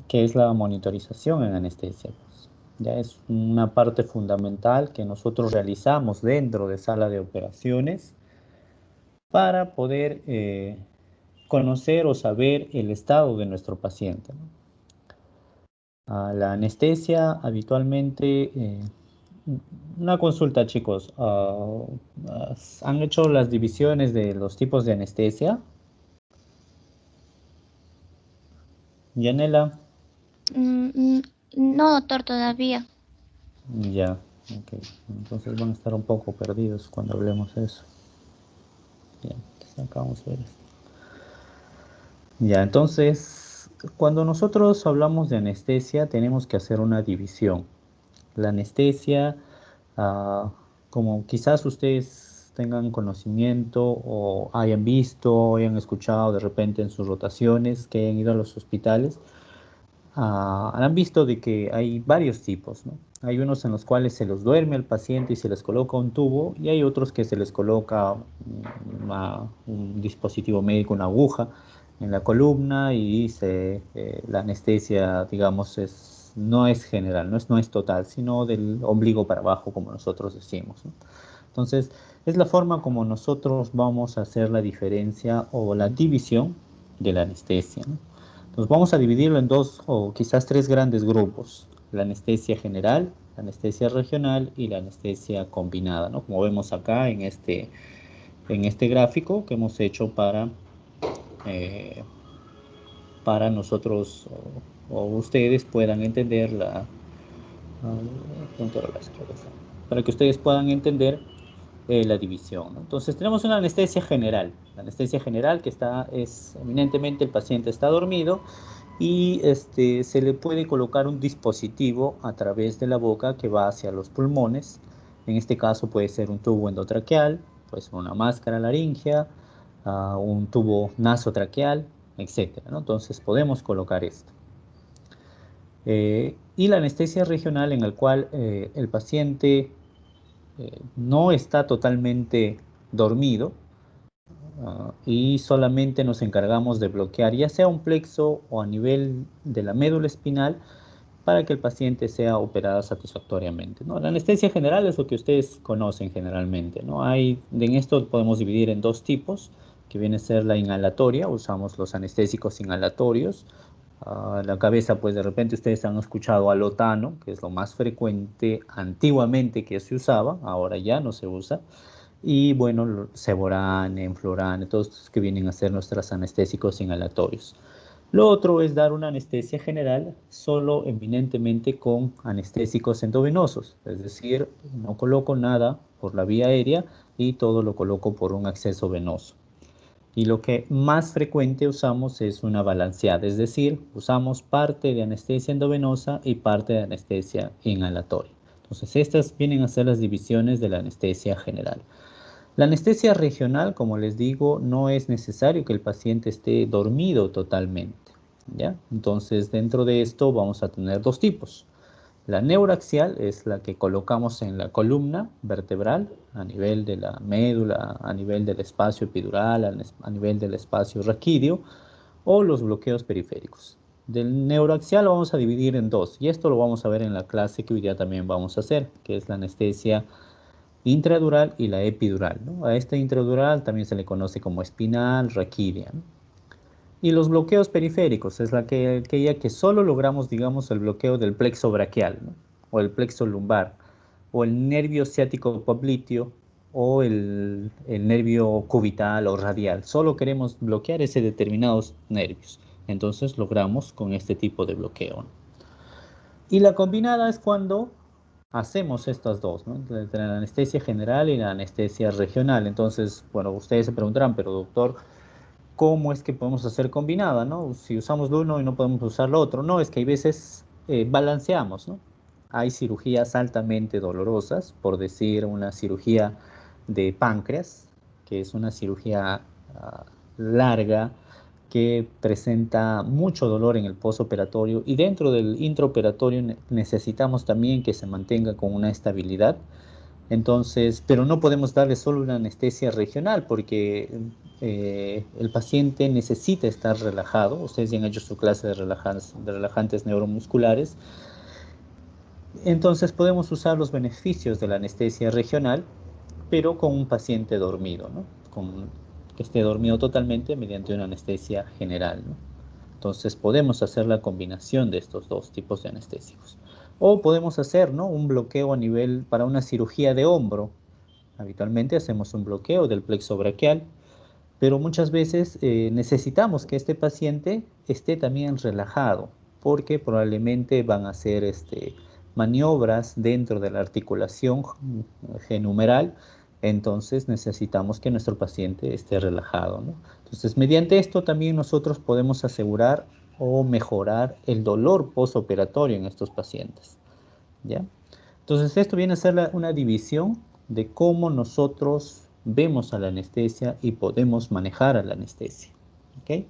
que es la monitorización en anestesia. Pues. Ya es una parte fundamental que nosotros realizamos dentro de sala de operaciones para poder conocer o saber el estado de nuestro paciente. ¿No? La anestesia habitualmente, una consulta chicos, ¿han hecho las divisiones de los tipos de anestesia? Yanela, Mm, no, doctor, todavía. ya, ok, entonces van a estar un poco perdidos cuando hablemos de eso. Ya, entonces acá vamos a ver esto. Ya, entonces, cuando nosotros hablamos de anestesia, tenemos que hacer una división. La anestesia, ah, como quizás ustedes tengan conocimiento o hayan visto o hayan escuchado de repente en sus rotaciones que hayan ido a los hospitales, han visto de que hay varios tipos, ¿no? Hay unos en los cuales se los duerme al paciente y se les coloca un tubo y hay otros que se les coloca un dispositivo médico, una aguja en la columna y la anestesia, digamos, no es general, no es total, sino del ombligo para abajo, como nosotros decimos, ¿no? Entonces, es la forma como nosotros vamos a hacer la diferencia o la división de la anestesia, ¿no? Nos vamos a dividirlo en dos o quizás tres grandes grupos. La anestesia general, la anestesia regional y la anestesia combinada, ¿no? Como vemos acá en este gráfico que hemos hecho eh, para nosotros o ustedes puedan entender para que ustedes puedan entender la división, ¿no? Entonces tenemos una anestesia general. La anestesia general que es eminentemente el paciente está dormido y se le puede colocar un dispositivo a través de la boca que va hacia los pulmones. En este caso puede ser un tubo endotraqueal, puede ser una máscara laringea, un tubo nasotraqueal, etcétera, ¿no? Entonces podemos colocar esto. Y la anestesia regional en el cual el paciente no está totalmente dormido, y solamente nos encargamos de bloquear ya sea un plexo o a nivel de la médula espinal para que el paciente sea operado satisfactoriamente, ¿no? La anestesia general es lo que ustedes conocen generalmente, ¿no? En esto podemos dividir en dos tipos, que viene a ser la inhalatoria, usamos los anestésicos inhalatorios. La cabeza, pues de repente ustedes han escuchado alotano, que es lo más frecuente antiguamente que se usaba, ahora ya no se usa. Y bueno, Ceborane, Enflorane, todos estos que vienen a ser nuestros anestésicos inhalatorios. Lo otro es dar una anestesia general solo eminentemente con anestésicos endovenosos, es decir, no coloco nada por la vía aérea y todo lo coloco por un acceso venoso. Y lo que más frecuente usamos es una balanceada, es decir, usamos parte de anestesia endovenosa y parte de anestesia inhalatoria. Entonces, estas vienen a ser las divisiones de la anestesia general. La anestesia regional, como les digo, no es necesario que el paciente esté dormido totalmente, ¿ya? Entonces, dentro de esto vamos a tener dos tipos. La neuroaxial es la que colocamos en la columna vertebral, a nivel de la médula, a nivel del espacio epidural, a nivel del espacio raquídeo, o los bloqueos periféricos. Del neuroaxial lo vamos a dividir en dos, y esto lo vamos a ver en la clase que hoy día también vamos a hacer, que es la anestesia intradural y la epidural, ¿no? A esta intradural también se le conoce como espinal, raquídea, ¿no? Y los bloqueos periféricos es aquella que solo logramos, digamos, el bloqueo del plexo braquial, ¿no? O el plexo lumbar, o el nervio ciático popliteo, o el nervio cubital o radial. Solo queremos bloquear ese determinados nervios. Entonces logramos con este tipo de bloqueo, ¿no? Y la combinada es cuando hacemos estas dos, ¿no? Entre la anestesia general y la anestesia regional. Entonces, bueno, ustedes se preguntarán, pero doctor, ¿cómo es que podemos hacer combinada, no? Si usamos lo uno y no podemos usar lo otro. No, es que hay veces balanceamos, ¿no? Hay cirugías altamente dolorosas, por decir una cirugía de páncreas, que es una cirugía larga, que presenta mucho dolor en el postoperatorio y dentro del intraoperatorio necesitamos también que se mantenga con una estabilidad. Entonces, pero no podemos darle solo una anestesia regional porque el paciente necesita estar relajado. Ustedes ya han hecho su clase de relajantes neuromusculares. Entonces podemos usar los beneficios de la anestesia regional, pero con un paciente dormido, ¿no? Que esté dormido totalmente mediante una anestesia general, ¿no? Entonces podemos hacer la combinación de estos dos tipos de anestésicos. O podemos hacer, ¿no?, un bloqueo a nivel para una cirugía de hombro. Habitualmente hacemos un bloqueo del plexo braquial, pero muchas veces necesitamos que este paciente esté también relajado, porque probablemente van a hacer maniobras dentro de la articulación genumeral. Entonces necesitamos que nuestro paciente esté relajado, ¿no? Entonces, mediante esto también nosotros podemos asegurar o mejorar el dolor postoperatorio en estos pacientes, ¿ya? Entonces, esto viene a ser una división de cómo nosotros vemos a la anestesia y podemos manejar a la anestesia, ¿ok?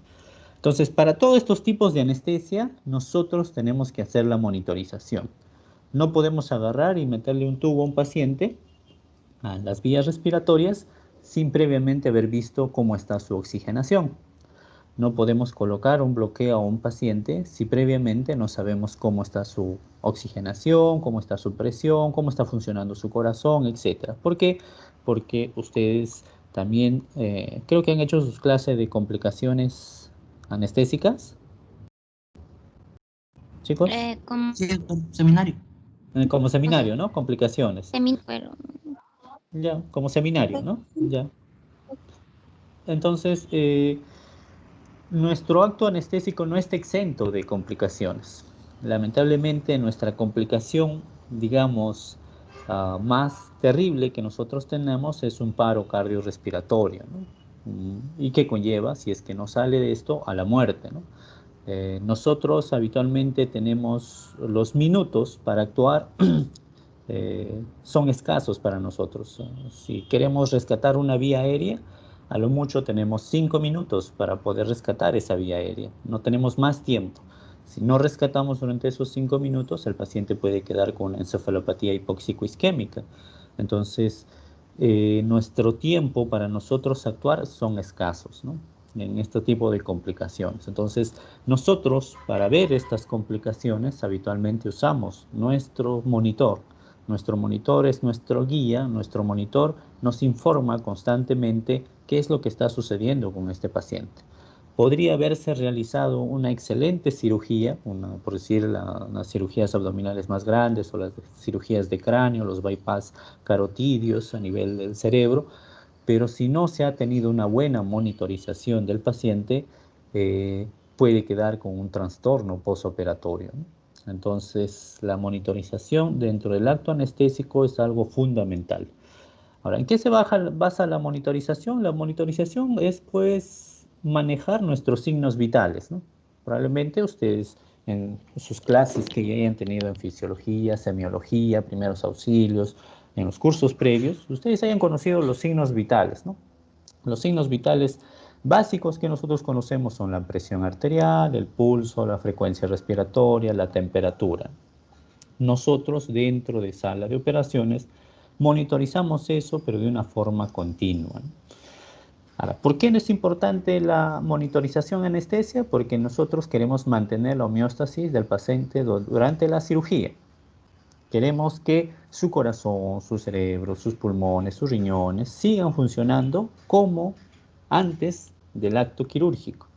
Entonces, para todos estos tipos de anestesia, nosotros tenemos que hacer la monitorización. No podemos agarrar y meterle un tubo a un paciente a las vías respiratorias sin previamente haber visto cómo está su oxigenación. No podemos colocar un bloqueo a un paciente si previamente no sabemos cómo está su oxigenación, cómo está su presión, cómo está funcionando su corazón, etc. ¿Por qué? Porque ustedes también creo que han hecho sus clases de complicaciones anestésicas, chicos. Como Sí, seminario. Como seminario, ¿no? Complicaciones. pero Ya, como seminario, ¿no? Ya. Entonces, nuestro acto anestésico no está exento de complicaciones. Lamentablemente, nuestra complicación, digamos, más terrible que nosotros tenemos es un paro cardiorrespiratorio, ¿no? Y que conlleva, si es que no sale de esto, a la muerte, ¿no? Nosotros habitualmente tenemos los minutos para actuar, son escasos para nosotros. Si queremos rescatar una vía aérea, a lo mucho tenemos 5 minutos para poder rescatar esa vía aérea. No tenemos más tiempo. Si no rescatamos durante esos 5 minutos, el paciente puede quedar con una encefalopatía hipóxico-isquémica. Entonces, nuestro tiempo para nosotros actuar son escasos, ¿no?, en este tipo de complicaciones. Entonces, nosotros, para ver estas complicaciones, habitualmente usamos nuestro monitor. Nuestro monitor es nuestro guía, nuestro monitor nos informa constantemente qué es lo que está sucediendo con este paciente. Podría haberse realizado una excelente cirugía, por decir las cirugías abdominales más grandes o las cirugías de cráneo, los bypass carotidios a nivel del cerebro, pero si no se ha tenido una buena monitorización del paciente, puede quedar con un trastorno postoperatorio, ¿no? Entonces, la monitorización dentro del acto anestésico es algo fundamental. Ahora, ¿en qué se basa la monitorización? La monitorización es, pues, manejar nuestros signos vitales, ¿no? Probablemente ustedes en sus clases que ya hayan tenido en fisiología, semiología, primeros auxilios, en los cursos previos, ustedes hayan conocido los signos vitales, ¿no? Los signos vitales básicos que nosotros conocemos son la presión arterial, el pulso, la frecuencia respiratoria, la temperatura. Nosotros dentro de sala de operaciones monitorizamos eso, pero de una forma continua. Ahora, ¿por qué no es importante la monitorización anestesia? Porque nosotros queremos mantener la homeostasis del paciente durante la cirugía. Queremos que su corazón, su cerebro, sus pulmones, sus riñones sigan funcionando como antes del acto quirúrgico.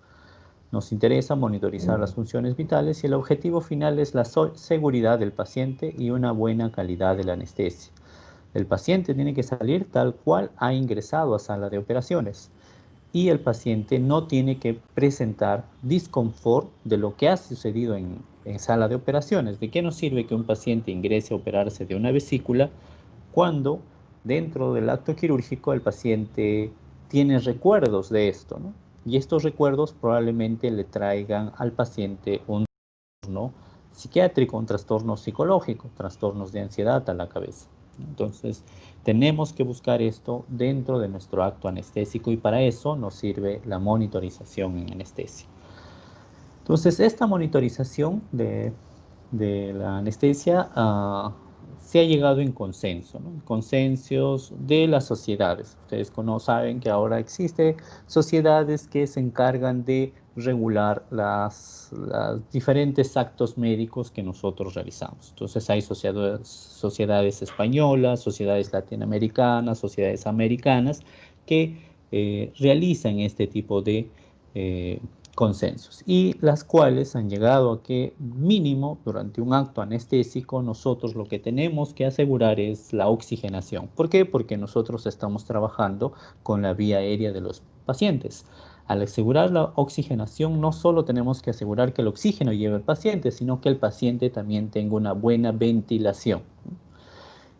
Nos interesa monitorizar las funciones vitales y el objetivo final es la seguridad del paciente y una buena calidad de la anestesia. El paciente tiene que salir tal cual ha ingresado a sala de operaciones y el paciente no tiene que presentar disconfort de lo que ha sucedido en sala de operaciones. ¿De qué nos sirve que un paciente ingrese a operarse de una vesícula cuando dentro del acto quirúrgico el paciente tiene recuerdos de esto, ¿no? Y estos recuerdos probablemente le traigan al paciente un trastorno psiquiátrico, un trastorno psicológico, trastornos de ansiedad a la cabeza. Entonces, tenemos que buscar esto dentro de nuestro acto anestésico y para eso nos sirve la monitorización en anestesia. Entonces, esta monitorización de la anestesia se ha llegado en consenso, ¿no? Consensos de las sociedades. Ustedes saben que ahora existen sociedades que se encargan de regular los diferentes actos médicos que nosotros realizamos. Entonces hay sociedades españolas, sociedades latinoamericanas, sociedades americanas que realizan este tipo de consensos, y las cuales han llegado a que mínimo durante un acto anestésico nosotros lo que tenemos que asegurar es la oxigenación. ¿Por qué? Porque nosotros estamos trabajando con la vía aérea de los pacientes. Al asegurar la oxigenación, no solo tenemos que asegurar que el oxígeno lleve al paciente, sino que el paciente también tenga una buena ventilación.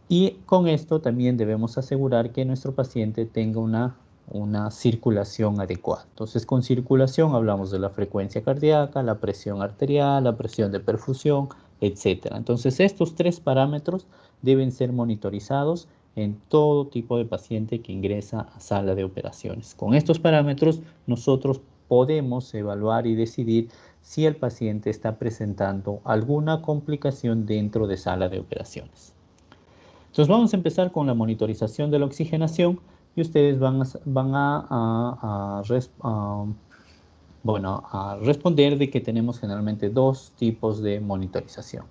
Y con esto también debemos asegurar que nuestro paciente tenga una circulación adecuada. Entonces, con circulación hablamos de la frecuencia cardíaca, la presión arterial, la presión de perfusión, etc. Entonces, estos tres parámetros deben ser monitorizados en todo tipo de paciente que ingresa a sala de operaciones. Con estos parámetros, nosotros podemos evaluar y decidir si el paciente está presentando alguna complicación dentro de sala de operaciones. Entonces vamos a empezar con la monitorización de la oxigenación, y ustedes van a responder de que tenemos generalmente dos tipos de monitorización.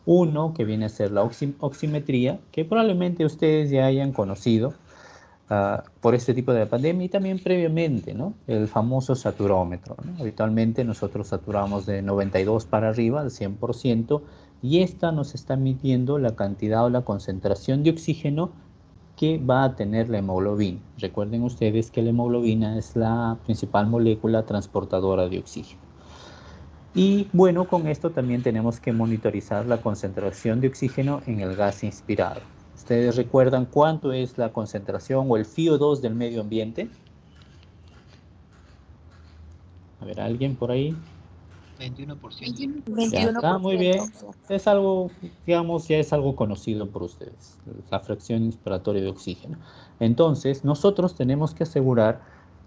Uno que viene a ser la oximetría, que probablemente ustedes ya hayan conocido por este tipo de pandemia, y también previamente, ¿no? El famoso saturómetro, ¿no? Habitualmente nosotros saturamos de 92 para arriba, al 100%, y esta nos está midiendo la cantidad o la concentración de oxígeno que va a tener la hemoglobina. Recuerden ustedes que la hemoglobina es la principal molécula transportadora de oxígeno. Y bueno, con esto también tenemos que monitorizar la concentración de oxígeno en el gas inspirado. ¿Ustedes recuerdan cuánto es la concentración o el FiO2 del medio ambiente? A ver, ¿alguien por ahí? 21%. Ya está, muy bien. Es algo, digamos, ya es algo conocido por ustedes, la fracción inspiratoria de oxígeno. Entonces, nosotros tenemos que asegurar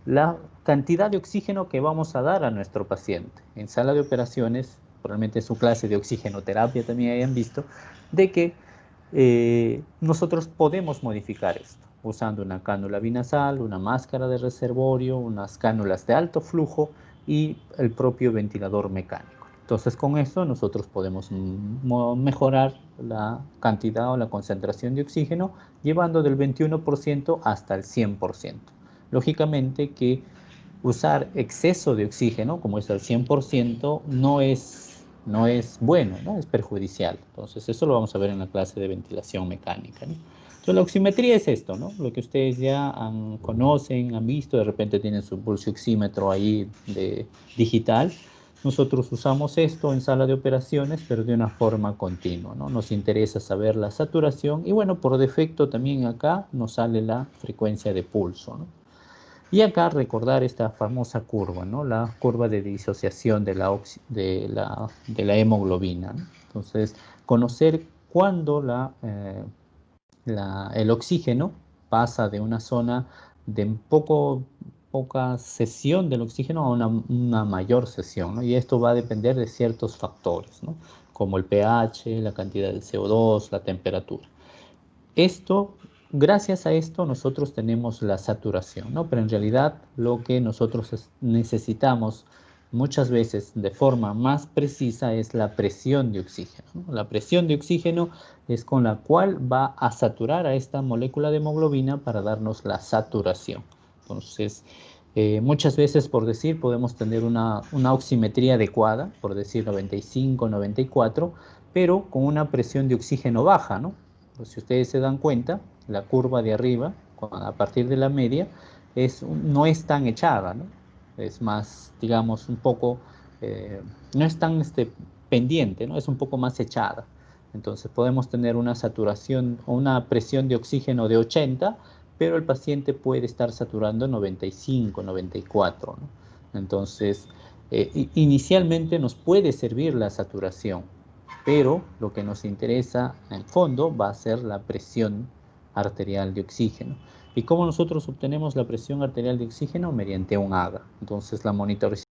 la cantidad de oxígeno que vamos a dar a nuestro paciente. En sala de operaciones, probablemente su clase de oxigenoterapia también hayan visto, de que nosotros podemos modificar esto usando una cánula binasal, una máscara de reservorio, unas cánulas de alto flujo y el propio ventilador mecánico. Entonces, con eso nosotros podemos mejorar la cantidad o la concentración de oxígeno, llevando del 21% hasta el 100%. Lógicamente que usar exceso de oxígeno, como es el 100%, no es bueno, ¿no? Es perjudicial. Entonces, eso lo vamos a ver en la clase de ventilación mecánica, ¿no? Entonces, la oximetría es esto, ¿no? Lo que ustedes ya conocen, han visto, de repente tienen su pulso oxímetro ahí digital. Nosotros usamos esto en sala de operaciones, pero de una forma continua, ¿no? Nos interesa saber la saturación y, bueno, por defecto también acá nos sale la frecuencia de pulso, ¿no? Y acá recordar esta famosa curva, ¿no? La curva de disociación de la hemoglobina, ¿no? Entonces, conocer cuándo el oxígeno pasa de una zona de poca cesión del oxígeno a una mayor cesión, ¿no? Y esto va a depender de ciertos factores, ¿no? Como el pH, la cantidad de CO2, la temperatura. Gracias a esto nosotros tenemos la saturación, ¿no? Pero en realidad lo que nosotros necesitamos muchas veces de forma más precisa es la presión de oxígeno, ¿no? La presión de oxígeno es con la cual va a saturar a esta molécula de hemoglobina para darnos la saturación. Entonces, muchas veces, por decir, podemos tener una oximetría adecuada, por decir 95, 94, pero con una presión de oxígeno baja, ¿no? Pues si ustedes se dan cuenta, la curva de arriba, a partir de la media, no es tan echada, ¿no? Es más, digamos, un poco, no es tan pendiente, ¿no? Es un poco más echada. Entonces podemos tener una saturación o una presión de oxígeno de 80, pero el paciente puede estar saturando 95, 94, ¿no? Entonces, inicialmente nos puede servir la saturación, pero lo que nos interesa en fondo va a ser la presión arterial de oxígeno. ¿Y cómo nosotros obtenemos la presión arterial de oxígeno? Mediante un AGA. Entonces la monitorización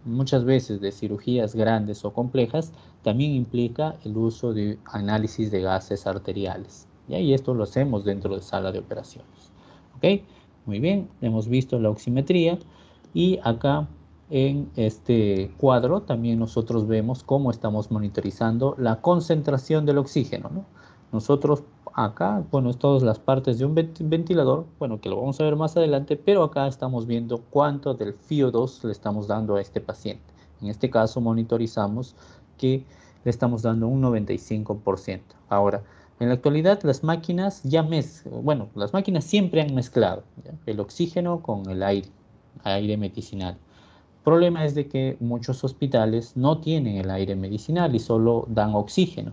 muchas veces de cirugías grandes o complejas, también implica el uso de análisis de gases arteriales. ¿Ya? Y esto lo hacemos dentro de sala de operaciones. ¿Ok? Muy bien, hemos visto la oximetría y acá en este cuadro también nosotros vemos cómo estamos monitorizando la concentración del oxígeno, ¿no? Nosotros acá, bueno, es todas las partes de un ventilador, bueno, que lo vamos a ver más adelante, pero acá estamos viendo cuánto del FiO2 le estamos dando a este paciente. En este caso monitorizamos que le estamos dando un 95%. Ahora, en la actualidad las máquinas bueno, las máquinas siempre han mezclado, ¿ya?, el oxígeno con el aire medicinal. El problema es de que muchos hospitales no tienen el aire medicinal y solo dan oxígeno.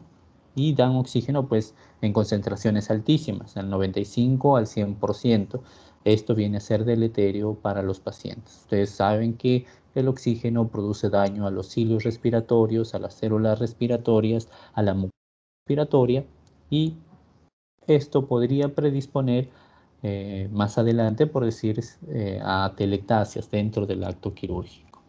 Y dan oxígeno pues en concentraciones altísimas, al 95 al 100%. Esto viene a ser deleterio para los pacientes. Ustedes saben que el oxígeno produce daño a los hilos respiratorios, a las células respiratorias, a la mucosa respiratoria, y esto podría predisponer más adelante, por decir, a atelectasias dentro del acto quirúrgico.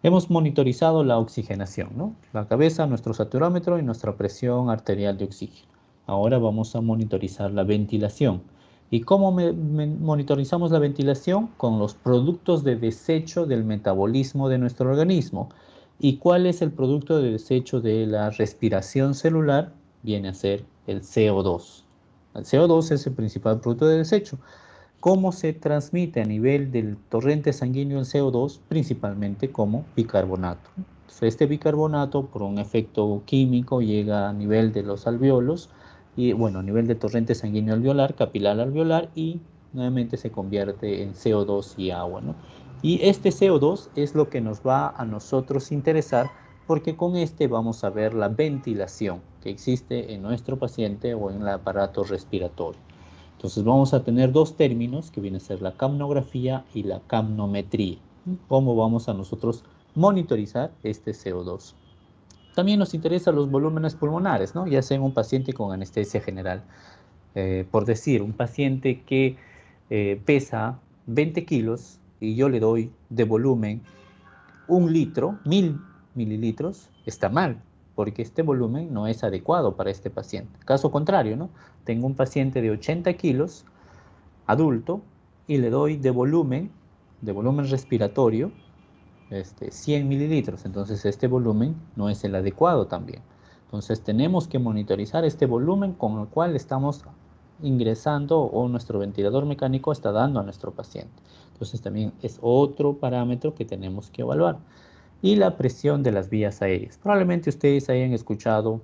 Hemos monitorizado la oxigenación, ¿no? La cabeza, nuestro saturómetro y nuestra presión arterial de oxígeno. Ahora vamos a monitorizar la ventilación. ¿Y cómo monitorizamos la ventilación? Con los productos de desecho del metabolismo de nuestro organismo. ¿Y cuál es el producto de desecho de la respiración celular? Viene a ser el CO2. El CO2 es el principal producto de desecho. ¿Cómo se transmite a nivel del torrente sanguíneo el CO2? Principalmente como bicarbonato. Entonces, este bicarbonato, por un efecto químico, llega a nivel de los alveolos y, bueno, a nivel de torrente sanguíneo alveolar, capilar alveolar, y nuevamente se convierte en CO2 y agua, ¿no? Y este CO2 es lo que nos va a nosotros interesar, porque con este vamos a ver la ventilación que existe en nuestro paciente o en el aparato respiratorio. Entonces vamos a tener dos términos que vienen a ser la capnografía y la capnometría. ¿Cómo vamos a nosotros monitorizar este CO2? También nos interesan los volúmenes pulmonares, ¿no? Ya sea en un paciente con anestesia general. Por decir, un paciente que pesa 20 kilos y yo le doy de volumen 1 litro, 1000 mililitros, está mal, porque este volumen no es adecuado para este paciente. Caso contrario, ¿no? Tengo un paciente de 80 kilos, adulto, y le doy de volumen respiratorio, 100 mililitros. Entonces este volumen no es el adecuado también. Entonces tenemos que monitorizar este volumen con el cual estamos ingresando o nuestro ventilador mecánico está dando a nuestro paciente. Entonces también es otro parámetro que tenemos que evaluar. Y la presión de las vías aéreas. Probablemente ustedes hayan escuchado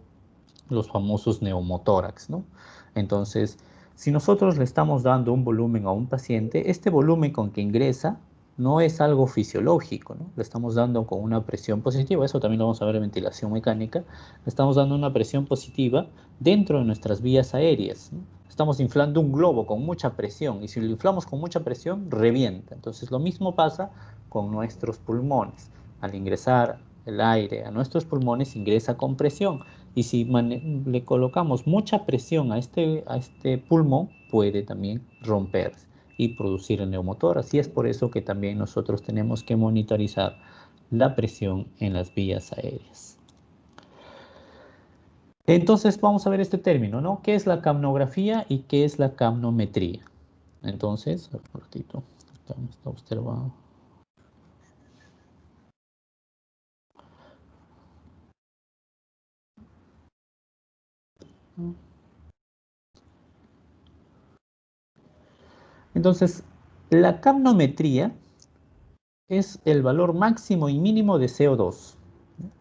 los famosos neumotórax, ¿no? Entonces, si nosotros le estamos dando un volumen a un paciente, este volumen con que ingresa no es algo fisiológico, ¿no? Le estamos dando con una presión positiva, eso también lo vamos a ver en ventilación mecánica, le estamos dando una presión positiva dentro de nuestras vías aéreas, ¿no? Estamos inflando un globo con mucha presión, y si lo inflamos con mucha presión, revienta. Entonces, lo mismo pasa con nuestros pulmones. Al ingresar el aire a nuestros pulmones, ingresa con presión. Y si le colocamos mucha presión a este pulmón, puede también romperse y producir el neumotórax. Y es por eso que también nosotros tenemos que monitorizar la presión en las vías aéreas. Entonces vamos a ver este término, ¿no? ¿Qué es la capnografía y qué es la capnometría? Entonces, un ratito, está observando. Entonces, la capnometría es el valor máximo y mínimo de CO2.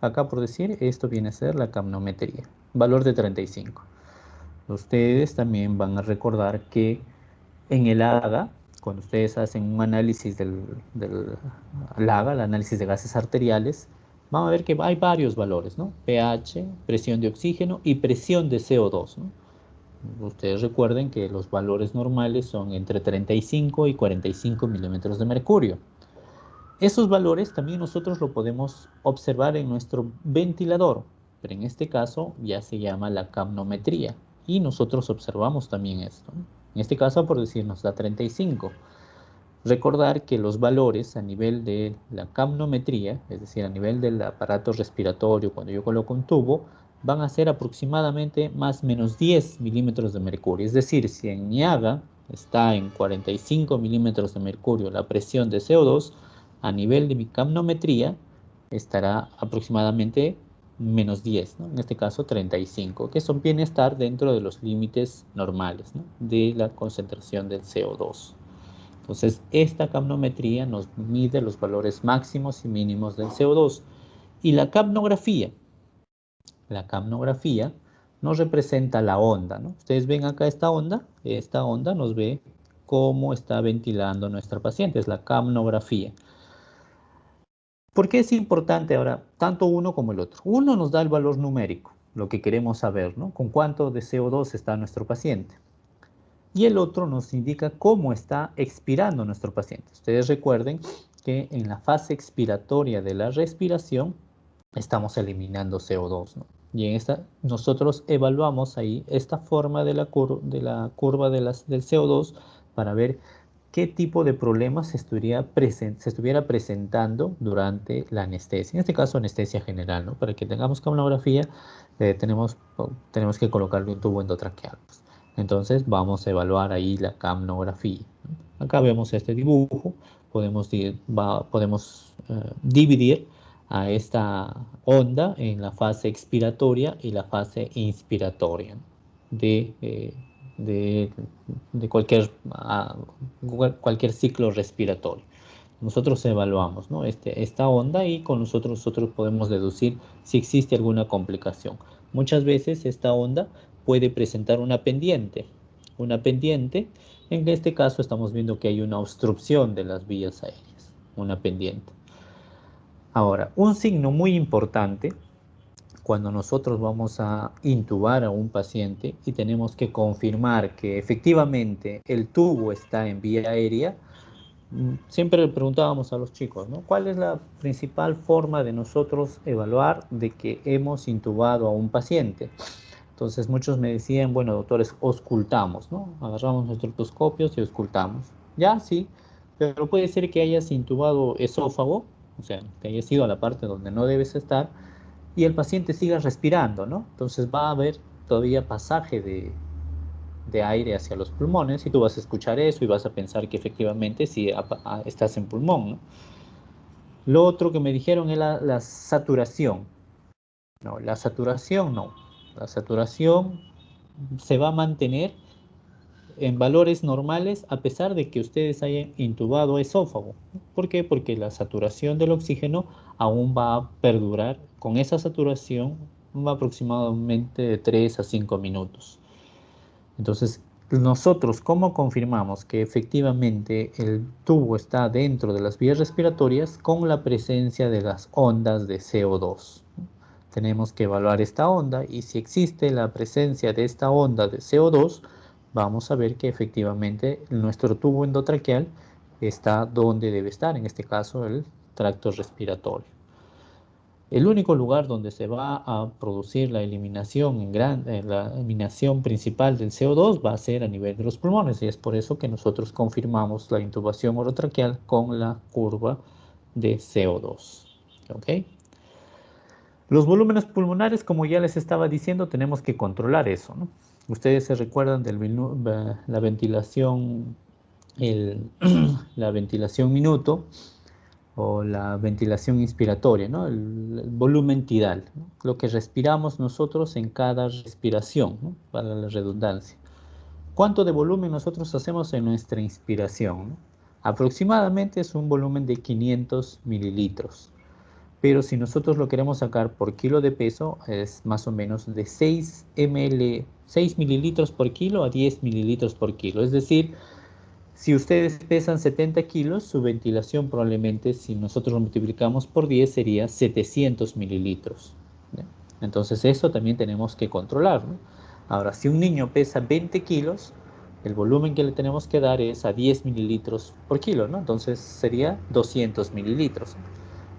Acá, por decir, esto viene a ser la capnometría, valor de 35. Ustedes también van a recordar que en el AGA, cuando ustedes hacen un análisis del AGA, el análisis de gases arteriales, van a ver que hay varios valores, ¿no? pH, presión de oxígeno y presión de CO2, ¿no? Ustedes recuerden que los valores normales son entre 35 y 45 milímetros de mercurio. Esos valores también nosotros lo podemos observar en nuestro ventilador, pero en este caso ya se llama la capnometría y nosotros observamos también esto, ¿no? En este caso, por decir, nos da 35. Recordar que los valores a nivel de la capnometría, es decir, a nivel del aparato respiratorio, cuando yo coloco un tubo, van a ser aproximadamente más o menos 10 milímetros de mercurio. Es decir, si en mi haga está en 45 milímetros de mercurio la presión de CO2, a nivel de mi capnometría estará aproximadamente menos 10, ¿no? En este caso 35, que son viene a estar dentro de los límites normales, ¿no?, de la concentración del CO2. Entonces, esta capnometría nos mide los valores máximos y mínimos del CO2. Y la capnografía nos representa la onda, ¿no? Ustedes ven acá esta onda nos ve cómo está ventilando nuestra paciente, es la capnografía. ¿Por qué es importante ahora tanto uno como el otro? Uno nos da el valor numérico, lo que queremos saber, ¿no? Con cuánto de CO2 está nuestro paciente. Y el otro nos indica cómo está expirando nuestro paciente. Ustedes recuerden que en la fase expiratoria de la respiración estamos eliminando CO2, ¿no? Y en esta nosotros evaluamos ahí esta forma de la curva del CO2 para ver qué tipo de problemas se estuviera presentando durante la anestesia. En este caso, anestesia general, ¿no? Para que tengamos capnografía, tenemos que colocarle un tubo endotraqueal. Entonces, vamos a evaluar ahí la capnografía. Acá vemos este dibujo. Podemos dividir a esta onda en la fase expiratoria y la fase inspiratoria de cualquier ciclo respiratorio. Nosotros evaluamos, ¿no?, esta onda y con nosotros podemos deducir si existe alguna complicación. Muchas veces esta onda puede presentar una pendiente, en este caso estamos viendo que hay una obstrucción de las vías aéreas, una pendiente. Ahora, un signo muy importante cuando nosotros vamos a intubar a un paciente y tenemos que confirmar que efectivamente el tubo está en vía aérea, siempre le preguntábamos a los chicos, ¿no?, ¿cuál es la principal forma de nosotros evaluar de que hemos intubado a un paciente? Entonces muchos me decían, bueno, doctores, auscultamos, ¿no? Agarramos nuestros otoscopios y auscultamos. Ya, sí, pero puede ser que hayas intubado esófago, o sea, que hayas ido a la parte donde no debes estar, y el paciente siga respirando, ¿no? Entonces va a haber todavía pasaje de aire hacia los pulmones y tú vas a escuchar eso y vas a pensar que efectivamente sí estás en pulmón, ¿no? Lo otro que me dijeron es la saturación. No, la saturación no. La saturación se va a mantener en valores normales a pesar de que ustedes hayan intubado esófago. ¿Por qué? Porque la saturación del oxígeno aún va a perdurar. Con esa saturación va aproximadamente de 3 a 5 minutos. Entonces, nosotros, ¿cómo confirmamos que efectivamente el tubo está dentro de las vías respiratorias? Con la presencia de las ondas de CO2. Tenemos que evaluar esta onda y si existe la presencia de esta onda de CO2, vamos a ver que efectivamente nuestro tubo endotraqueal está donde debe estar, en este caso el tracto respiratorio. El único lugar donde se va a producir la eliminación, la eliminación principal del CO2 va a ser a nivel de los pulmones y es por eso que nosotros confirmamos la intubación orotraqueal con la curva de CO2. ¿Ok? Los volúmenes pulmonares, como ya les estaba diciendo, tenemos que controlar eso, ¿no? Ustedes se recuerdan de la ventilación, la ventilación minuto o la ventilación inspiratoria, ¿no? El volumen tidal, ¿no?, lo que respiramos nosotros en cada respiración, ¿no?, para la redundancia. ¿Cuánto de volumen nosotros hacemos en nuestra inspiración, ¿no? Aproximadamente es un volumen de 500 mililitros. Pero si nosotros lo queremos sacar por kilo de peso, es más o menos de 6 mililitros por kilo a 10 mililitros por kilo. Es decir, si ustedes pesan 70 kilos, su ventilación probablemente, si nosotros lo multiplicamos por 10, sería 700 mililitros. ¿Ya? Entonces eso también tenemos que controlar, ¿no? Ahora, si un niño pesa 20 kilos, el volumen que le tenemos que dar es a 10 mililitros por kilo, ¿no? Entonces sería 200 mililitros.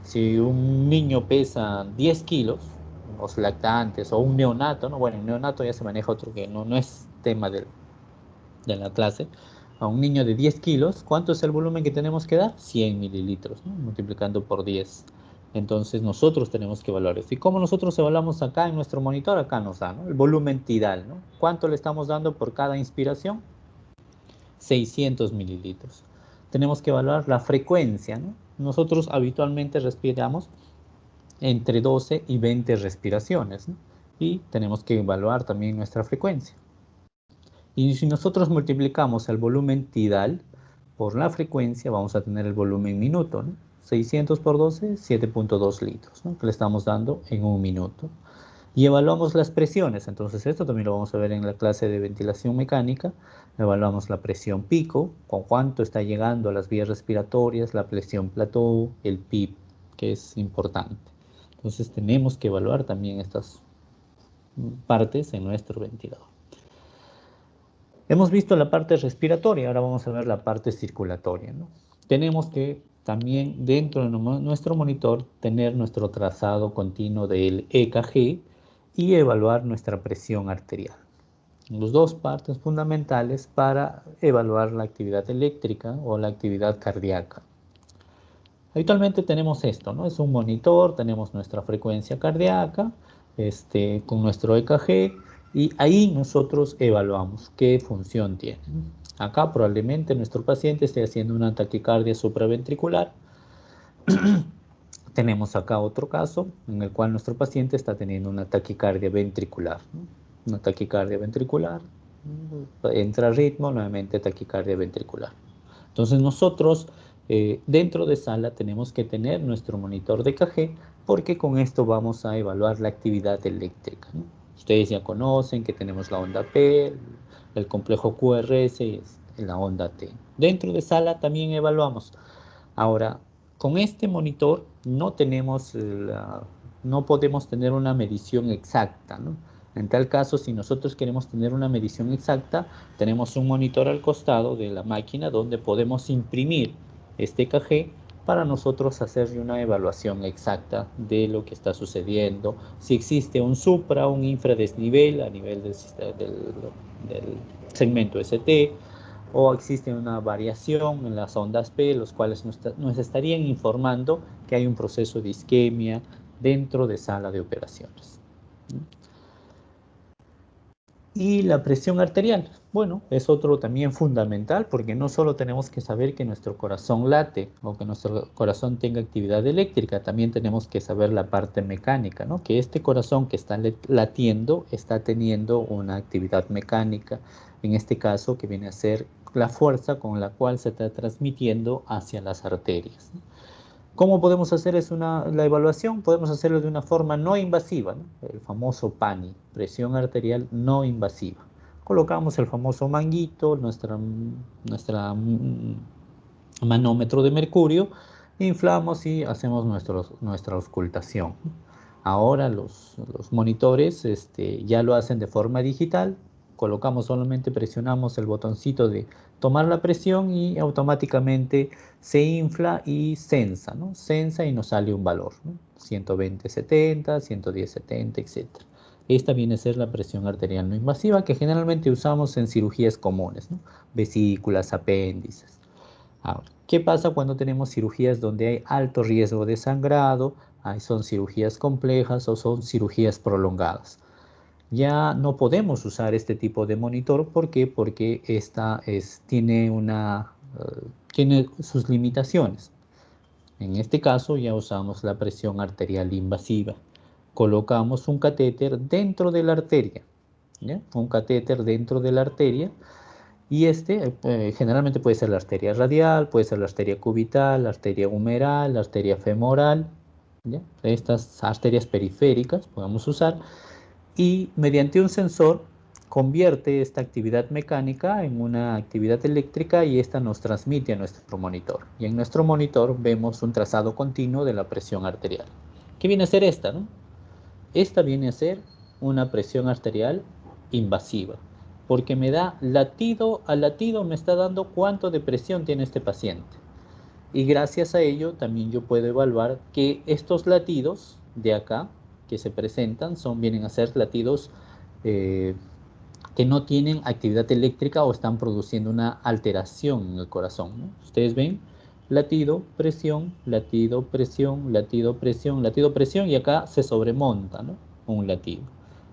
Si un niño pesa 10 kilos, los lactantes o un neonato, ¿no? Bueno, un neonato ya se maneja otro que no es tema de la clase, a un niño de 10 kilos, ¿cuánto es el volumen que tenemos que dar? 100 mililitros, ¿no? Multiplicando por 10. Entonces nosotros tenemos que evaluar esto. ¿Y cómo nosotros evaluamos acá en nuestro monitor? Acá nos da, ¿no?, el volumen tidal, ¿no? ¿Cuánto le estamos dando por cada inspiración? 600 mililitros. Tenemos que evaluar la frecuencia, ¿no? Nosotros habitualmente respiramos entre 12 y 20 respiraciones, ¿no? Y tenemos que evaluar también nuestra frecuencia. Y si nosotros multiplicamos el volumen tidal por la frecuencia, vamos a tener el volumen minuto, ¿no? 600 por 12, 7.2 litros, ¿no?, que le estamos dando en un minuto. Y evaluamos las presiones, entonces esto también lo vamos a ver en la clase de ventilación mecánica. Evaluamos la presión pico, con cuánto está llegando a las vías respiratorias, la presión plató, el PIB, que es importante. Entonces tenemos que evaluar también estas partes en nuestro ventilador. Hemos visto la parte respiratoria, ahora vamos a ver la parte circulatoria, ¿no? Tenemos que también dentro de nuestro monitor tener nuestro trazado continuo del EKG y evaluar nuestra presión arterial. Las dos partes fundamentales para evaluar la actividad eléctrica o la actividad cardíaca. Habitualmente tenemos esto, ¿no? Es un monitor, tenemos nuestra frecuencia cardíaca, con nuestro EKG, y ahí nosotros evaluamos qué función tiene. Acá probablemente nuestro paciente esté haciendo una taquicardia supraventricular. Tenemos acá otro caso en el cual nuestro paciente está teniendo una taquicardia ventricular, ¿no? Una taquicardia ventricular, entra ritmo, nuevamente taquicardia ventricular. Entonces nosotros dentro de sala tenemos que tener nuestro monitor de EKG, porque con esto vamos a evaluar la actividad eléctrica, ¿no? Ustedes ya conocen que tenemos la onda P, el complejo QRS y la onda T. Dentro de sala también evaluamos. Ahora, con este monitor no podemos tener una medición exacta, ¿no? En tal caso, si nosotros queremos tener una medición exacta, tenemos un monitor al costado de la máquina donde podemos imprimir este EKG para nosotros hacer una evaluación exacta de lo que está sucediendo, si existe un supra, un infradesnivel a nivel del segmento ST, o existe una variación en las ondas P, los cuales nos estarían informando que hay un proceso de isquemia dentro de sala de operaciones. Y la presión arterial, bueno, es otro también fundamental, porque no solo tenemos que saber que nuestro corazón late o que nuestro corazón tenga actividad eléctrica, también tenemos que saber la parte mecánica, ¿no? Que este corazón que está latiendo está teniendo una actividad mecánica, en este caso que viene a ser la fuerza con la cual se está transmitiendo hacia las arterias, ¿no? ¿Cómo podemos hacer la evaluación? Podemos hacerlo de una forma no invasiva, ¿no? El famoso PANI, presión arterial no invasiva. Colocamos el famoso manguito, nuestra manómetro de mercurio, inflamos y hacemos nuestra auscultación. Ahora los monitores ya lo hacen de forma digital. Solamente presionamos el botoncito de tomar la presión y automáticamente se infla y sensa, ¿no? Sensa y nos sale un valor, ¿no? 120/70, 110/70, etc. Esta viene a ser la presión arterial no invasiva que generalmente usamos en cirugías comunes, ¿no? Vesículas, apéndices. Ahora, ¿qué pasa cuando tenemos cirugías donde hay alto riesgo de sangrado? Son cirugías complejas o son cirugías prolongadas. Ya no podemos usar este tipo de monitor. ¿Por qué? Porque esta tiene sus limitaciones. En este caso ya usamos la presión arterial invasiva. Colocamos un catéter dentro de la arteria, ¿ya? Un catéter dentro de la arteria. Y generalmente puede ser la arteria radial, puede ser la arteria cubital, la arteria humeral, la arteria femoral, ¿ya? Estas arterias periféricas podemos usar, y mediante un sensor convierte esta actividad mecánica en una actividad eléctrica y esta nos transmite a nuestro monitor. Y en nuestro monitor vemos un trazado continuo de la presión arterial. ¿Qué viene a ser esta, no? Esta viene a ser una presión arterial invasiva, porque me da latido a latido, me está dando cuánto de presión tiene este paciente. Y gracias a ello también yo puedo evaluar que estos latidos de acá que se presentan vienen a ser latidos que no tienen actividad eléctrica o están produciendo una alteración en el corazón, ¿no? Ustedes ven latido, presión, latido, presión, latido, presión, latido, presión, y acá se sobremonta, ¿no? Un latido.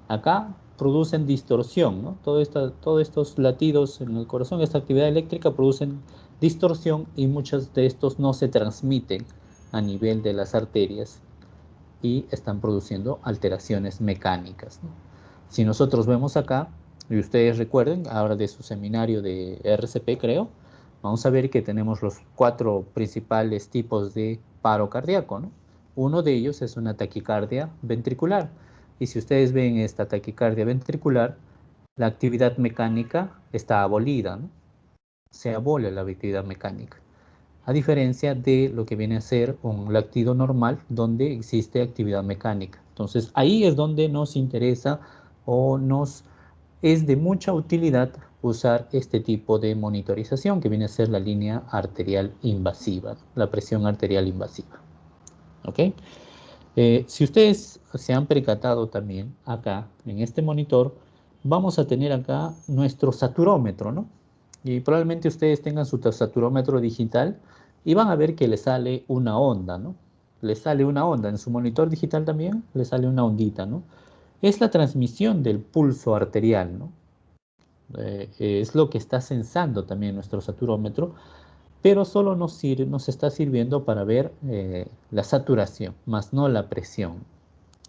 Acá producen distorsión, ¿no? Todos estos latidos en el corazón, esta actividad eléctrica producen distorsión y muchos de estos no se transmiten a nivel de las arterias y están produciendo alteraciones mecánicas, ¿no? Si nosotros vemos acá, y ustedes recuerden, ahora de su seminario de RCP creo, vamos a ver que tenemos los 4 principales tipos de paro cardíaco, ¿no? Uno de ellos es una taquicardia ventricular. Y si ustedes ven esta taquicardia ventricular, la actividad mecánica está abolida, ¿no? Se abole la actividad mecánica. A diferencia de lo que viene a ser un latido normal, donde existe actividad mecánica. Entonces, ahí es donde nos interesa o nos es de mucha utilidad usar este tipo de monitorización, que viene a ser la línea arterial invasiva, la presión arterial invasiva. ¿Ok? Si ustedes se han percatado también, acá, en este monitor, vamos a tener acá nuestro saturómetro, ¿no? Y probablemente ustedes tengan su saturómetro digital y van a ver que le sale una onda, ¿no? Le sale una onda. En su monitor digital también le sale una ondita, ¿no? Es la transmisión del pulso arterial, ¿no? Es lo que está sensando también nuestro saturómetro, pero solo nos está sirviendo para ver la saturación, más no la presión.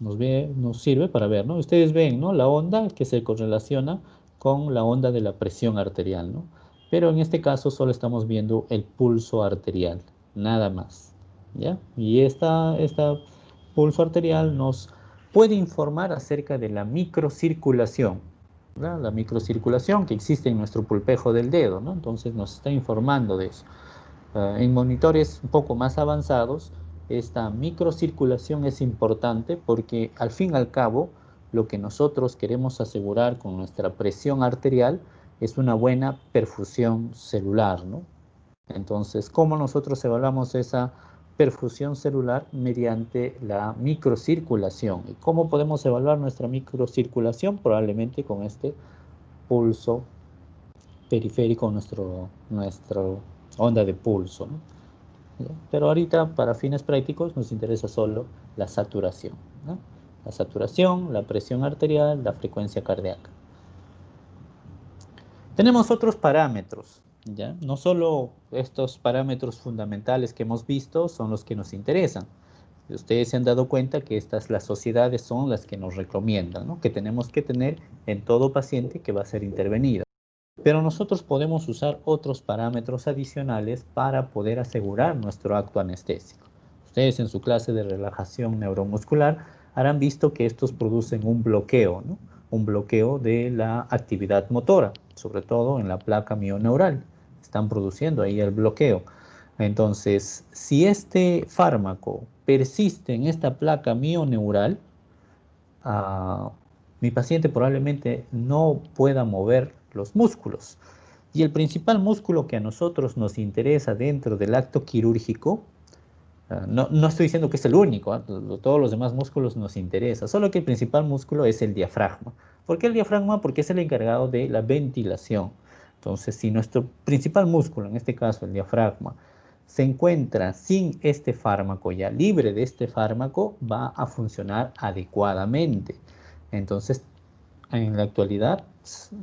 Nos sirve para ver, ¿no? Ustedes ven, ¿no? La onda que se correlaciona con la onda de la presión arterial, ¿no? Pero en este caso solo estamos viendo el pulso arterial, nada más, ¿ya? Y esta pulso arterial nos puede informar acerca de la microcirculación, ¿verdad? La microcirculación que existe en nuestro pulpejo del dedo, ¿no? Entonces nos está informando de eso. En monitores un poco más avanzados, esta microcirculación es importante porque al fin y al cabo lo que nosotros queremos asegurar con nuestra presión arterial es una buena perfusión celular, ¿no? Entonces, ¿cómo nosotros evaluamos esa perfusión celular? Mediante la microcirculación. ¿Y cómo podemos evaluar nuestra microcirculación? Probablemente con este pulso periférico, nuestra onda de pulso, ¿no? Pero ahorita, para fines prácticos, nos interesa solo la saturación, ¿no? La saturación, la presión arterial, la frecuencia cardíaca. Tenemos otros parámetros, ¿ya? No solo estos parámetros fundamentales que hemos visto son los que nos interesan. Ustedes se han dado cuenta que las sociedades son las que nos recomiendan, ¿no? Que tenemos que tener en todo paciente que va a ser intervenido. Pero nosotros podemos usar otros parámetros adicionales para poder asegurar nuestro acto anestésico. Ustedes en su clase de relajación neuromuscular habrán visto que estos producen un bloqueo, ¿no? Un bloqueo de la actividad motora, sobre todo en la placa mioneural. Están produciendo ahí el bloqueo. Entonces, si este fármaco persiste en esta placa mioneural, mi paciente probablemente no pueda mover los músculos. Y el principal músculo que a nosotros nos interesa dentro del acto quirúrgico, no estoy diciendo que es el único, todos los demás músculos nos interesan, solo que el principal músculo es el diafragma. ¿Por qué el diafragma? Porque es el encargado de la ventilación. Entonces, si nuestro principal músculo, en este caso el diafragma, se encuentra sin este fármaco, ya libre de este fármaco, va a funcionar adecuadamente. Entonces, en la actualidad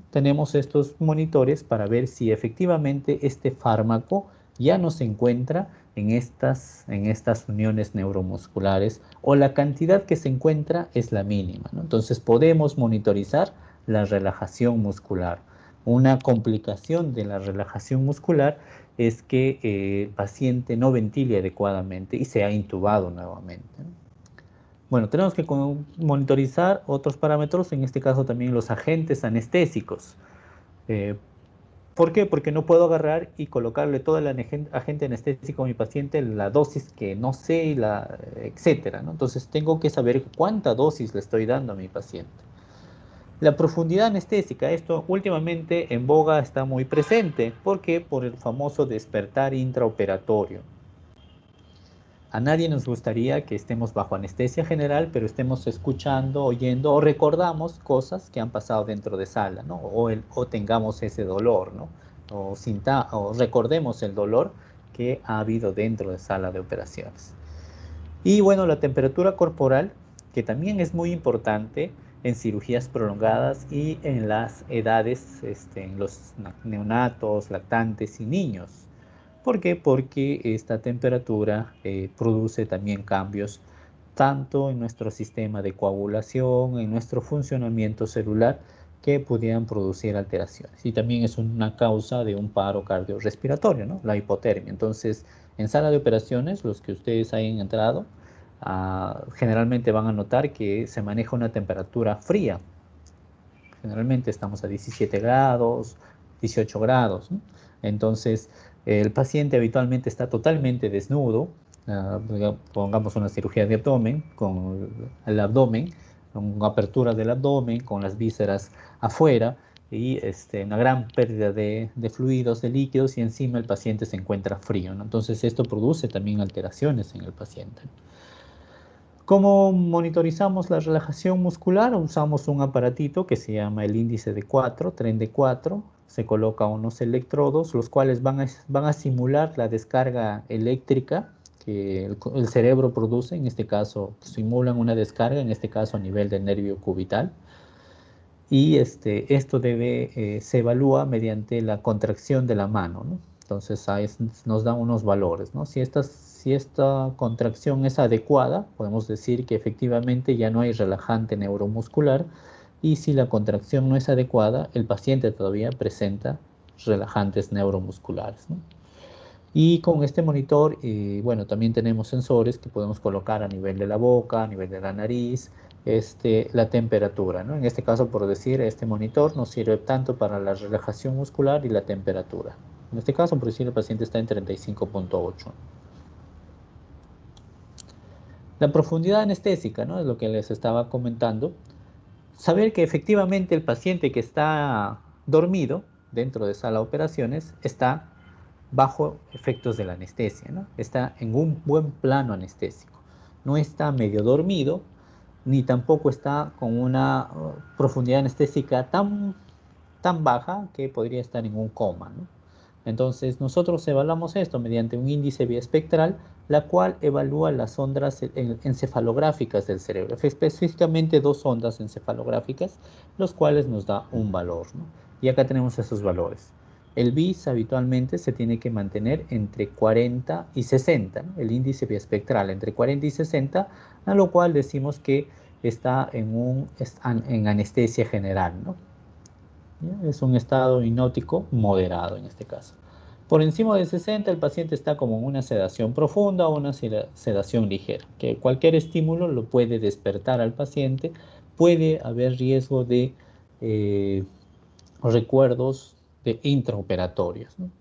tenemos estos monitores para ver si efectivamente este fármaco ya no se encuentra en estas uniones neuromusculares, o la cantidad que se encuentra es la mínima, ¿no? Entonces podemos monitorizar la relajación muscular. Una complicación de la relajación muscular es que el paciente no ventile adecuadamente y se ha intubado nuevamente, ¿no? Bueno, tenemos que monitorizar otros parámetros, en este caso también los agentes anestésicos. ¿Por qué? Porque no puedo agarrar y colocarle todo el agente anestésico a mi paciente, la dosis que no sé, etcétera, ¿no? Entonces tengo que saber cuánta dosis le estoy dando a mi paciente. La profundidad anestésica, esto últimamente en boga está muy presente. ¿Por qué? Por el famoso despertar intraoperatorio. A nadie nos gustaría que estemos bajo anestesia general, pero estemos escuchando, oyendo o recordamos cosas que han pasado dentro de sala, ¿no? O tengamos ese dolor, ¿no? O recordemos el dolor que ha habido dentro de sala de operaciones. Y bueno, la temperatura corporal, que también es muy importante en cirugías prolongadas y en las edades, en los neonatos, lactantes y niños. ¿Por qué? Porque esta temperatura produce también cambios tanto en nuestro sistema de coagulación, en nuestro funcionamiento celular, que pudieran producir alteraciones. Y también es una causa de un paro cardiorrespiratorio, ¿no? La hipotermia. Entonces, en sala de operaciones, los que ustedes hayan entrado, generalmente van a notar que se maneja una temperatura fría. Generalmente estamos a 17 grados, 18 grados, ¿no? Entonces, el paciente habitualmente está totalmente desnudo. Pongamos una cirugía de abdomen, con el abdomen, con apertura del abdomen, con las vísceras afuera y una gran pérdida de fluidos, de líquidos, y encima el paciente se encuentra frío, ¿no? Entonces, esto produce también alteraciones en el paciente. ¿Cómo monitorizamos la relajación muscular? Usamos un aparatito que se llama el índice de 4, tren de 4. Se coloca unos electrodos, los cuales van a simular la descarga eléctrica que el cerebro produce. En este caso, simulan una descarga, en este caso a nivel del nervio cubital. Y esto se evalúa mediante la contracción de la mano, ¿no? Entonces nos dan unos valores, ¿no? Si esta contracción es adecuada, podemos decir que efectivamente ya no hay relajante neuromuscular, y si la contracción no es adecuada, el paciente todavía presenta relajantes neuromusculares, ¿no? Y con este monitor, bueno, también tenemos sensores que podemos colocar a nivel de la boca, a nivel de la nariz, la temperatura, ¿no? En este caso, por decir, este monitor nos sirve tanto para la relajación muscular y la temperatura. En este caso, por decir, el paciente está en 35.8. La profundidad anestésica, ¿no? Es lo que les estaba comentando. Saber que efectivamente el paciente que está dormido dentro de sala de operaciones está bajo efectos de la anestesia, ¿no? Está en un buen plano anestésico. No está medio dormido, ni tampoco está con una profundidad anestésica tan baja que podría estar en un coma, ¿no? Entonces, nosotros evaluamos esto mediante un índice biespectral, la cual evalúa las ondas encefalográficas del cerebro, específicamente dos ondas encefalográficas, los cuales nos da un valor, ¿no? Y acá tenemos esos valores. El BIS habitualmente se tiene que mantener entre 40 y 60, ¿no? El índice biespectral entre 40 y 60, a lo cual decimos que está en anestesia general, ¿no? Es un estado hipnótico moderado en este caso. Por encima de 60, el paciente está como en una sedación profunda o una sedación ligera, que cualquier estímulo lo puede despertar al paciente. Puede haber riesgo de recuerdos intraoperatorios, ¿no?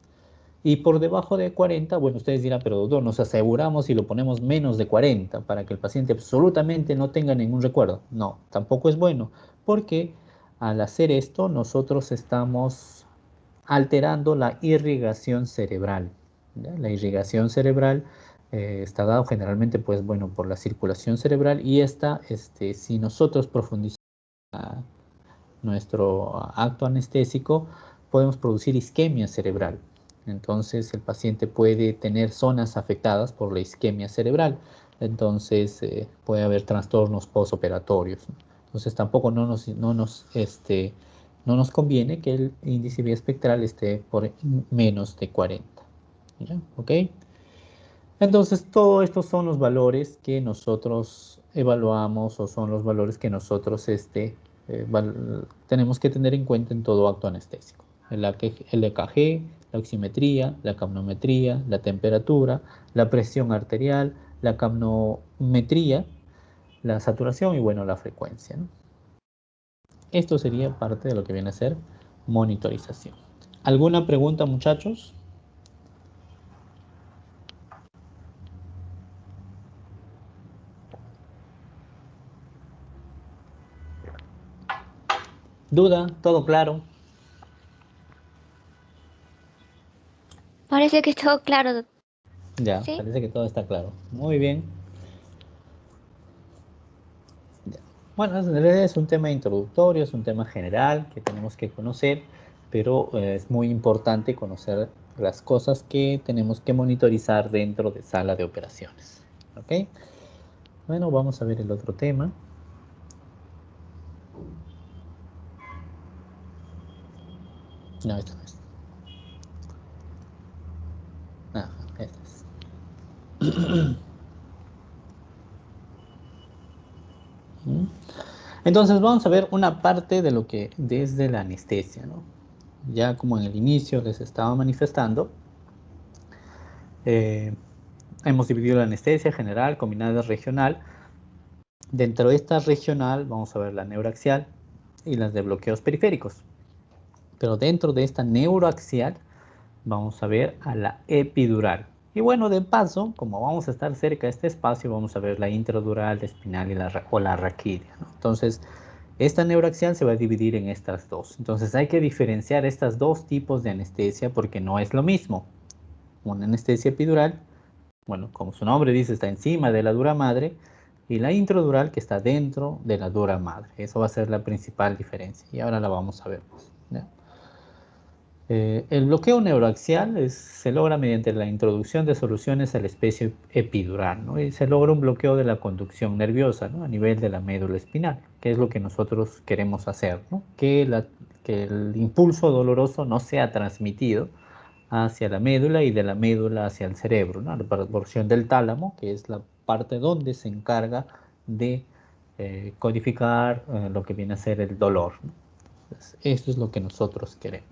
Y por debajo de 40, bueno, ustedes dirán, pero doctor, nos aseguramos y lo ponemos menos de 40 para que el paciente absolutamente no tenga ningún recuerdo. No, tampoco es bueno, porque al hacer esto nosotros estamos alterando la irrigación cerebral, ¿ya? La irrigación cerebral está dado generalmente, pues bueno, por la circulación cerebral, y si nosotros profundizamos nuestro acto anestésico, podemos producir isquemia cerebral. Entonces, el paciente puede tener zonas afectadas por la isquemia cerebral. Entonces, puede haber trastornos postoperatorios, ¿no? Entonces, tampoco no nos conviene que el índice biespectral esté por menos de 40. ¿Ya? ¿Ok? Entonces, todos estos son los valores que nosotros evaluamos, o son los valores que nosotros tenemos que tener en cuenta en todo acto anestésico. El EKG, la oximetría, la capnometría, la temperatura, la presión arterial, la capnometría, la saturación y bueno, la frecuencia, ¿no? Esto sería parte de lo que viene a ser monitorización. ¿Alguna pregunta, muchachos? ¿Duda? ¿Todo claro? Parece que todo claro, doctor. Ya, Sí. parece que todo está claro. Muy bien. Ya. Bueno, en realidad es un tema introductorio, es un tema general que tenemos que conocer, pero es muy importante conocer las cosas que tenemos que monitorizar dentro de sala de operaciones. ¿Ok? Bueno, vamos a ver el otro tema. No, esto no es. Ah, este es. Entonces vamos a ver una parte de lo que desde la anestesia, ¿no? Ya como en el inicio les estaba manifestando, eh, hemos dividido la anestesia general, combinada, regional. Dentro de esta regional vamos a ver la neuroaxial y las de bloqueos periféricos. Pero dentro de esta neuroaxial vamos a ver a la epidural. Y bueno, de paso, como vamos a estar cerca de este espacio, vamos a ver la intradural, la espinal y la raquídea, ¿no? Entonces, esta neuroaxial se va a dividir en estas dos. Entonces, hay que diferenciar estos dos tipos de anestesia porque no es lo mismo. Una anestesia epidural, bueno, como su nombre dice, está encima de la dura madre, y la intradural que está dentro de la dura madre. Eso va a ser la principal diferencia. Y ahora la vamos a ver, pues, ¿ya? El bloqueo neuroaxial se logra mediante la introducción de soluciones a la especie epidural, ¿no? Y se logra un bloqueo de la conducción nerviosa, ¿no? A nivel de la médula espinal, que es lo que nosotros queremos hacer, ¿no? Que el impulso doloroso no sea transmitido hacia la médula y de la médula hacia el cerebro, ¿no? La porción del tálamo, que es la parte donde se encarga de codificar lo que viene a ser el dolor, ¿no? Entonces, esto es lo que nosotros queremos.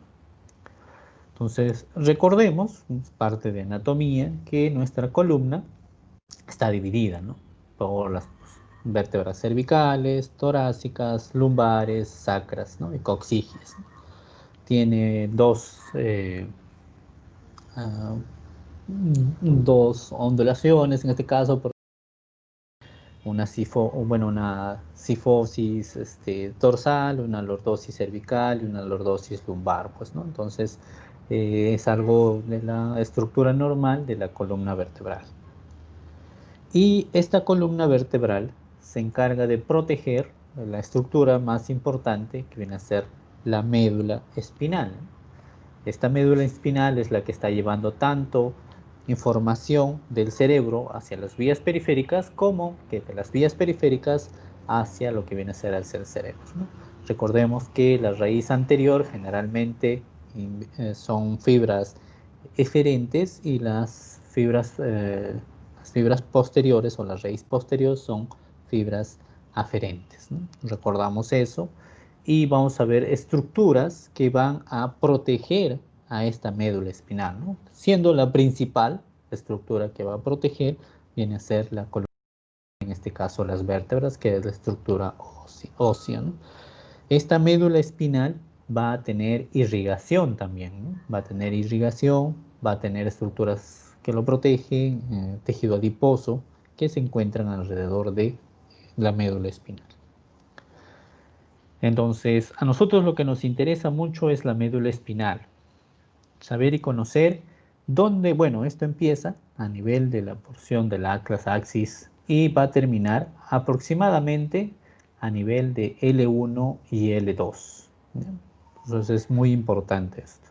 Entonces, recordemos, es parte de anatomía, que nuestra columna está dividida, ¿no? Por las vértebras cervicales, torácicas, lumbares, sacras, ¿no? Y coxígeas, ¿no? Tiene ah, dos ondulaciones, en este caso, una sifosis dorsal, una lordosis cervical y una lordosis lumbar, pues, ¿no? Entonces, es algo de la estructura normal de la columna vertebral. Y esta columna vertebral se encarga de proteger la estructura más importante, que viene a ser la médula espinal. Esta médula espinal es la que está llevando tanto información del cerebro hacia las vías periféricas como que de las vías periféricas hacia lo que viene a ser hacia el cerebro, ¿no? Recordemos que la raíz anterior generalmente son fibras eferentes y las fibras posteriores o la raíz posterior son fibras aferentes, ¿no? Recordamos eso y vamos a ver estructuras que van a proteger a esta médula espinal, ¿no? Siendo la principal estructura que va a proteger viene a ser la columna, en este caso las vértebras, que es la estructura ósea, ¿no? Esta médula espinal va a tener irrigación también, ¿no? Va a tener irrigación, va a tener estructuras que lo protegen, tejido adiposo, que se encuentran alrededor de la médula espinal. Entonces, a nosotros lo que nos interesa mucho es la médula espinal. Saber y conocer dónde, bueno, esto empieza a nivel de la porción del atlas axis y va a terminar aproximadamente a nivel de L1 y L2. Entonces es muy importante esto.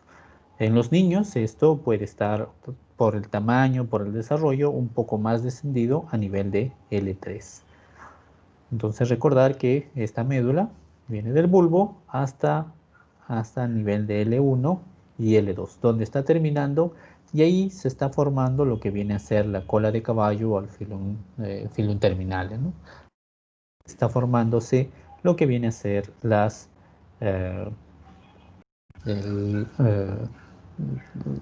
En los niños esto puede estar por el tamaño, por el desarrollo, un poco más descendido a nivel de L3. Entonces recordar que esta médula viene del bulbo hasta el nivel de L1 y L2, donde está terminando y ahí se está formando lo que viene a ser la cola de caballo o el filum terminal, ¿no? Está formándose lo que viene a ser eh,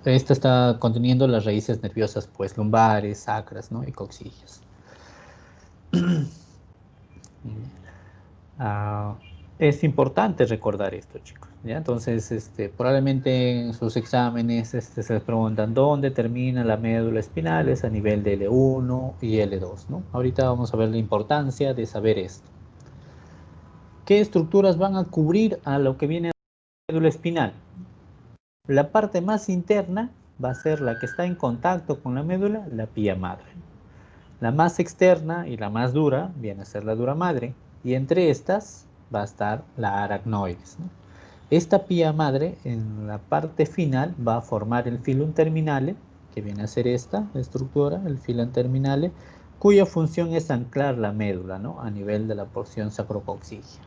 esta está conteniendo las raíces nerviosas, pues lumbares, sacras, ¿no? Y coxígeas. Ah, es importante recordar esto, chicos, ¿ya? Entonces, probablemente en sus exámenes se les preguntan dónde termina la médula espinal, es a nivel de L1 y L2, ¿no? Ahorita vamos a ver la importancia de saber esto. ¿Qué estructuras van a cubrir a lo que viene a la médula espinal? La parte más interna va a ser la que está en contacto con la médula, la pía madre. La más externa y la más dura viene a ser la dura madre, y entre estas va a estar la aracnoides, ¿no? Esta pía madre en la parte final va a formar el filum terminale, que viene a ser esta estructura, el filum terminale, cuya función es anclar la médula, ¿no?, a nivel de la porción sacrococcígea.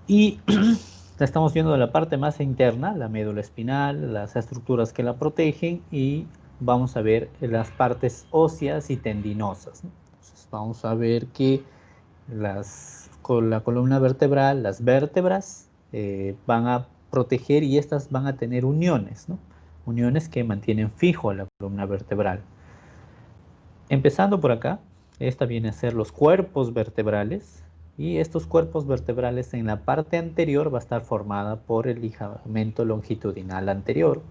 Y la estamos viendo de la parte más interna, la médula espinal, las estructuras que la protegen, y vamos a ver las partes óseas y tendinosas, ¿no? Entonces vamos a ver que con la columna vertebral, las vértebras van a proteger, y estas van a tener uniones, ¿no? Uniones que mantienen fijo a la columna vertebral. Empezando por acá, esta viene a ser los cuerpos vertebrales, y estos cuerpos vertebrales en la parte anterior va a estar formada por el ligamento longitudinal anterior,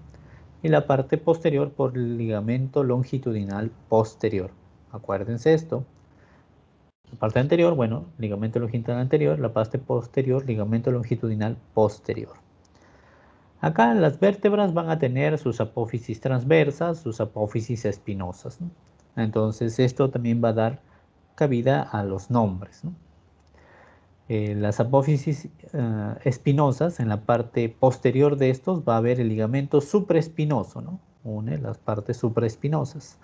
y la parte posterior por el ligamento longitudinal posterior. Acuérdense esto. La parte anterior, bueno, ligamento longitudinal anterior; la parte posterior, ligamento longitudinal posterior. Acá las vértebras van a tener sus apófisis transversas, sus apófisis espinosas, ¿no? Entonces esto también va a dar cabida a los nombres, ¿no? Las apófisis espinosas, en la parte posterior de estos va a haber el ligamento supraespinoso, ¿no? Une las partes supraespinosas.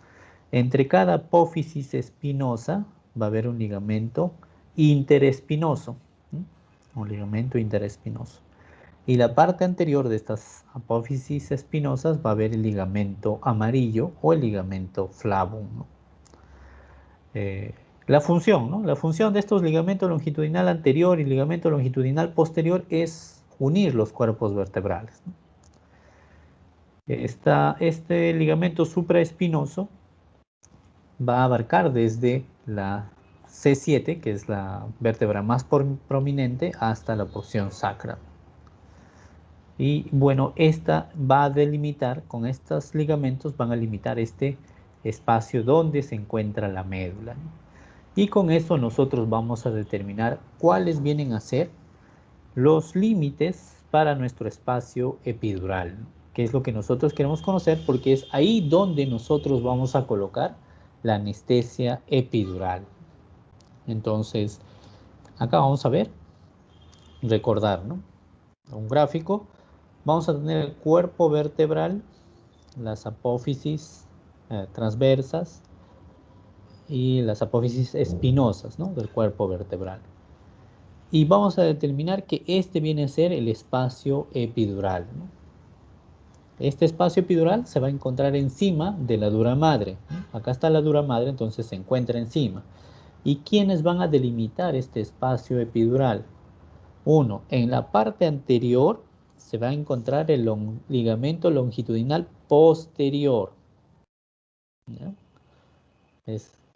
Entre cada apófisis espinosa va a haber un ligamento interespinoso, ¿no?, un ligamento interespinoso. Y la parte anterior de estas apófisis espinosas va a haber el ligamento amarillo o el ligamento flavum, ¿no? La función, ¿no? La función de estos ligamentos longitudinal anterior y ligamento longitudinal posterior es unir los cuerpos vertebrales, ¿no? Este ligamento supraespinoso va a abarcar desde la C7, que es la vértebra más prominente, hasta la porción sacra. Y bueno, esta va a delimitar, con estos ligamentos van a limitar este espacio donde se encuentra la médula, ¿no? Y con eso nosotros vamos a determinar cuáles vienen a ser los límites para nuestro espacio epidural, ¿no?, que es lo que nosotros queremos conocer, porque es ahí donde nosotros vamos a colocar la anestesia epidural. Entonces, acá vamos a ver, recordar, ¿no?, un gráfico. Vamos a tener el cuerpo vertebral, las apófisis transversas y las apófisis espinosas, ¿no?, del cuerpo vertebral. Y vamos a determinar que este viene a ser el espacio epidural, ¿no? Este espacio epidural se va a encontrar encima de la dura madre, ¿no? Acá está la dura madre, entonces se encuentra encima. ¿Y quiénes van a delimitar este espacio epidural? Uno, en la parte anterior se va a encontrar el ligamento longitudinal posterior, ¿ya?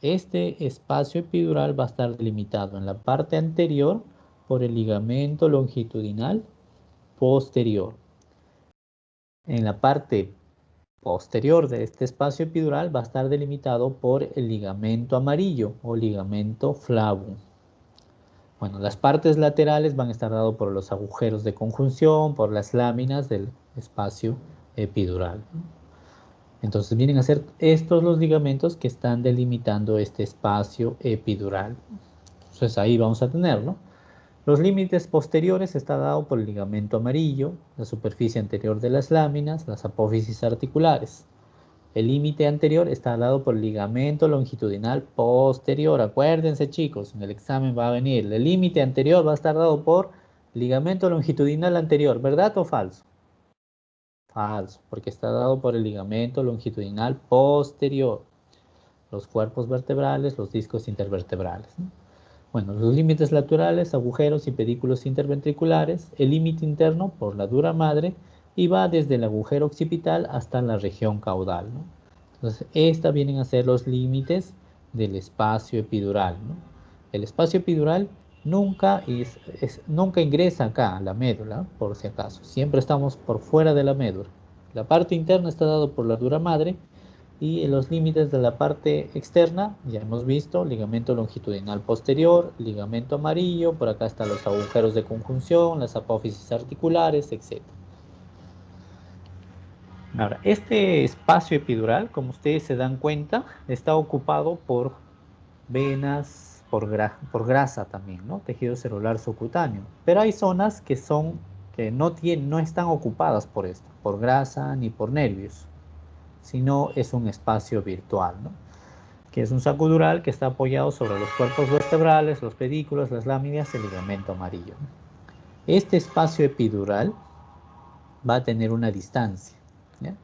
Este espacio epidural va a estar delimitado en la parte anterior por el ligamento longitudinal posterior. En la parte posterior de este espacio epidural va a estar delimitado por el ligamento amarillo o ligamento flavum. Bueno, las partes laterales van a estar dadas por los agujeros de conjunción, por las láminas del espacio epidural. Entonces vienen a ser estos los ligamentos que están delimitando este espacio epidural. Entonces ahí vamos a tenerlo. Los límites posteriores está dado por el ligamento amarillo, la superficie anterior de las láminas, las apófisis articulares. El límite anterior está dado por el ligamento longitudinal posterior. Acuérdense, chicos, en el examen va a venir. El límite anterior va a estar dado por ligamento longitudinal anterior. ¿Verdad o falso? Falso, porque está dado por el ligamento longitudinal posterior. Los cuerpos vertebrales, los discos intervertebrales, ¿no? Bueno, los límites laterales, agujeros y pedículos interventriculares. El límite interno por la dura madre y va desde el agujero occipital hasta la región caudal, ¿no? Entonces, estas vienen a ser los límites del espacio epidural, ¿no? El espacio epidural nunca ingresa acá a la médula, por si acaso. Siempre estamos por fuera de la médula. La parte interna está dada por la dura madre, y en los límites de la parte externa, ya hemos visto, ligamento longitudinal posterior, ligamento amarillo, por acá están los agujeros de conjunción, las apófisis articulares, etc. Ahora, este espacio epidural, como ustedes se dan cuenta, está ocupado por venas, por grasa también, ¿no? Tejido celular subcutáneo. Pero hay zonas que no están ocupadas por esto, por grasa ni por nervios, sino es un espacio virtual, ¿no? Que es un saco dural que está apoyado sobre los cuerpos vertebrales, los pedículos, las láminas y el ligamento amarillo. Este espacio epidural va a tener una distancia, ¿ya?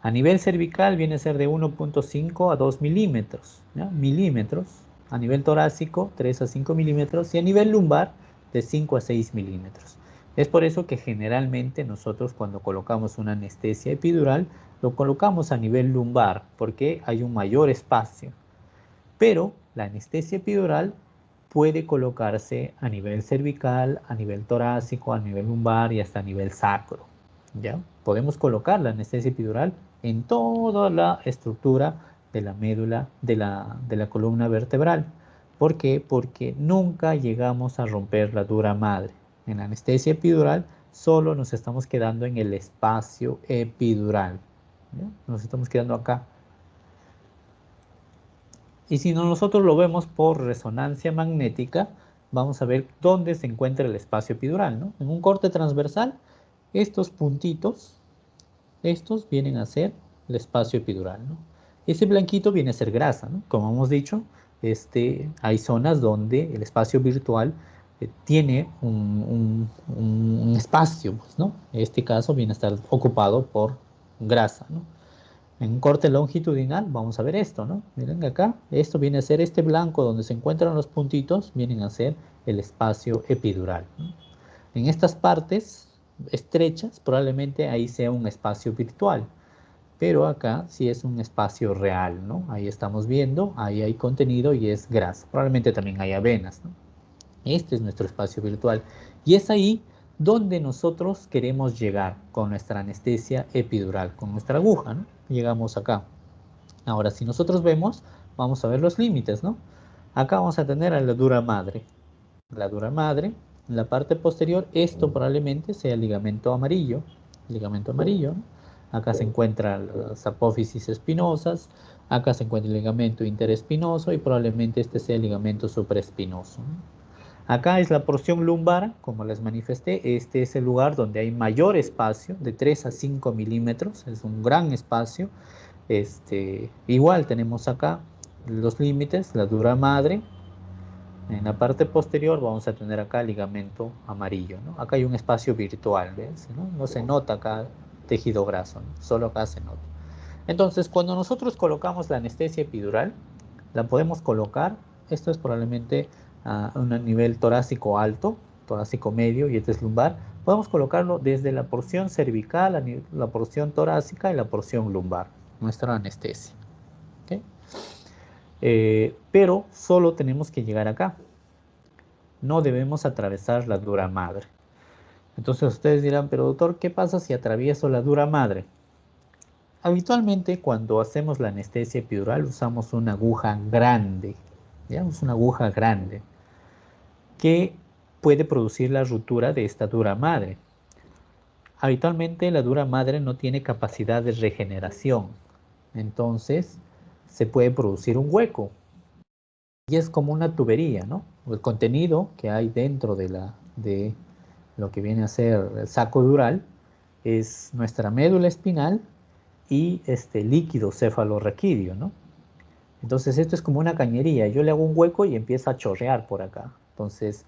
A nivel cervical viene a ser de 1.5 a 2 milímetros, ¿ya? Milímetros. A nivel torácico, 3 a 5 milímetros. Y a nivel lumbar, de 5 a 6 milímetros. Es por eso que generalmente nosotros cuando colocamos una anestesia epidural, lo colocamos a nivel lumbar, porque hay un mayor espacio. Pero la anestesia epidural puede colocarse a nivel cervical, a nivel torácico, a nivel lumbar y hasta a nivel sacro, ¿ya? Podemos colocar la anestesia epidural en toda la estructura de la médula de la columna vertebral. ¿Por qué? Porque nunca llegamos a romper la dura madre. En la anestesia epidural solo nos estamos quedando en el espacio epidural, ¿ya? Nos estamos quedando acá. Y si nosotros lo vemos por resonancia magnética, vamos a ver dónde se encuentra el espacio epidural, ¿no? En un corte transversal, estos puntitos, estos vienen a ser el espacio epidural, ¿no? Ese blanquito viene a ser grasa, ¿no? Como hemos dicho, hay zonas donde el espacio virtual tiene un espacio, pues, ¿no? En este caso viene a estar ocupado por grasa, ¿no? En un corte longitudinal vamos a ver esto, ¿no? Miren acá, esto viene a ser este blanco donde se encuentran los puntitos, vienen a ser el espacio epidural, ¿no? En estas partes estrechas probablemente ahí sea un espacio virtual, pero acá sí es un espacio real, ¿no? Ahí estamos viendo, ahí hay contenido y es grasa, probablemente también haya venas, ¿no? Este es nuestro espacio virtual y es ahí donde nosotros queremos llegar con nuestra anestesia epidural, con nuestra aguja, ¿no? Llegamos acá. Ahora, si nosotros vemos, vamos a ver los límites, ¿no? Acá vamos a tener a la dura madre. La dura madre, en la parte posterior, esto probablemente sea el ligamento amarillo. Ligamento amarillo, ¿no? Acá se encuentran las apófisis espinosas, acá se encuentra el ligamento interespinoso y probablemente este sea el ligamento supraespinoso, ¿no? Acá es la porción lumbar, como les manifesté, este es el lugar donde hay mayor espacio, de 3 a 5 milímetros, es un gran espacio. Igual tenemos acá los límites, la dura madre. En la parte posterior vamos a tener acá el ligamento amarillo, ¿no? Acá hay un espacio virtual, ¿ves? ¿No? No se nota acá tejido graso, ¿no? Solo acá se nota. Entonces, cuando nosotros colocamos la anestesia epidural, la podemos colocar, esto es probablemente a un nivel torácico alto, torácico medio y este es lumbar, podemos colocarlo desde la porción cervical, la porción torácica y la porción lumbar, nuestra anestesia, ¿okay? Pero solo tenemos que llegar acá, no debemos atravesar la dura madre. Entonces ustedes dirán, pero doctor, ¿qué pasa si atravieso la dura madre? Habitualmente cuando hacemos la anestesia epidural usamos una aguja grande, digamos una aguja grande, que puede producir la ruptura de esta dura madre. Habitualmente la dura madre no tiene capacidad de regeneración, entonces se puede producir un hueco y es como una tubería, ¿no? El contenido que hay dentro de lo que viene a ser el saco dural es nuestra médula espinal y este líquido cefalorraquídeo, ¿no? Entonces esto es como una cañería, yo le hago un hueco y empieza a chorrear por acá. Entonces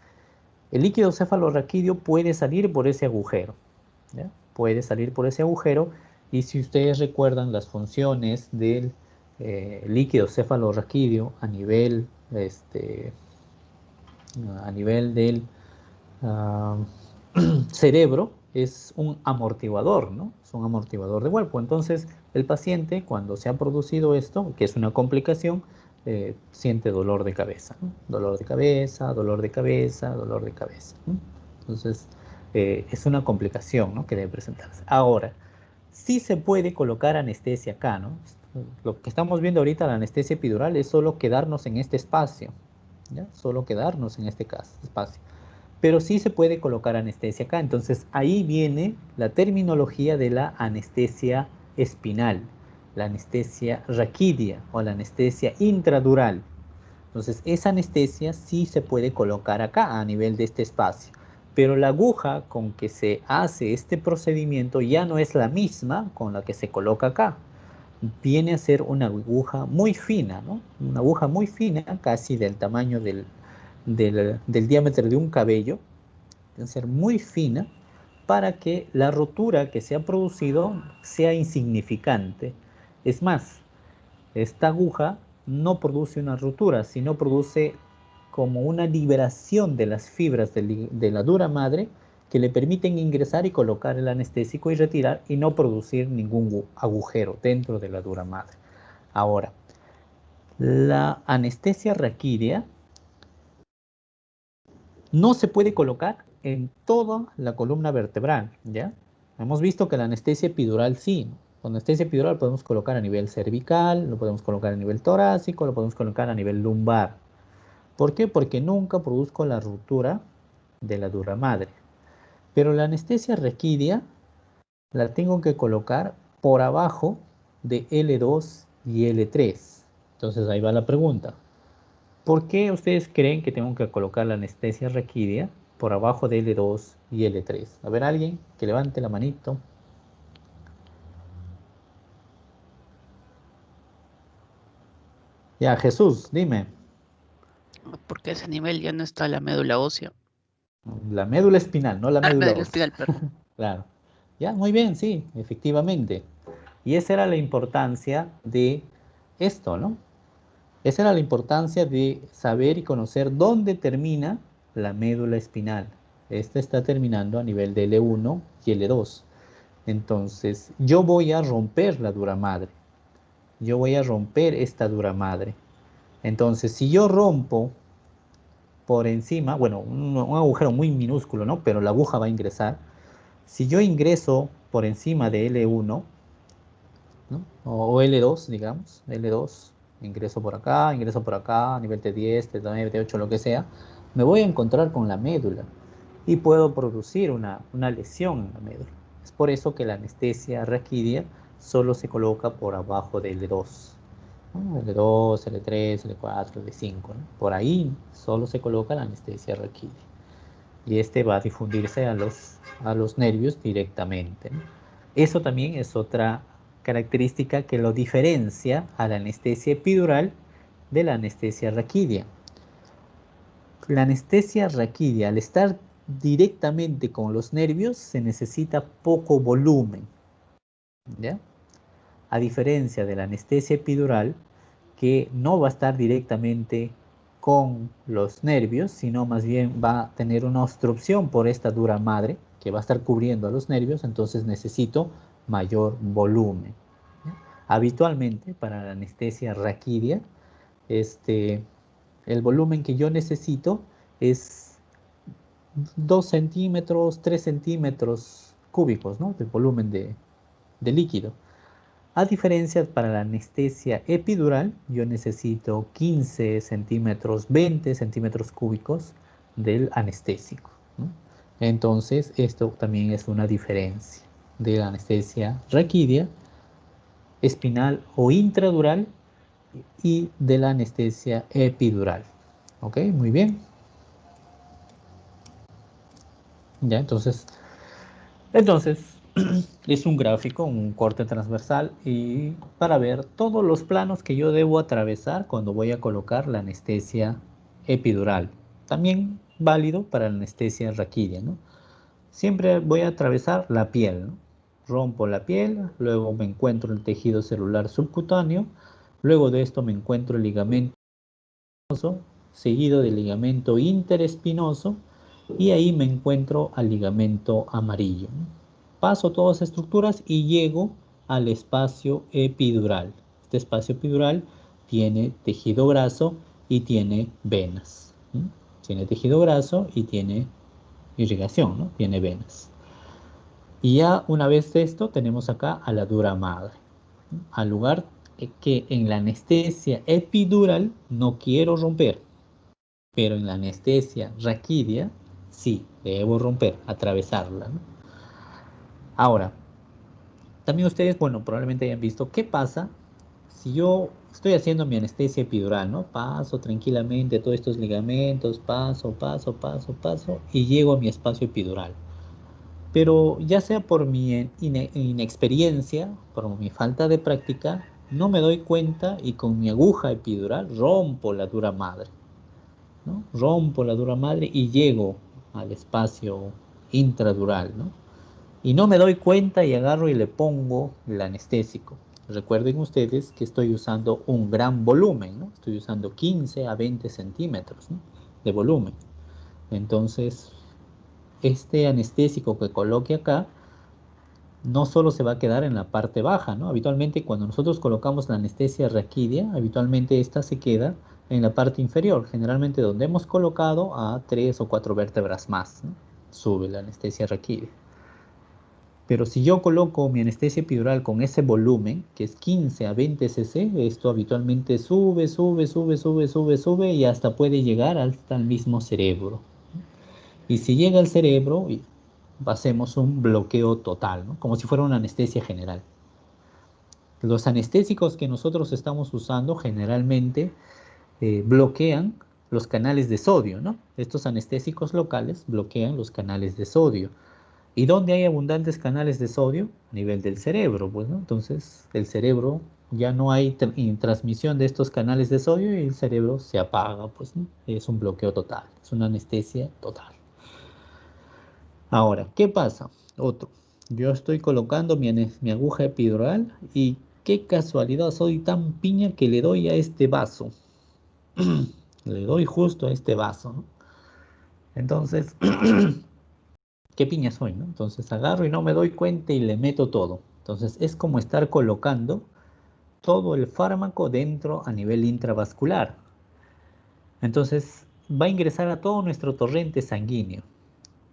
el líquido cefalorraquídeo puede salir por ese agujero, ¿ya? Puede salir por ese agujero y si ustedes recuerdan las funciones del líquido cefalorraquídeo a nivel del uh, cerebro, es un amortiguador, ¿no? Es un amortiguador de cuerpo. Entonces, el paciente, cuando se ha producido esto, que es una complicación, siente dolor de cabeza, ¿no? Dolor de cabeza, dolor de cabeza, dolor de cabeza, ¿no? Entonces, es una complicación, ¿no?, que debe presentarse. Ahora, sí se puede colocar anestesia acá, ¿no? Lo que estamos viendo ahorita, la anestesia epidural, es solo quedarnos en este espacio, ¿ya? Solo quedarnos en este espacio. Pero sí se puede colocar anestesia acá. Entonces ahí viene la terminología de la anestesia espinal, la anestesia raquídea o la anestesia intradural. Entonces, esa anestesia sí se puede colocar acá a nivel de este espacio, pero la aguja con que se hace este procedimiento ya no es la misma con la que se coloca acá. Viene a ser una aguja muy fina, ¿no? Una aguja muy fina, casi del tamaño del diámetro de un cabello, debe ser muy fina para que la rotura que se ha producido sea insignificante. Es más, esta aguja no produce una rotura, sino produce como una liberación de las fibras de la dura madre que le permiten ingresar y colocar el anestésico y retirar y no producir ningún agujero dentro de la dura madre. Ahora, la anestesia raquídea no se puede colocar en toda la columna vertebral, ¿ya? Hemos visto que la anestesia epidural sí. Con anestesia epidural podemos colocar a nivel cervical, lo podemos colocar a nivel torácico, lo podemos colocar a nivel lumbar. ¿Por qué? Porque nunca produzco la ruptura de la dura madre. Pero la anestesia raquídea la tengo que colocar por abajo de L2 y L3. Entonces ahí va la pregunta. ¿Por qué ustedes creen que tengo que colocar la anestesia raquídea por abajo de L2 y L3? A ver, alguien que levante la manito. Ya, Jesús, dime. Porque a ese nivel ya no está la médula ósea. La médula espinal, no la Ah, médula médula ósea. espinal, perdón. Claro. Ya, muy bien, sí, efectivamente. Y esa era la importancia de esto, ¿no? Esa era la importancia de saber y conocer dónde termina la médula espinal. Esta está terminando a nivel de L1 y L2. Entonces, yo voy a romper la dura madre. Yo voy a romper esta dura madre. Entonces, si yo rompo por encima, bueno, un agujero muy minúsculo, ¿no? Pero la aguja va a ingresar. Si yo ingreso por encima de L1, ¿no? O L2, digamos, L2, ingreso por acá, a nivel T10, T9, T8, lo que sea, me voy a encontrar con la médula y puedo producir una lesión en la médula. Es por eso que la anestesia raquídea solo se coloca por abajo de L2. ¿No? L2, L3, L4, L5, ¿no? Por ahí solo se coloca la anestesia raquídea. Y este va a difundirse a los nervios directamente, ¿no? Eso también es otra característica que lo diferencia a la anestesia epidural de la anestesia raquídea. La anestesia raquídea, al estar directamente con los nervios, se necesita poco volumen, ¿ya? A diferencia de la anestesia epidural, que no va a estar directamente con los nervios, sino más bien va a tener una obstrucción por esta dura madre que va a estar cubriendo a los nervios, entonces necesito mayor volumen. Habitualmente para la anestesia raquídea, el volumen que yo necesito es 2 centímetros, 3 centímetros cúbicos, ¿no? De volumen de líquido. A diferencia, para la anestesia epidural, yo necesito 15 centímetros, 20 centímetros cúbicos del anestésico, ¿no? Entonces, esto también es una diferencia de la anestesia raquídea, espinal o intradural y de la anestesia epidural. ¿Ok? Muy bien. Ya, entonces es un gráfico, un corte transversal y para ver todos los planos que yo debo atravesar cuando voy a colocar la anestesia epidural. También válido para la anestesia raquídea, ¿no? Siempre voy a atravesar la piel, ¿no? Rompo la piel, luego me encuentro el tejido celular subcutáneo, luego de esto me encuentro el ligamento seguido del ligamento interespinoso y ahí me encuentro al ligamento amarillo. Paso todas las estructuras y llego al espacio epidural. Este espacio epidural tiene tejido graso y tiene venas. Tiene tejido graso y tiene irrigación, ¿no? Tiene venas. Y ya una vez de esto tenemos acá a la dura madre, al lugar que en la anestesia epidural no quiero romper, pero en la anestesia raquídea sí, debo romper, atravesarla, ¿no? Ahora, También ustedes, bueno, probablemente hayan visto qué pasa si yo estoy haciendo mi anestesia epidural, ¿no? Paso tranquilamente todos estos ligamentos, paso, paso, paso, paso, y llego a mi espacio epidural. Pero ya sea por mi inexperiencia, por mi falta de práctica, no me doy cuenta y con mi aguja epidural rompo la dura madre, ¿no? Rompo la dura madre y llego al espacio intradural, ¿no? Y no me doy cuenta y agarro y le pongo el anestésico. Recuerden ustedes que estoy usando un gran volumen, ¿no? Estoy usando 15 a 20 centímetros, ¿no?, de volumen. Entonces, este anestésico que coloque acá no solo se va a quedar en la parte baja, ¿no? Habitualmente cuando nosotros colocamos la anestesia raquídea, habitualmente esta se queda en la parte inferior, generalmente donde hemos colocado a 3 o 4 vértebras más, ¿no? Sube la anestesia raquídea. Pero si yo coloco mi anestesia epidural con ese volumen, que es 15 a 20 cc, esto habitualmente sube, sube, sube, sube, sube, sube y hasta puede llegar hasta el mismo cerebro. Y si llega al cerebro, hacemos un bloqueo total, ¿no?, como si fuera una anestesia general. Los anestésicos que nosotros estamos usando generalmente bloquean los canales de sodio, ¿no? Estos anestésicos locales bloquean los canales de sodio. ¿Y dónde hay abundantes canales de sodio? A nivel del cerebro, pues, ¿no? Entonces, el cerebro ya no hay transmisión de estos canales de sodio y el cerebro se apaga, pues, ¿no? Es un bloqueo total, es una anestesia total. Ahora, ¿qué pasa? Otro. Yo estoy colocando mi aguja epidural y qué casualidad, soy tan piña que le doy a este vaso. Le doy justo a este vaso, ¿no? Entonces, qué piña soy, ¿no? Entonces agarro y no me doy cuenta y le meto todo. Entonces es como estar colocando todo el fármaco dentro a nivel intravascular. Entonces va a ingresar a todo nuestro torrente sanguíneo.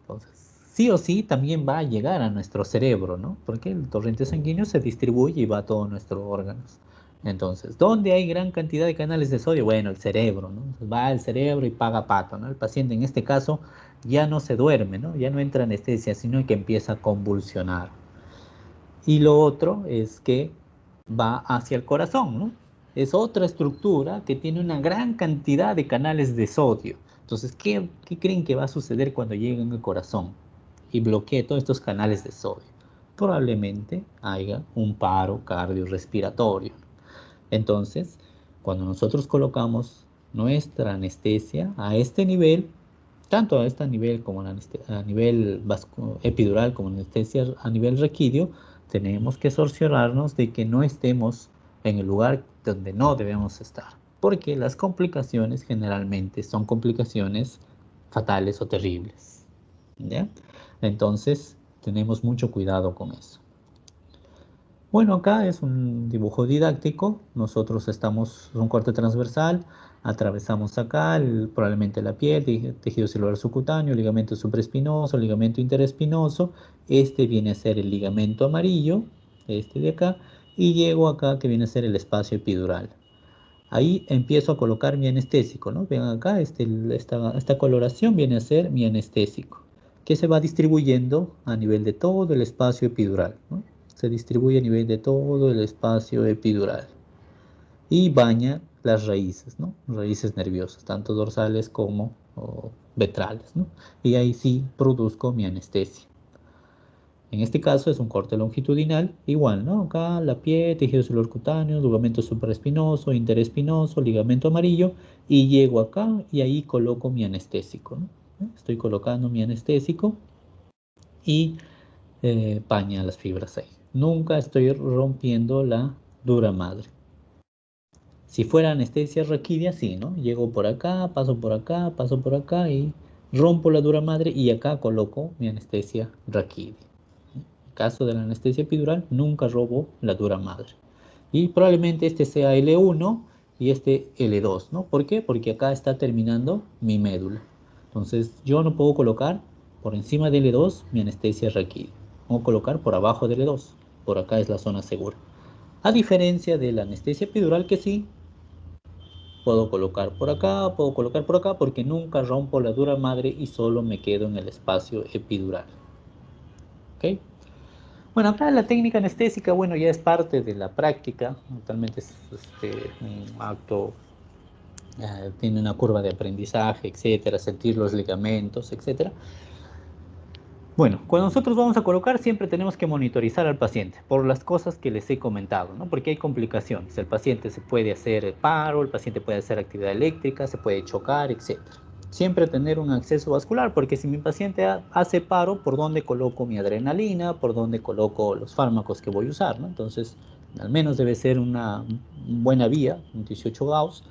Entonces, sí o sí también va a llegar a nuestro cerebro, ¿no? Porque el torrente sanguíneo se distribuye y va a todos nuestros órganos. Entonces, ¿dónde hay gran cantidad de canales de sodio? Bueno, el cerebro, ¿no? Entonces, va al cerebro y paga pato, ¿no? El paciente en este caso ya no se duerme, ¿no? Ya no entra anestesia, sino que empieza a convulsionar. Y lo otro es que va hacia el corazón, ¿no? Es otra estructura que tiene una gran cantidad de canales de sodio. Entonces, ¿qué creen que va a suceder cuando lleguen al corazón y bloquee todos estos canales de sodio? Probablemente haya un paro cardiorrespiratorio. Entonces, cuando nosotros colocamos nuestra anestesia a este nivel, tanto a este nivel como a nivel epidural como anestesia a nivel raquídeo, tenemos que cerciorarnos de que no estemos en el lugar donde no debemos estar, porque las complicaciones generalmente son complicaciones fatales o terribles, ¿ya? Entonces, tenemos mucho cuidado con eso. Bueno, acá es un dibujo didáctico. Nosotros estamos, un corte transversal, atravesamos acá probablemente la piel, tejido celular subcutáneo, ligamento supraespinoso, ligamento interespinoso. Este viene a ser el ligamento amarillo, este de acá, y llego acá que viene a ser el espacio epidural. Ahí empiezo a colocar mi anestésico, ¿no? Ven acá, esta coloración viene a ser mi anestésico, que se va distribuyendo a nivel de todo el espacio epidural, ¿no? Se distribuye a nivel de todo el espacio epidural y baña las raíces, ¿no? Raíces nerviosas, tanto dorsales como ventrales, ¿no? Y ahí sí produzco mi anestesia. En este caso es un corte longitudinal, igual, ¿no? Acá la piel, tejido celular cutáneo, ligamento supraespinoso, interespinoso, ligamento amarillo, y llego acá y ahí coloco mi anestésico, ¿no? Estoy colocando mi anestésico y paña las fibras ahí. Nunca estoy rompiendo la dura madre. Si fuera anestesia raquídea, sí, ¿no? Llego por acá, paso por acá y rompo la dura madre y acá coloco mi anestesia raquídea. Caso de la anestesia epidural, nunca robo la dura madre. Y probablemente este sea L1 y este L2, ¿no? ¿Por qué? Porque acá está terminando mi médula. Entonces, yo no puedo colocar por encima de L2 mi anestesia raquídea. Puedo colocar por abajo de L2. Por acá es la zona segura. A diferencia de la anestesia epidural que sí, puedo colocar por acá, puedo colocar por acá, porque nunca rompo la dura madre y solo me quedo en el espacio epidural. ¿Ok? Bueno, acá la técnica anestésica, bueno, ya es parte de la práctica, totalmente es un acto, tiene una curva de aprendizaje, etcétera, sentir los ligamentos, etcétera. Bueno, cuando nosotros vamos a colocar siempre tenemos que monitorizar al paciente por las cosas que les he comentado, ¿no? Porque hay complicaciones. El paciente se puede hacer paro, el paciente puede hacer actividad eléctrica, se puede chocar, etcétera. Siempre tener un acceso vascular, porque si mi paciente hace paro, ¿por dónde coloco mi adrenalina? ¿Por dónde coloco los fármacos que voy a usar, ¿no? Entonces, al menos debe ser una buena vía, un 18 Gauss,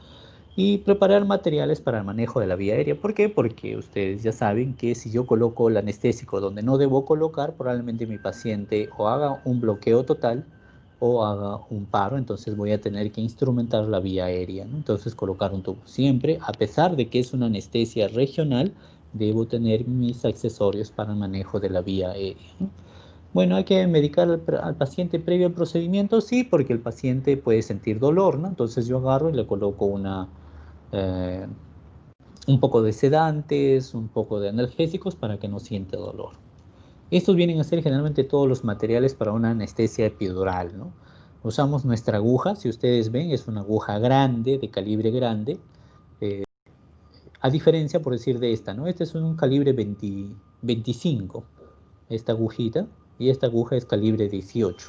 y preparar materiales para el manejo de la vía aérea. ¿Por qué? Porque ustedes ya saben que si yo coloco el anestésico donde no debo colocar, probablemente mi paciente o haga un bloqueo total o haga un paro, entonces voy a tener que instrumentar la vía aérea, ¿no? Entonces colocar un tubo. Siempre, a pesar de que es una anestesia regional, debo tener mis accesorios para el manejo de la vía aérea, ¿no? Bueno, hay que medicar al paciente previo al procedimiento, sí, porque el paciente puede sentir dolor, ¿no? Entonces yo agarro y le coloco eh, un poco de sedantes, un poco de analgésicos para que no siente dolor. Estos vienen a ser generalmente todos los materiales para una anestesia epidural, ¿no? Usamos nuestra aguja, si ustedes ven, es una aguja grande, de calibre grande, a diferencia, por decir, de esta, ¿no? Este es un calibre 25, esta agujita, y esta aguja es calibre 18.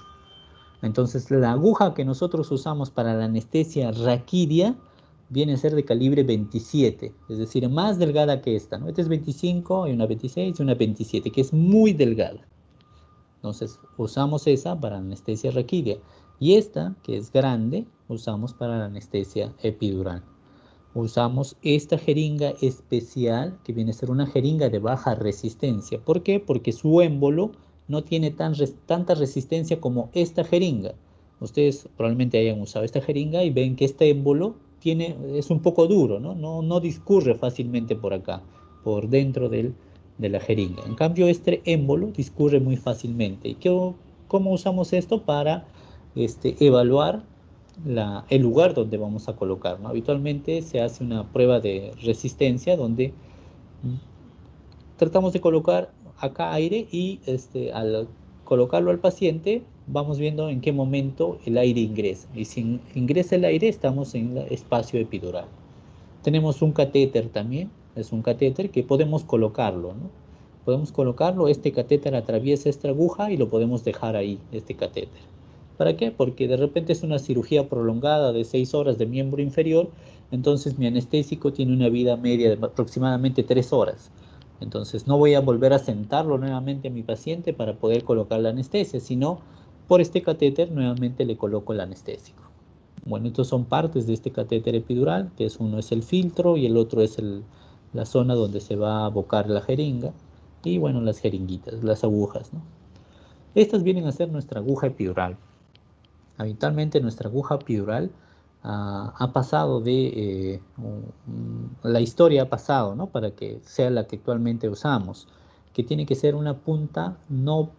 Entonces, la aguja que nosotros usamos para la anestesia raquídea viene a ser de calibre 27, es decir, más delgada que esta, ¿no? Esta es 25, hay una 26 y una 27, que es muy delgada. Entonces, usamos esa para la anestesia raquídea. Y esta, que es grande, usamos para la anestesia epidural. Usamos esta jeringa especial, que viene a ser una jeringa de baja resistencia. ¿Por qué? Porque su émbolo no tiene tanta resistencia como esta jeringa. Ustedes probablemente hayan usado esta jeringa y ven que este émbolo es un poco duro, ¿no? No discurre fácilmente por acá, por dentro de la jeringa. En cambio, este émbolo discurre muy fácilmente. ¿Y cómo usamos esto? Para evaluar el lugar donde vamos a colocar, ¿no? Habitualmente se hace una prueba de resistencia donde tratamos de colocar acá aire y al colocarlo al paciente vamos viendo en qué momento el aire ingresa. Y si ingresa el aire estamos en el espacio epidural. Tenemos un catéter también, es un catéter que podemos colocarlo, ¿no? Podemos colocarlo, este catéter atraviesa esta aguja y lo podemos dejar ahí, este catéter. ¿Para qué? Porque de repente es una cirugía prolongada de 6 horas de miembro inferior, entonces mi anestésico tiene una vida media de aproximadamente 3 horas. Entonces no voy a volver a sentarlo nuevamente a mi paciente para poder colocar la anestesia, sino por este catéter nuevamente le coloco el anestésico. Bueno, estos son partes de este catéter epidural, que uno es el filtro y el otro es la zona donde se va a abocar la jeringa. Y bueno, las jeringuitas, las agujas, ¿no? Estas vienen a ser nuestra aguja epidural. Habitualmente nuestra aguja epidural ha pasado la historia ha pasado, ¿no? Para que sea la que actualmente usamos, que tiene que ser una punta, no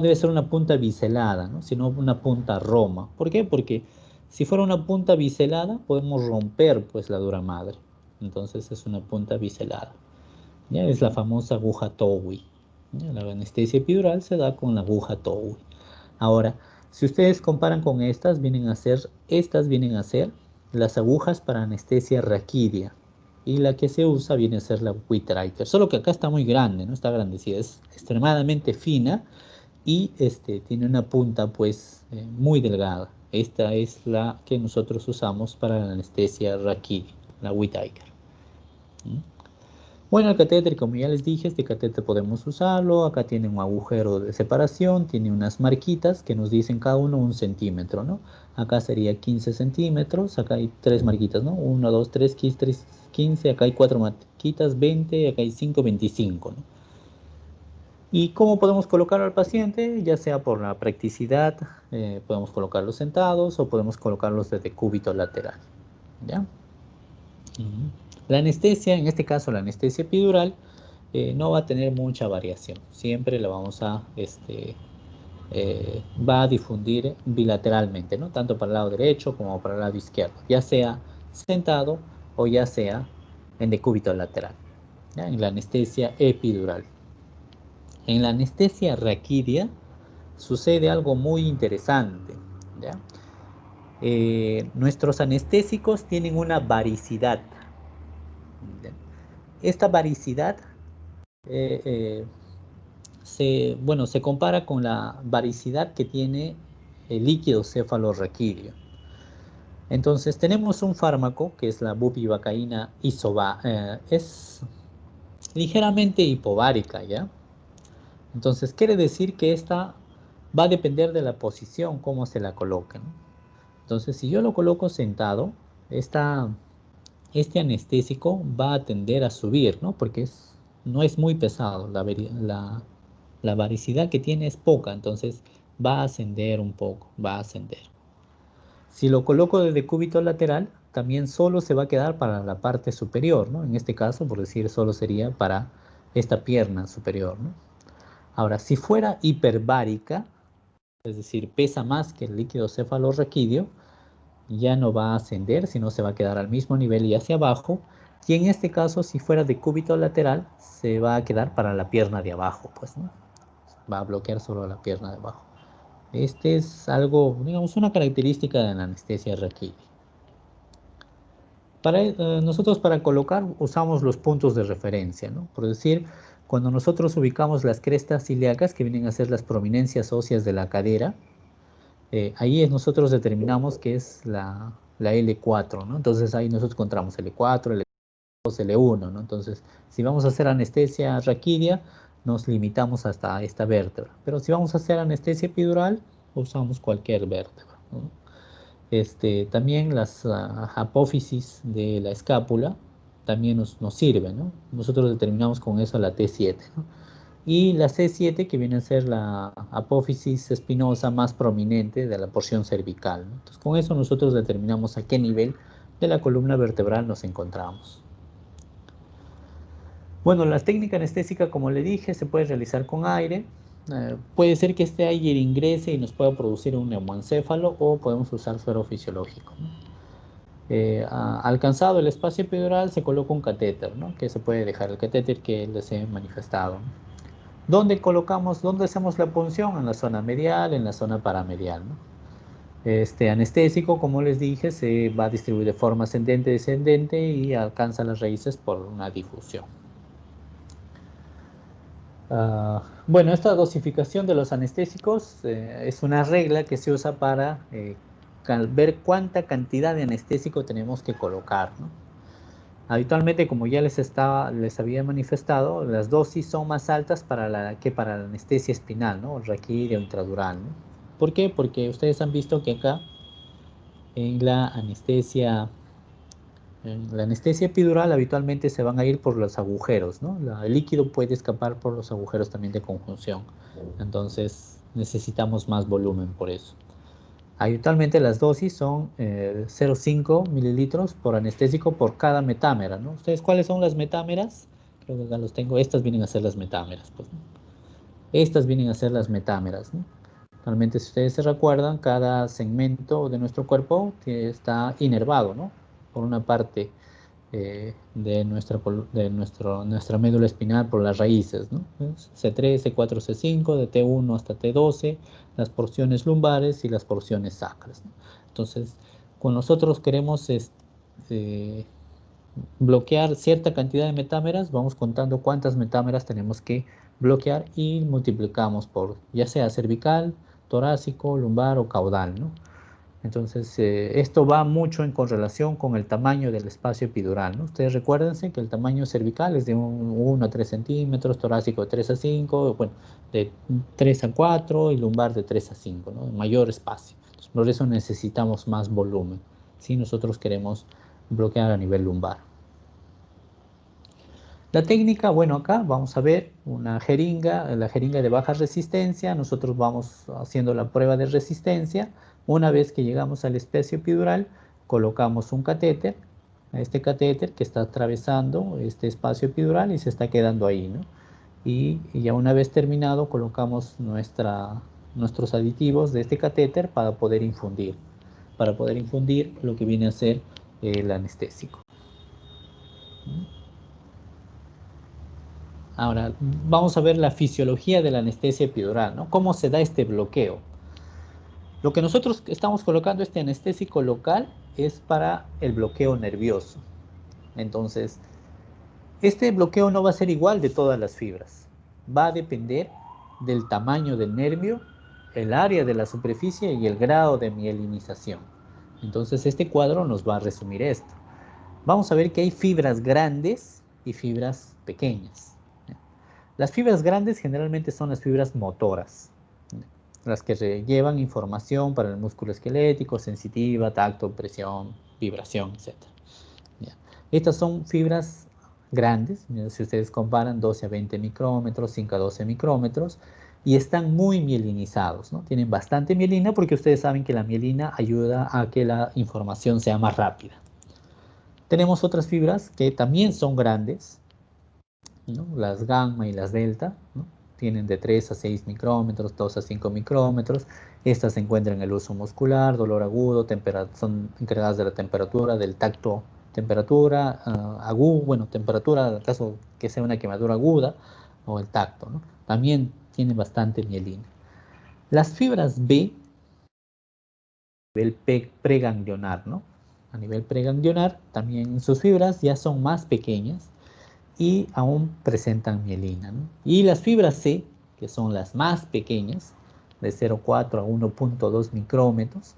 debe ser una punta biselada, ¿no? Sino una punta roma. ¿Por qué? Porque si fuera una punta biselada, podemos romper pues la dura madre. Entonces es una punta biselada. ¿Ya? Es la famosa aguja Towi. ¿Ya? La anestesia epidural se da con la aguja Towi. Ahora, si ustedes comparan con estas vienen a ser las agujas para anestesia raquídea. Y la que se usa viene a ser la Whittaker. Solo que acá está muy grande, ¿no? Está grandecida, es extremadamente fina y tiene una punta pues muy delgada. Esta es la que nosotros usamos para la anestesia raquídea, la Whittaker. Bueno, el catéter, como ya les dije, este catéter podemos usarlo. Acá tiene un agujero de separación, tiene unas marquitas que nos dicen cada uno 1 centímetro, ¿no? Acá sería 15 centímetros, acá hay 3 marquitas, ¿no? 1, 2, 3, 15, acá hay 4 marquitas, 20, acá hay 5, 25, ¿no? ¿Y cómo podemos colocar al paciente? Ya sea por la practicidad, podemos colocarlos sentados o podemos colocarlos desde cúbito lateral, ¿ya? La anestesia, en este caso la anestesia epidural, no va a tener mucha variación. Siempre la vamos va a difundir bilateralmente, ¿no? Tanto para el lado derecho como para el lado izquierdo, ya sea sentado o ya sea en decúbito lateral, ¿ya? En la anestesia epidural. En la anestesia raquídea, sucede algo muy interesante, ¿ya? Nuestros anestésicos tienen una varicidad, ¿ya? Esta varicidad se compara con la varicidad que tiene el líquido cefalorraquídeo. Entonces tenemos un fármaco que es la bupivacaína es ligeramente hipovárica, ¿ya? Entonces quiere decir que esta va a depender de la posición, cómo se la coloquen. Entonces si yo lo coloco sentado, este anestésico va a tender a subir, ¿no? Porque no es muy pesado, la varicidad que tiene es poca, entonces va a ascender un poco, va a ascender. Si lo coloco de decúbito lateral, también solo se va a quedar para la parte superior, ¿no? En este caso, por decir, solo sería para esta pierna superior, ¿no? Ahora, si fuera hiperbárica, es decir, pesa más que el líquido cefalorraquídeo, ya no va a ascender, sino se va a quedar al mismo nivel y hacia abajo. Y en este caso, si fuera decúbito lateral, se va a quedar para la pierna de abajo, pues, ¿no? Va a bloquear solo la pierna de abajo. Este es algo, digamos, una característica de la anestesia raquídea. Nosotros para colocar usamos los puntos de referencia, ¿no? Por decir, cuando nosotros ubicamos las crestas ilíacas, que vienen a ser las prominencias óseas de la cadera, ahí nosotros determinamos que es la L4, ¿no? Entonces ahí nosotros encontramos L4, L2, L1, ¿no? Entonces, si vamos a hacer anestesia raquídea, nos limitamos hasta esta vértebra. Pero si vamos a hacer anestesia epidural, usamos cualquier vértebra, ¿no? También las apófisis de la escápula también nos sirven, ¿no? Nosotros determinamos con eso la T7, ¿no? Y la C7, que viene a ser la apófisis espinosa más prominente de la porción cervical, ¿no? Entonces, con eso nosotros determinamos a qué nivel de la columna vertebral nos encontramos. Bueno, la técnica anestésica, como le dije, se puede realizar con aire. Puede ser que este aire ingrese y nos pueda producir un neumoencéfalo o podemos usar suero fisiológico, ¿no? Alcanzado el espacio epidural, se coloca un catéter, ¿no? Que se puede dejar el catéter que les he manifestado, ¿no? ¿Dónde hacemos la punción? En la zona medial, en la zona paramedial, ¿no? Este anestésico, como les dije, se va a distribuir de forma ascendente y descendente y alcanza las raíces por una difusión. Bueno, esta dosificación de los anestésicos es una regla que se usa para ver cuánta cantidad de anestésico tenemos que colocar, ¿no? Habitualmente, como ya les había manifestado, las dosis son más altas que para la anestesia espinal, ¿no? Raquídea o intradural, ¿no? ¿Por qué? Porque ustedes han visto que acá en la anestesia epidural habitualmente se van a ir por los agujeros, ¿no? El líquido puede escapar por los agujeros también de conjunción. Entonces necesitamos más volumen por eso. Habitualmente las dosis son 0,5 mililitros por anestésico por cada metámera, ¿no? ¿Ustedes cuáles son las metámeras? Creo que ya los tengo. Estas vienen a ser las metámeras, pues, ¿no? Estas vienen a ser las metámeras, ¿no? Realmente, si ustedes se recuerdan, cada segmento de nuestro cuerpo está inervado, ¿no? Por una parte de nuestra médula espinal por las raíces, ¿no? C3, C4, C5, de T1 hasta T12, las porciones lumbares y las porciones sacras, ¿no? Entonces, cuando nosotros queremos bloquear cierta cantidad de metámeras, vamos contando cuántas metámeras tenemos que bloquear y multiplicamos por ya sea cervical, torácico, lumbar o caudal, ¿no? Entonces, esto va mucho en correlación con el tamaño del espacio epidural, ¿no? Ustedes recuérdense que el tamaño cervical es de 1 a 3 centímetros, torácico de 3 a 5, bueno, de 3 a 4 y lumbar de 3 a 5, ¿no? Mayor espacio. Entonces, por eso necesitamos más volumen si nosotros queremos bloquear a nivel lumbar. La técnica, bueno, acá vamos a ver la jeringa de baja resistencia. Nosotros vamos haciendo la prueba de resistencia. Una vez que llegamos al espacio epidural, colocamos un catéter, este catéter que está atravesando este espacio epidural y se está quedando ahí, ¿no? Y ya una vez terminado, colocamos nuestros aditivos de este catéter para poder infundir lo que viene a ser el anestésico. Ahora, vamos a ver la fisiología de la anestesia epidural, ¿no? ¿Cómo se da este bloqueo? Lo que nosotros estamos colocando, este anestésico local, es para el bloqueo nervioso. Entonces, este bloqueo no va a ser igual de todas las fibras. Va a depender del tamaño del nervio, el área de la superficie y el grado de mielinización. Entonces, este cuadro nos va a resumir esto. Vamos a ver que hay fibras grandes y fibras pequeñas. Las fibras grandes generalmente son las fibras motoras, las que llevan información para el músculo esquelético, sensitiva, tacto, presión, vibración, etc. Estas son fibras grandes, si ustedes comparan 12 a 20 micrómetros, 5 a 12 micrómetros, y están muy mielinizados, ¿no? Tienen bastante mielina porque ustedes saben que la mielina ayuda a que la información sea más rápida. Tenemos otras fibras que también son grandes, ¿no? Las gamma y las delta, ¿no? Tienen de 3 a 6 micrómetros, 2 a 5 micrómetros. Estas se encuentran en el uso muscular, dolor agudo, son encargadas de la temperatura, del tacto, temperatura aguda, bueno, temperatura en el caso que sea una quemadura aguda, o el tacto, ¿no? También tienen bastante mielina. Las fibras B, a nivel preganglionar, ¿no? A nivel preganglionar, también sus fibras ya son más pequeñas y aún presentan mielina, ¿no? Y las fibras C, que son las más pequeñas, de 0,4 a 1,2 micrómetros,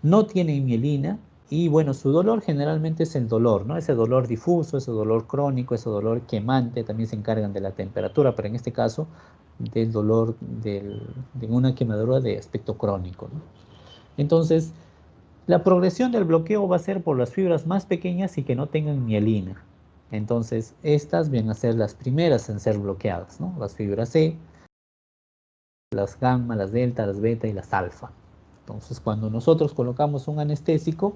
no tienen mielina y bueno, su dolor generalmente es el dolor, ¿no? Ese dolor difuso, ese dolor crónico, ese dolor quemante, también se encargan de la temperatura, pero en este caso del dolor de una quemadura de aspecto crónico, ¿no? Entonces, la progresión del bloqueo va a ser por las fibras más pequeñas y que no tengan mielina. Entonces, estas vienen a ser las primeras en ser bloqueadas, ¿no? Las fibras C, las gamma, las delta, las beta y las alfa. Entonces, cuando nosotros colocamos un anestésico,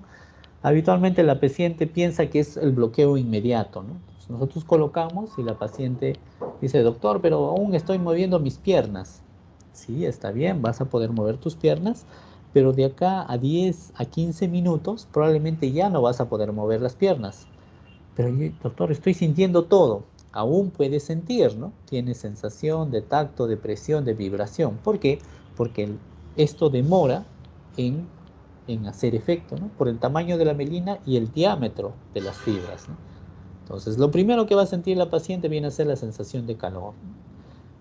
habitualmente la paciente piensa que es el bloqueo inmediato, ¿no? Entonces, nosotros colocamos y la paciente dice, doctor, pero aún estoy moviendo mis piernas. Sí, está bien, vas a poder mover tus piernas, pero de acá a 10 a 15 minutos probablemente ya no vas a poder mover las piernas. Pero doctor, estoy sintiendo todo. Aún puedes sentir, ¿no? Tienes sensación de tacto, de presión, de vibración. ¿Por qué? Porque esto demora en hacer efecto, ¿no? Por el tamaño de la mielina y el diámetro de las fibras, ¿no? Entonces, lo primero que va a sentir la paciente viene a ser la sensación de calor.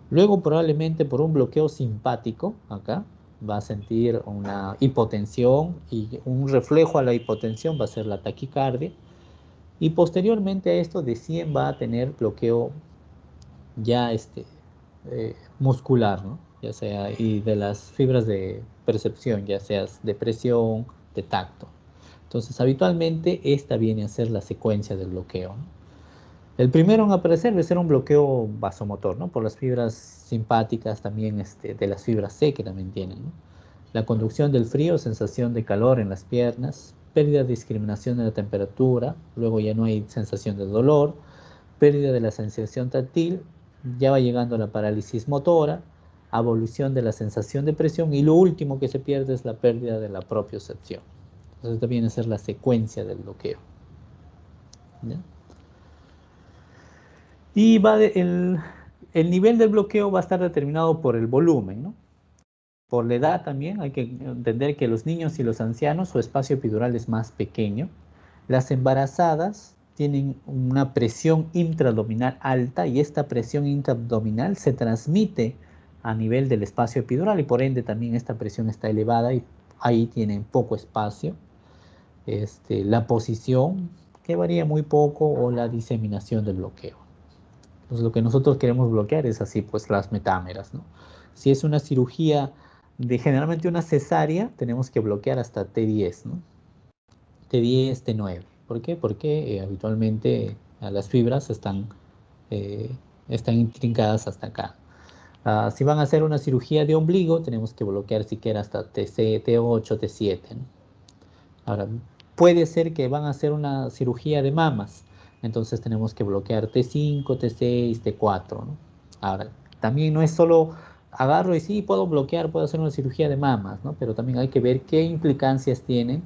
Luego, probablemente por un bloqueo simpático, acá, va a sentir una hipotensión y un reflejo a la hipotensión va a ser la taquicardia. Y posteriormente a esto de 100 va a tener bloqueo ya muscular, ¿no? Ya sea, y de las fibras de percepción, ya sea de presión, de tacto. Entonces, habitualmente esta viene a ser la secuencia del bloqueo, ¿no? El primero en aparecer debe ser un bloqueo vasomotor, ¿no? Por las fibras simpáticas, también de las fibras C que también tienen, ¿no? La conducción del frío, sensación de calor en las piernas, pérdida de discriminación de la temperatura, luego ya no hay sensación de dolor, pérdida de la sensación táctil, ya va llegando a la parálisis motora, abolición de la sensación de presión y lo último que se pierde es la pérdida de la propiocepción. Entonces esta viene a ser la secuencia del bloqueo, ¿ya? Y el nivel del bloqueo va a estar determinado por el volumen, ¿no? Por la edad también, hay que entender que los niños y los ancianos su espacio epidural es más pequeño. Las embarazadas tienen una presión intraabdominal alta y esta presión intraabdominal se transmite a nivel del espacio epidural y por ende también esta presión está elevada y ahí tienen poco espacio. La posición que varía muy poco o la diseminación del bloqueo. Entonces lo que nosotros queremos bloquear es así, pues las metámeras, ¿no? Si es una cirugía de generalmente una cesárea, tenemos que bloquear hasta T10, ¿no? T10, T9. ¿Por qué? Porque habitualmente las fibras están intrincadas hasta acá. Si van a hacer una cirugía de ombligo, tenemos que bloquear siquiera hasta TC, T8, T7, ¿no? Ahora, puede ser que van a hacer una cirugía de mamas, entonces tenemos que bloquear T5, T6, T4, ¿no? Ahora, también no es solo agarro y sí, puedo bloquear, puedo hacer una cirugía de mamas, ¿no? Pero también hay que ver qué implicancias tiene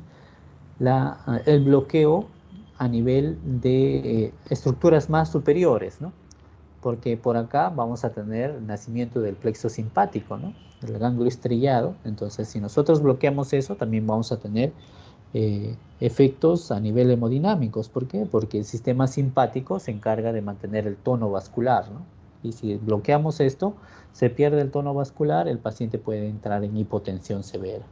el bloqueo a nivel de estructuras más superiores, ¿no? Porque por acá vamos a tener nacimiento del plexo simpático, ¿no? El ganglio estrellado. Entonces, si nosotros bloqueamos eso, también vamos a tener efectos a nivel hemodinámicos. ¿Por qué? Porque el sistema simpático se encarga de mantener el tono vascular, ¿no? Y si bloqueamos esto, se pierde el tono vascular, el paciente puede entrar en hipotensión severa.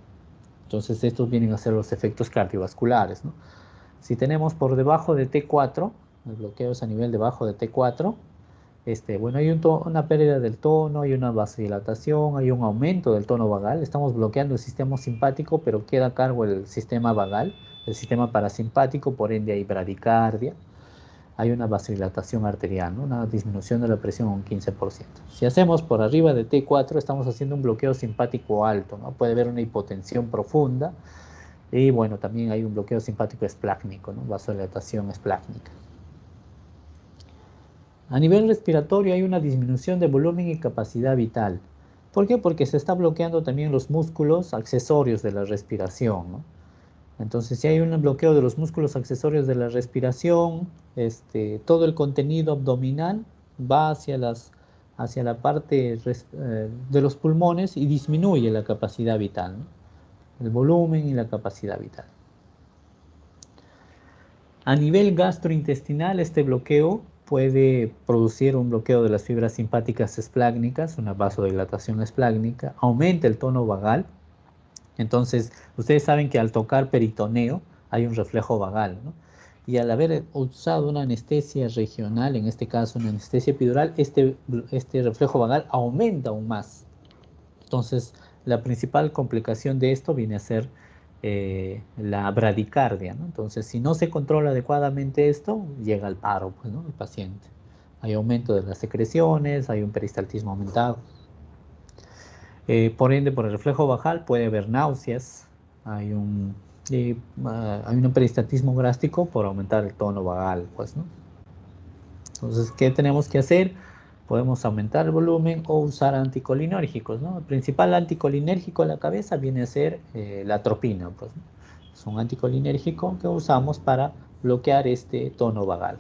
Entonces, estos vienen a ser los efectos cardiovasculares, ¿no? Si tenemos por debajo de T4, el bloqueo es a nivel debajo de T4, bueno, hay una pérdida del tono, hay una vasodilatación, hay un aumento del tono vagal. Estamos bloqueando el sistema simpático, pero queda a cargo el sistema vagal, el sistema parasimpático, por ende hay bradicardia. Hay una vasodilatación arterial, ¿no? Una disminución de la presión un 15%. Si hacemos por arriba de T4, estamos haciendo un bloqueo simpático alto, ¿no? Puede haber una hipotensión profunda y, bueno, también hay un bloqueo simpático esplácnico, ¿no? Vasodilatación esplácnica. A nivel respiratorio hay una disminución de volumen y capacidad vital. ¿Por qué? Porque se está bloqueando también los músculos accesorios de la respiración, ¿no? Entonces, si hay un bloqueo de los músculos accesorios de la respiración, todo el contenido abdominal va hacia la parte de los pulmones y disminuye la capacidad vital, ¿no? El volumen y la capacidad vital. A nivel gastrointestinal, este bloqueo puede producir un bloqueo de las fibras simpáticas esplácnicas, una vasodilatación esplácnica, aumenta el tono vagal. Entonces, ustedes saben que al tocar peritoneo hay un reflejo vagal, ¿no? Y al haber usado una anestesia regional, en este caso una anestesia epidural, este reflejo vagal aumenta aún más. Entonces, la principal complicación de esto viene a ser la bradicardia, ¿no? Entonces, si no se controla adecuadamente esto, llega al paro, pues, ¿no? El paciente. Hay aumento de las secreciones, hay un peristaltismo aumentado. Por ende, por el reflejo vagal puede haber náuseas, hay un peristaltismo gástrico por aumentar el tono vagal, pues, ¿no? Entonces, ¿qué tenemos que hacer? Podemos aumentar el volumen o usar anticolinérgicos, ¿no? El principal anticolinérgico en la cabeza viene a ser la atropina, pues, ¿no? Es un anticolinérgico que usamos para bloquear este tono vagal.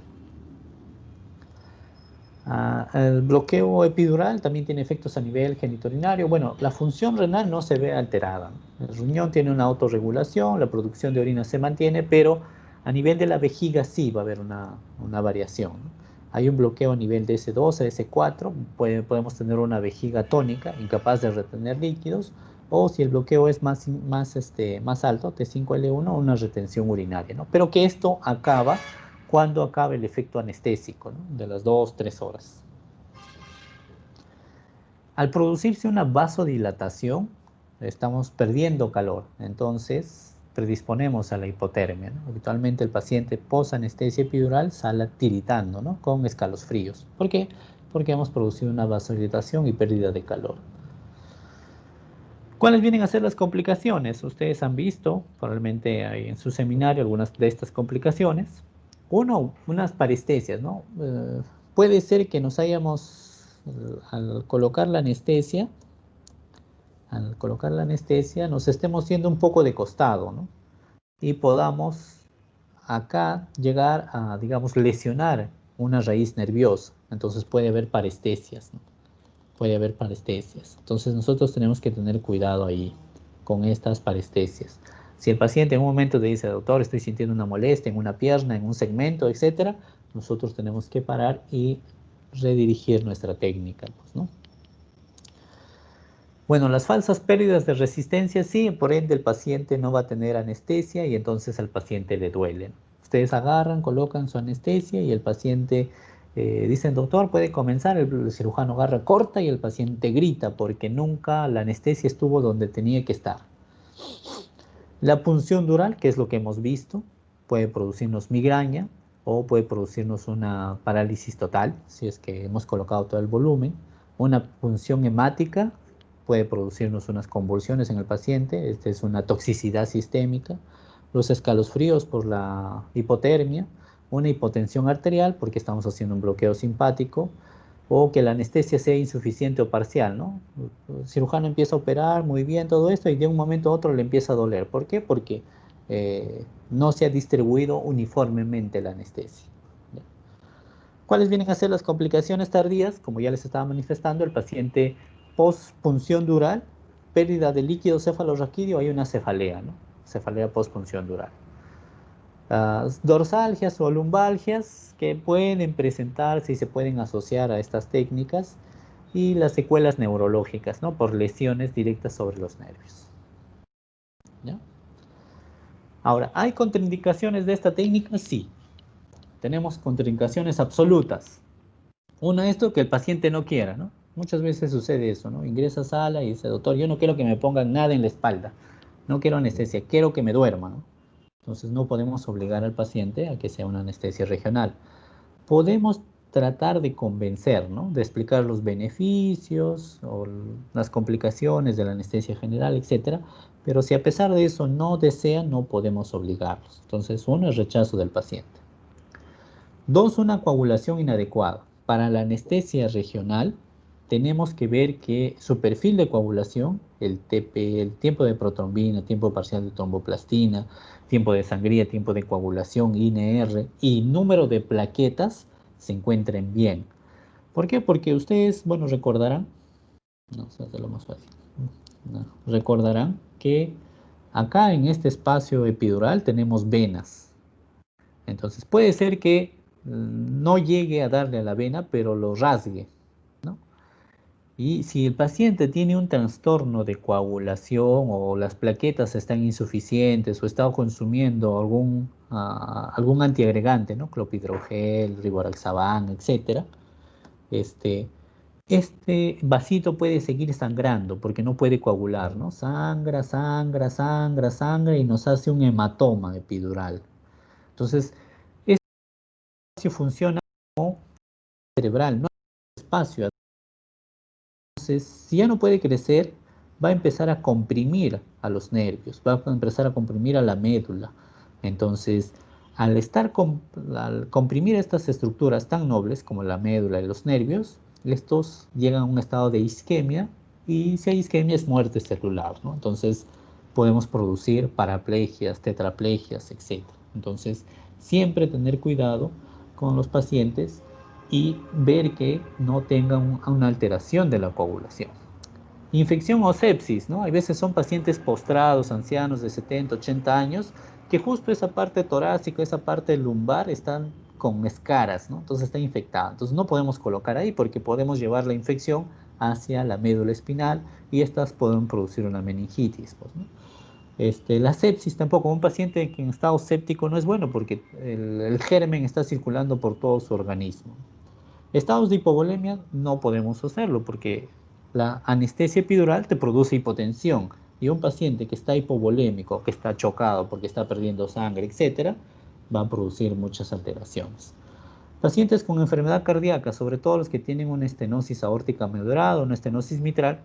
El bloqueo epidural también tiene efectos a nivel genitourinario. Bueno, la función renal no se ve alterada. El riñón tiene una autorregulación, la producción de orina se mantiene, pero a nivel de la vejiga sí va a haber una variación, ¿no? Hay un bloqueo a nivel de S2 a S4, podemos tener una vejiga tónica, incapaz de retener líquidos, o si el bloqueo es más alto, T5L1, una retención urinaria, ¿no? Pero que esto acaba cuando acabe el efecto anestésico, ¿no? De las 2-3 horas. Al producirse una vasodilatación, estamos perdiendo calor, entonces predisponemos a la hipotermia, ¿no? Habitualmente el paciente post-anestesia epidural sale tiritando, ¿no? Con escalofríos. ¿Por qué? Porque hemos producido una vasodilatación y pérdida de calor. ¿Cuáles vienen a ser las complicaciones? Ustedes han visto, probablemente hay en su seminario, algunas de estas complicaciones. Unas parestesias, ¿no? Puede ser que nos hayamos, al colocar la anestesia, nos estemos yendo un poco de costado, ¿no? Y podamos acá llegar a, digamos, lesionar una raíz nerviosa. Entonces puede haber parestesias, ¿no? Puede haber parestesias. Entonces nosotros tenemos que tener cuidado ahí con estas parestesias. Si el paciente en un momento te dice, doctor, estoy sintiendo una molestia en una pierna, en un segmento, etc., nosotros tenemos que parar y redirigir nuestra técnica, pues, ¿no? Bueno, las falsas pérdidas de resistencia, sí, por ende el paciente no va a tener anestesia y entonces al paciente le duele. Ustedes agarran, colocan su anestesia y el paciente dicen, doctor, puede comenzar, el cirujano agarra, corta y el paciente grita porque nunca la anestesia estuvo donde tenía que estar. La punción dural, que es lo que hemos visto, puede producirnos migraña o puede producirnos una parálisis total, si es que hemos colocado todo el volumen. Una punción hemática puede producirnos unas convulsiones en el paciente, esta es una toxicidad sistémica. Los escalofríos por la hipotermia, una hipotensión arterial porque estamos haciendo un bloqueo simpático, o que la anestesia sea insuficiente o parcial, ¿no? El cirujano empieza a operar muy bien todo esto y de un momento a otro le empieza a doler. ¿Por qué? Porque no se ha distribuido uniformemente la anestesia. ¿Cuáles vienen a ser las complicaciones tardías? Como ya les estaba manifestando, el paciente post-punción dural, pérdida de líquido cefalorraquídeo, hay una cefalea, ¿no? Cefalea post-punción dural. Las dorsalgias o lumbalgias que pueden presentarse y se pueden asociar a estas técnicas, y las secuelas neurológicas, ¿no? Por lesiones directas sobre los nervios. ¿Ya? Ahora, ¿hay contraindicaciones de esta técnica? Sí. Tenemos contraindicaciones absolutas. Una, esto que el paciente no quiera, ¿no? Muchas veces sucede eso, ¿no? Ingresa a sala y dice, doctor, yo no quiero que me pongan nada en la espalda. No quiero anestesia, quiero que me duerma, ¿no? Entonces no podemos obligar al paciente a que sea una anestesia regional. Podemos tratar de convencer, ¿no? De explicar los beneficios o las complicaciones de la anestesia general, etcétera. Pero si a pesar de eso no desean, no podemos obligarlos. Entonces, uno es rechazo del paciente. Dos, una coagulación inadecuada. Para la anestesia regional, tenemos que ver que su perfil de coagulación, el TP, el tiempo de protrombina, tiempo parcial de tromboplastina, tiempo de sangría, tiempo de coagulación, INR y número de plaquetas se encuentren bien. ¿Por qué? Porque ustedes, bueno, recordarán, no, se hace lo más fácil, no, recordarán que acá en este espacio epidural tenemos venas. Entonces puede ser que no llegue a darle a la vena, pero lo rasgue, ¿no? Y si el paciente tiene un trastorno de coagulación o las plaquetas están insuficientes o está consumiendo algún antiagregante, ¿no? Clopidogrel, rivaroxaban, etcétera, este vasito puede seguir sangrando porque no puede coagular, ¿no? Sangra, sangra, sangra, sangra y nos hace un hematoma epidural. Entonces, este espacio funciona como cerebral, no hay espacio. Entonces, si ya no puede crecer, va a empezar a comprimir a los nervios, va a empezar a comprimir a la médula. Entonces, al comprimir estas estructuras tan nobles como la médula y los nervios, estos llegan a un estado de isquemia, y si hay isquemia es muerte celular, ¿no? Entonces, podemos producir paraplegias, tetraplegias, etc. Entonces, siempre tener cuidado con los pacientes y ver que no tengan una alteración de la coagulación. Infección o sepsis, ¿no? Hay veces son pacientes postrados, ancianos de 70, 80 años, que justo esa parte torácica, esa parte lumbar están con escaras, ¿no? Entonces está infectada. Entonces no podemos colocar ahí porque podemos llevar la infección hacia la médula espinal y estas pueden producir una meningitis, pues, ¿no? La sepsis tampoco, un paciente que en estado séptico no es bueno porque el germen está circulando por todo su organismo. Estados de hipovolemia no podemos hacerlo porque la anestesia epidural te produce hipotensión, y un paciente que está hipovolémico, que está chocado porque está perdiendo sangre, etcétera, va a producir muchas alteraciones. Pacientes con enfermedad cardíaca, sobre todo los que tienen una estenosis aórtica medular o una estenosis mitral,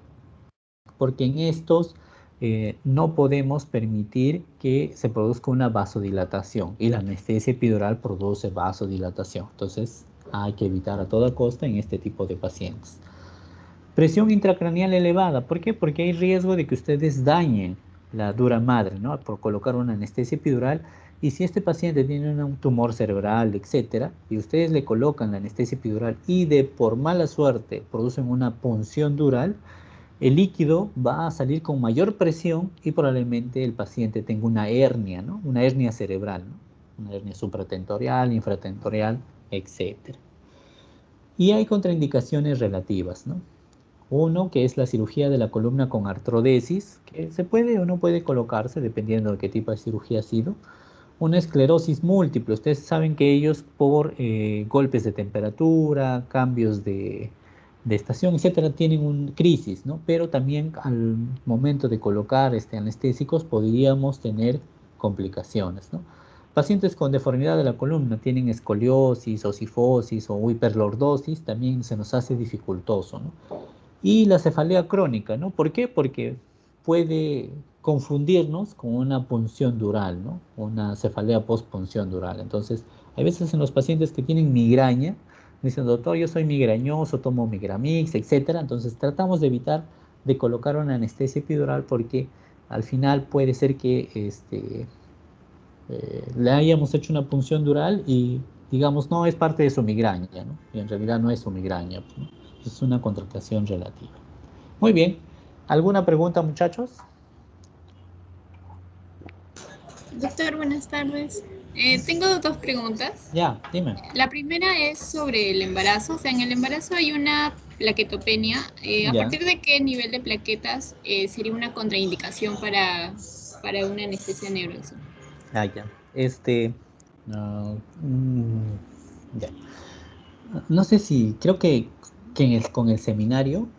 porque en estos no podemos permitir que se produzca una vasodilatación, y la anestesia epidural produce vasodilatación. Entonces hay que evitar a toda costa en este tipo de pacientes. Presión intracraneal elevada, ¿por qué? Porque hay riesgo de que ustedes dañen la dura madre, ¿no? Por colocar una anestesia epidural, y si este paciente tiene un tumor cerebral, etcétera, y ustedes le colocan la anestesia epidural y por mala suerte producen una punción dural, el líquido va a salir con mayor presión y probablemente el paciente tenga una hernia, ¿no? Una hernia cerebral, ¿no? Una hernia supratentorial, infratentorial, etc. Y hay contraindicaciones relativas, ¿no? Uno, que es la cirugía de la columna con artrodesis, que se puede o no puede colocarse dependiendo de qué tipo de cirugía ha sido. Una esclerosis múltiple. Ustedes saben que ellos por golpes de temperatura, cambios de estación, etcétera, tienen una crisis, ¿no? Pero también al momento de colocar anestésicos podríamos tener complicaciones, ¿no? Pacientes con deformidad de la columna tienen escoliosis o cifosis o hiperlordosis, también se nos hace dificultoso, ¿no? Y la cefalea crónica, ¿no? ¿Por qué? Porque puede confundirnos con una punción dural, ¿no? Una cefalea postpunción dural. Entonces, hay veces en los pacientes que tienen migraña, dicen, doctor, yo soy migrañoso, tomo Migramix, etcétera. Entonces, tratamos de evitar de colocar una anestesia epidural porque al final puede ser que le hayamos hecho una punción dural y digamos, no es parte de su migraña, ¿no? Y en realidad no es su migraña, ¿no? Es una contractación relativa. Muy bien. ¿Alguna pregunta, muchachos? Doctor, buenas tardes. Tengo dos preguntas. Ya, dime. La primera es sobre el embarazo. O sea, en el embarazo hay una plaquetopenia. ¿A Ya. partir de qué nivel de plaquetas sería una contraindicación para una anestesia nerviosa? Ah, ya. Ah, ya. No sé si, creo que con el seminario,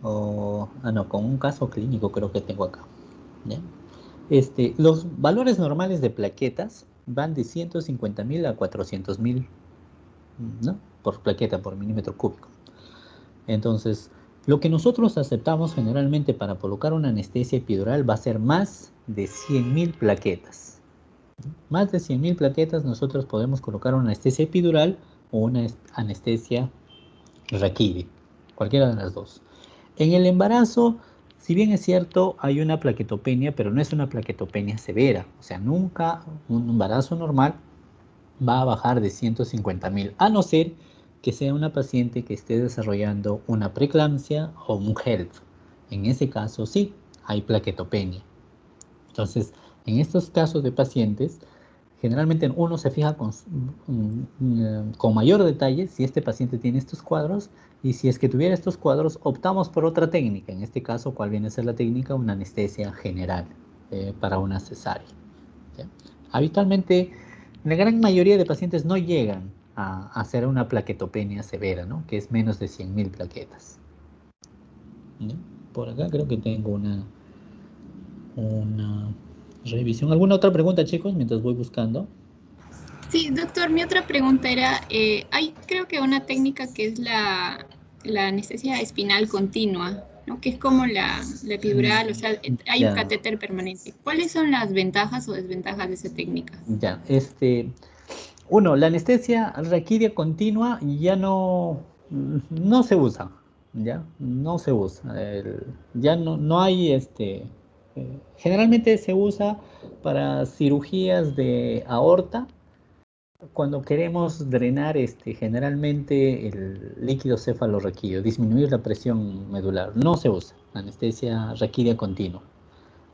no, con un caso clínico creo que tengo acá. ¿Ya? Los valores normales de plaquetas van de 150.000 a 400.000, ¿no? Por plaqueta, por milímetro cúbico. Entonces, lo que nosotros aceptamos generalmente para colocar una anestesia epidural va a ser más de 100.000 plaquetas. Más de 100.000 plaquetas nosotros podemos colocar una anestesia epidural o una anestesia raquídea, cualquiera de las dos. En el embarazo, si bien es cierto, hay una plaquetopenia, pero no es una plaquetopenia severa. O sea, nunca un embarazo normal va a bajar de 150.000, a no ser que sea una paciente que esté desarrollando una preeclampsia o un HELP. En ese caso, sí, hay plaquetopenia. Entonces, en estos casos de pacientes, generalmente uno se fija con mayor detalle si este paciente tiene estos cuadros, y si es que tuviera estos cuadros, optamos por otra técnica. En este caso, ¿cuál viene a ser la técnica? Una anestesia general para una cesárea. ¿Ya? Habitualmente, la gran mayoría de pacientes no llegan a hacer una plaquetopenia severa, ¿no? Que es menos de 100.000 plaquetas. ¿Ya? Por acá creo que tengo una revisión. ¿Alguna otra pregunta, chicos, mientras voy buscando? Sí, doctor, mi otra pregunta era, hay creo que una técnica que es la anestesia espinal continua, ¿no? Que es como la epidural, o sea, hay un Ya, catéter permanente. ¿Cuáles son las ventajas o desventajas de esa técnica? ya. Uno, la anestesia raquídea continua ya no se usa, ¿ya? No se usa. Ya no hay, generalmente se usa para cirugías de aorta, cuando queremos drenar generalmente el líquido cefalorraquídeo, disminuir la presión medular. No se usa anestesia raquídea continua.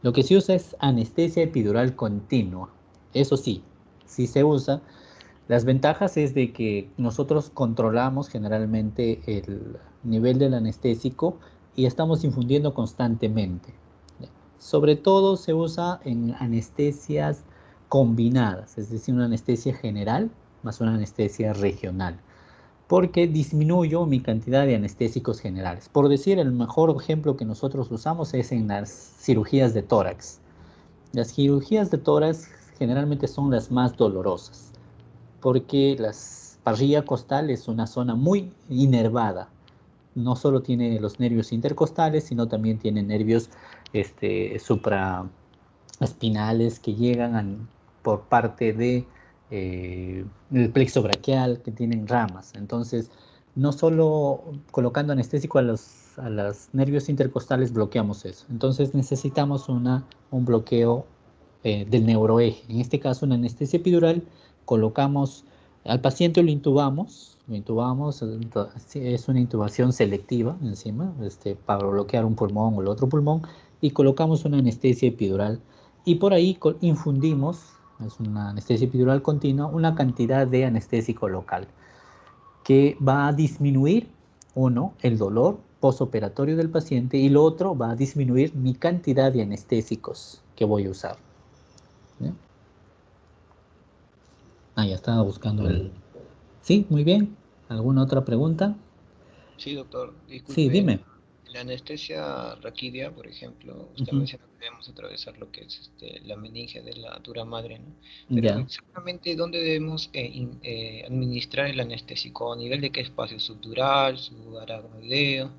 Lo que se usa es anestesia epidural continua. Eso sí, sí se usa. Las ventajas es de que nosotros controlamos generalmente el nivel del anestésico y estamos infundiendo constantemente. Sobre todo se usa en anestesias combinadas, es decir, una anestesia general más una anestesia regional, porque disminuyo mi cantidad de anestésicos generales. Por decir, el mejor ejemplo que nosotros usamos es en las cirugías de tórax. Las cirugías de tórax generalmente son las más dolorosas, porque la parrilla costal es una zona muy inervada. No solo tiene los nervios intercostales, sino también tiene nervios supraespinales que llegan por parte del plexo braquial, que tienen ramas. Entonces, no solo colocando anestésico a los nervios intercostales bloqueamos eso. Entonces necesitamos un bloqueo del neuroeje. En este caso, una anestesia epidural, colocamos al paciente, lo intubamos, es una intubación selectiva encima, para bloquear un pulmón o el otro pulmón, y colocamos una anestesia epidural. Y por ahí infundimos, es una anestesia epidural continua, una cantidad de anestésico local que va a disminuir, uno, el dolor postoperatorio del paciente, y lo otro va a disminuir mi cantidad de anestésicos que voy a usar. ¿Ya? Ya estaba buscando el... Sí, muy bien. ¿Alguna otra pregunta? Sí, doctor, Sí, disculpe, dime. la anestesia raquídea, por ejemplo, usted Ujú. menciona que debemos atravesar lo que es la meninge de la dura madre, ¿no? Pero Ya. exactamente dónde debemos administrar el anestésico, a nivel de qué espacio, subdural, subaracnoideo.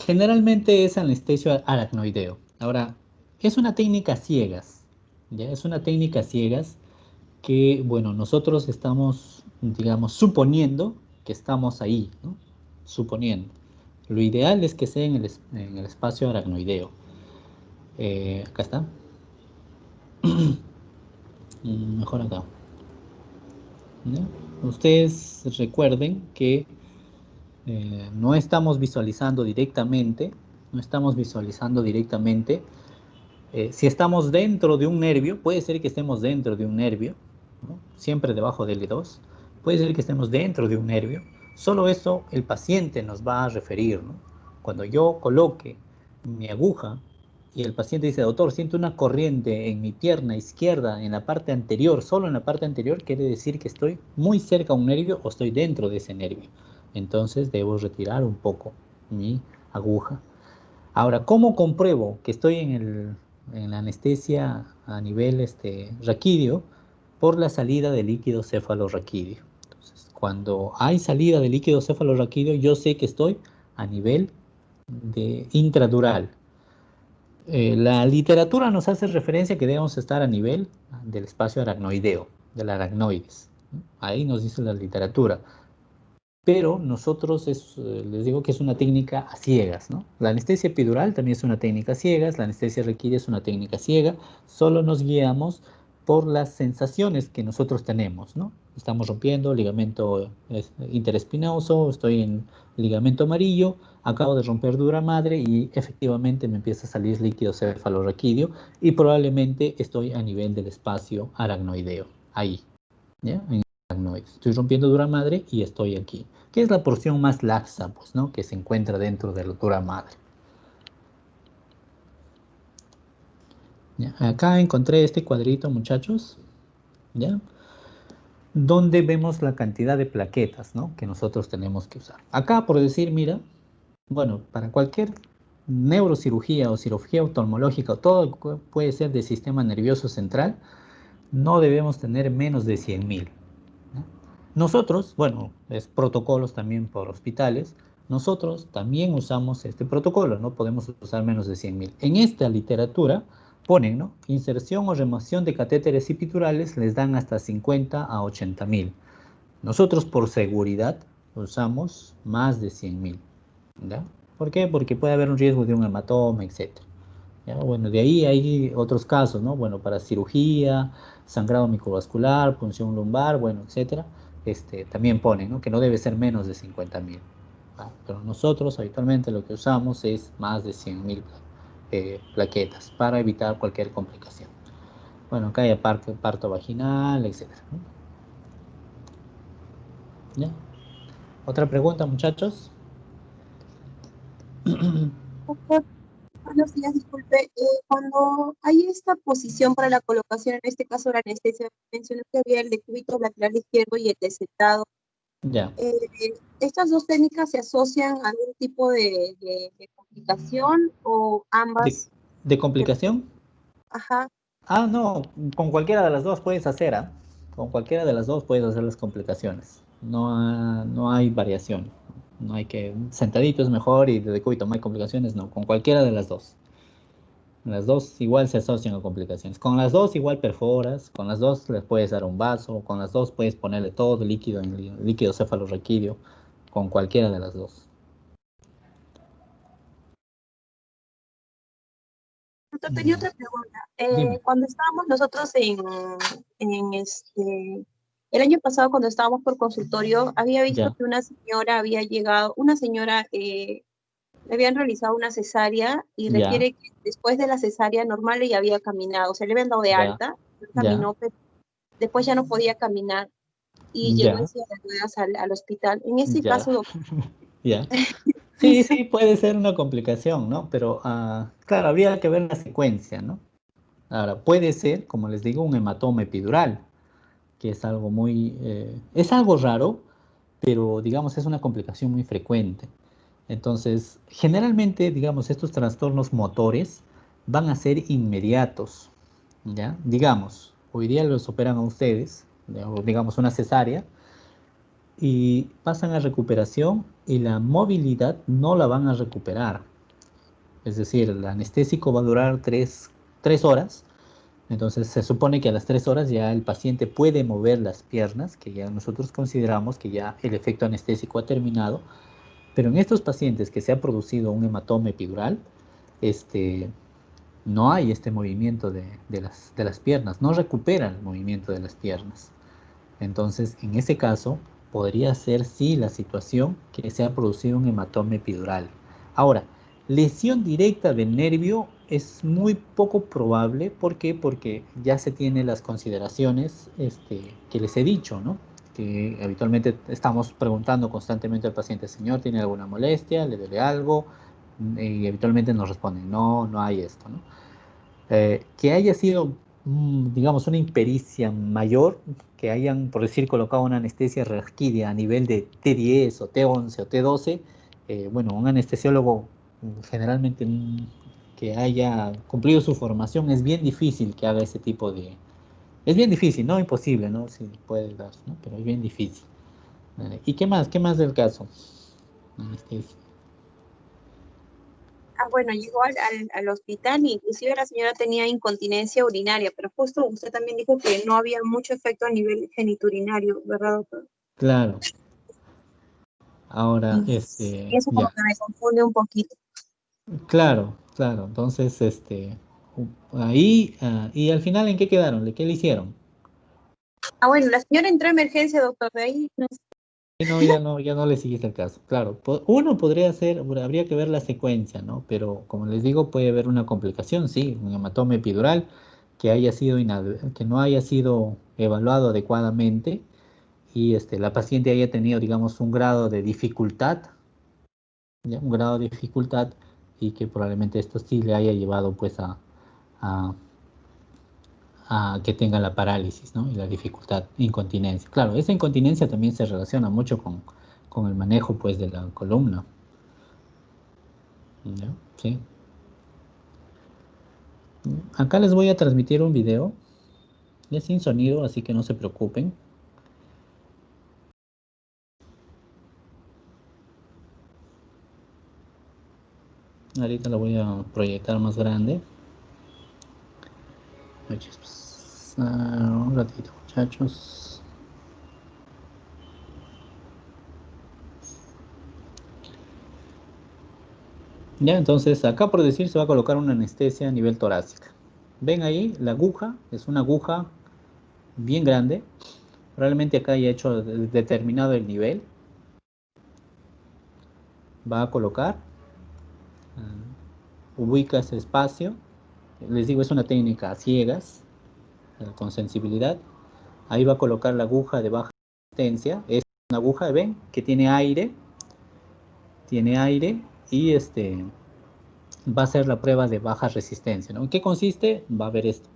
Generalmente es anestesio aracnoideo. Ahora, es una técnica ciegas. Ya, es una técnica ciegas que, bueno, nosotros estamos, digamos, suponiendo que estamos ahí, ¿no? Suponiendo. Lo ideal es que sea en el espacio aracnoideo. Acá está. Mejor acá. ¿Ya? Ustedes recuerden que no estamos visualizando directamente, si estamos dentro de un nervio, puede ser que estemos dentro de un nervio, ¿no? Siempre debajo del L2, puede ser que estemos dentro de un nervio, solo eso el paciente nos va a referir, ¿no? Cuando yo coloque mi aguja y el paciente dice, doctor, siento una corriente en mi pierna izquierda, en la parte anterior, solo en la parte anterior, quiere decir que estoy muy cerca a un nervio o estoy dentro de ese nervio. Entonces debo retirar un poco mi aguja. Ahora, ¿cómo compruebo que estoy en la anestesia a nivel raquídeo? Por la salida de líquido cefalorraquídeo. Entonces, cuando hay salida de líquido cefalorraquídeo, yo sé que estoy a nivel de intradural. La literatura nos hace referencia que debemos estar a nivel del espacio aracnoideo, del aracnoides. Ahí nos dice la literatura. Pero nosotros les digo que es una técnica a ciegas, ¿no? La anestesia epidural también es una técnica a ciegas, la anestesia requídea es una técnica ciega, solo nos guiamos por las sensaciones que nosotros tenemos, ¿no? Estamos rompiendo ligamento interespinoso, estoy en ligamento amarillo, acabo de romper dura madre y efectivamente me empieza a salir líquido cefalorraquídeo y probablemente estoy a nivel del espacio aracnoideo, ahí, ¿ya? Estoy rompiendo dura madre y estoy aquí, que es la porción más laxa, pues, ¿no? Que se encuentra dentro de la dura madre. ¿Ya? Acá encontré este cuadrito, muchachos, ¿ya? Donde vemos la cantidad de plaquetas, ¿no? Que nosotros tenemos que usar. Acá, por decir, mira, bueno, para cualquier neurocirugía o cirugía oftalmológica, todo puede ser del sistema nervioso central, no debemos tener menos de 100.000. Nosotros, bueno, es protocolos también por hospitales, nosotros también usamos este protocolo, no podemos usar menos de 100.000. En esta literatura ponen, ¿no? Inserción o remoción de catéteres epidurales les dan hasta 50 a 80.000. Nosotros por seguridad usamos más de 100.000, ¿ya? ¿Por qué? Porque puede haber un riesgo de un hematoma, etc. ¿Ya? Bueno, de ahí hay otros casos, ¿no? Bueno, para cirugía, sangrado microvascular, punción lumbar, bueno, etcétera. También ponen, ¿no? Que no debe ser menos de 50.000. Pero nosotros habitualmente lo que usamos es más de 100.000 plaquetas para evitar cualquier complicación. Bueno, acá hay parto vaginal, etcétera, ¿no? ¿Ya? ¿Otra pregunta, muchachos? Doctor, buenos días, disculpe. Cuando hay esta posición para la colocación, en este caso la anestesia, mencionó que había el decúbito lateral izquierdo y el descentado. Ya. ¿Estas dos técnicas se asocian a algún tipo de complicación o ambas? ¿De complicación? Ajá. Ah, no, con cualquiera de las dos puedes hacer, ¿ah? Con cualquiera de las dos puedes hacer las complicaciones. No hay variación. No hay que, sentadito es mejor y de decúbito no hay complicaciones, no, con cualquiera de las dos. Las dos igual se asocian a complicaciones. Con las dos igual perforas, con las dos les puedes dar un vaso, con las dos puedes ponerle todo el líquido en líquido cefalorraquídeo, con cualquiera de las dos. Doctor, tenía otra pregunta. Dime. Cuando estábamos nosotros el año pasado, cuando estábamos por consultorio, había visto Ya, que una señora había llegado, le habían realizado una cesárea y ya, refiere que después de la cesárea normal ella había caminado, o sea, le habían dado de ya, alta, ya, caminó, pero después ya no podía caminar y llegó en ya, silla de ruedas al hospital. En ese ya, caso, doctor, ya. Sí, sí, puede ser una complicación, ¿no? Pero, claro, habría que ver la secuencia, ¿no? Ahora, puede ser, como les digo, un hematoma epidural, que es algo es algo raro, pero digamos es una complicación muy frecuente. Entonces, generalmente, digamos, estos trastornos motores van a ser inmediatos, ¿ya? Digamos, hoy día los operan a ustedes, digamos una cesárea, y pasan a recuperación y la movilidad no la van a recuperar. Es decir, el anestésico va a durar tres horas. Entonces se supone que a las 3 horas ya el paciente puede mover las piernas, que ya nosotros consideramos que ya el efecto anestésico ha terminado, pero en estos pacientes que se ha producido un hematoma epidural, no hay este movimiento de las piernas, no recuperan el movimiento de las piernas. Entonces, en ese caso, podría ser sí la situación que se ha producido un hematoma epidural. Ahora, lesión directa del nervio es muy poco probable. ¿Por qué? Porque ya se tienen las consideraciones que les he dicho, ¿no? Que habitualmente estamos preguntando constantemente al paciente, señor, ¿tiene alguna molestia? ¿Le duele algo? Y habitualmente nos responden, no, no hay esto, ¿no? Que haya sido, digamos, una impericia mayor, que hayan, por decir, colocado una anestesia raquidia a nivel de T10 o T11 o T12, bueno, un anestesiólogo generalmente que haya cumplido su formación es bien difícil que haga ese tipo de... Es bien difícil, no imposible, ¿no? Si puede dar, ¿no? Pero es bien difícil. ¿Y qué más? ¿Qué más del caso? Anestesia. Bueno, llegó al hospital e inclusive la señora tenía incontinencia urinaria, pero justo usted también dijo que no había mucho efecto a nivel geniturinario, ¿verdad, doctor? Claro. Ahora, Y eso como ya. que me confunde un poquito. Claro, claro. Entonces, ahí, y al final, ¿en qué quedaron? ¿Qué le hicieron? Bueno, la señora entró a emergencia, doctor, de ahí no sé. Y no, ya no le seguiste el caso. Claro, uno podría ser, habría que ver la secuencia, ¿no? Pero como les digo, puede haber una complicación, sí, un hematoma epidural que haya sido que no haya sido evaluado adecuadamente y la paciente haya tenido, digamos, un grado de dificultad, ¿ya? Un grado de dificultad y que probablemente esto sí le haya llevado, pues, a que tenga la parálisis, ¿no? Y la dificultad, incontinencia. Claro, esa incontinencia también se relaciona mucho con el manejo, pues, de la columna. ¿Ya? Sí. Acá les voy a transmitir un video. Es sin sonido, así que no se preocupen. Ahorita lo voy a proyectar más grande. Un ratito, muchachos. Ya, entonces acá por decir se va a colocar una anestesia a nivel torácica. Ven ahí, la aguja es una aguja bien grande. Probablemente acá haya hecho determinado el nivel. Va a colocar, ubica ese espacio. Les digo, es una técnica a ciegas, con sensibilidad. Ahí va a colocar la aguja de baja resistencia. Es una aguja, ven, que tiene aire y va a ser la prueba de baja resistencia, ¿no? ¿En qué consiste? Va a ver esto.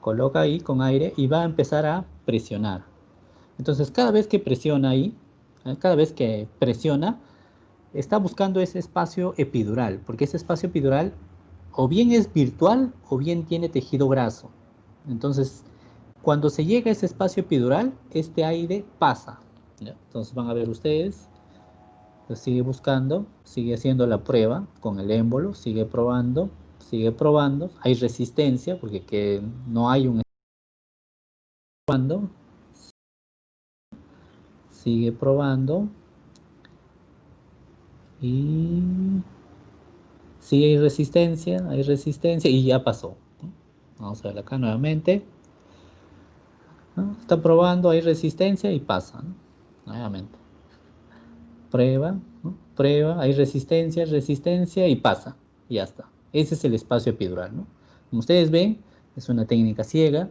Coloca ahí con aire y va a empezar a presionar. Entonces, cada vez que presiona ahí, cada vez que presiona, está buscando ese espacio epidural, porque ese espacio epidural o bien es virtual o bien tiene tejido graso. Entonces, cuando se llega a ese espacio epidural, este aire pasa. ¿Ya? Entonces van a ver ustedes, lo sigue buscando, sigue haciendo la prueba con el émbolo, sigue probando, hay resistencia porque no hay un... Sigue probando y sí hay resistencia y ya pasó. Vamos a ver acá nuevamente. ¿No? Está probando, hay resistencia y pasa, ¿no? Nuevamente. Prueba, ¿no? Prueba, hay resistencia y pasa. Y ya está. Ese es el espacio epidural, ¿no? Como ustedes ven, es una técnica ciega.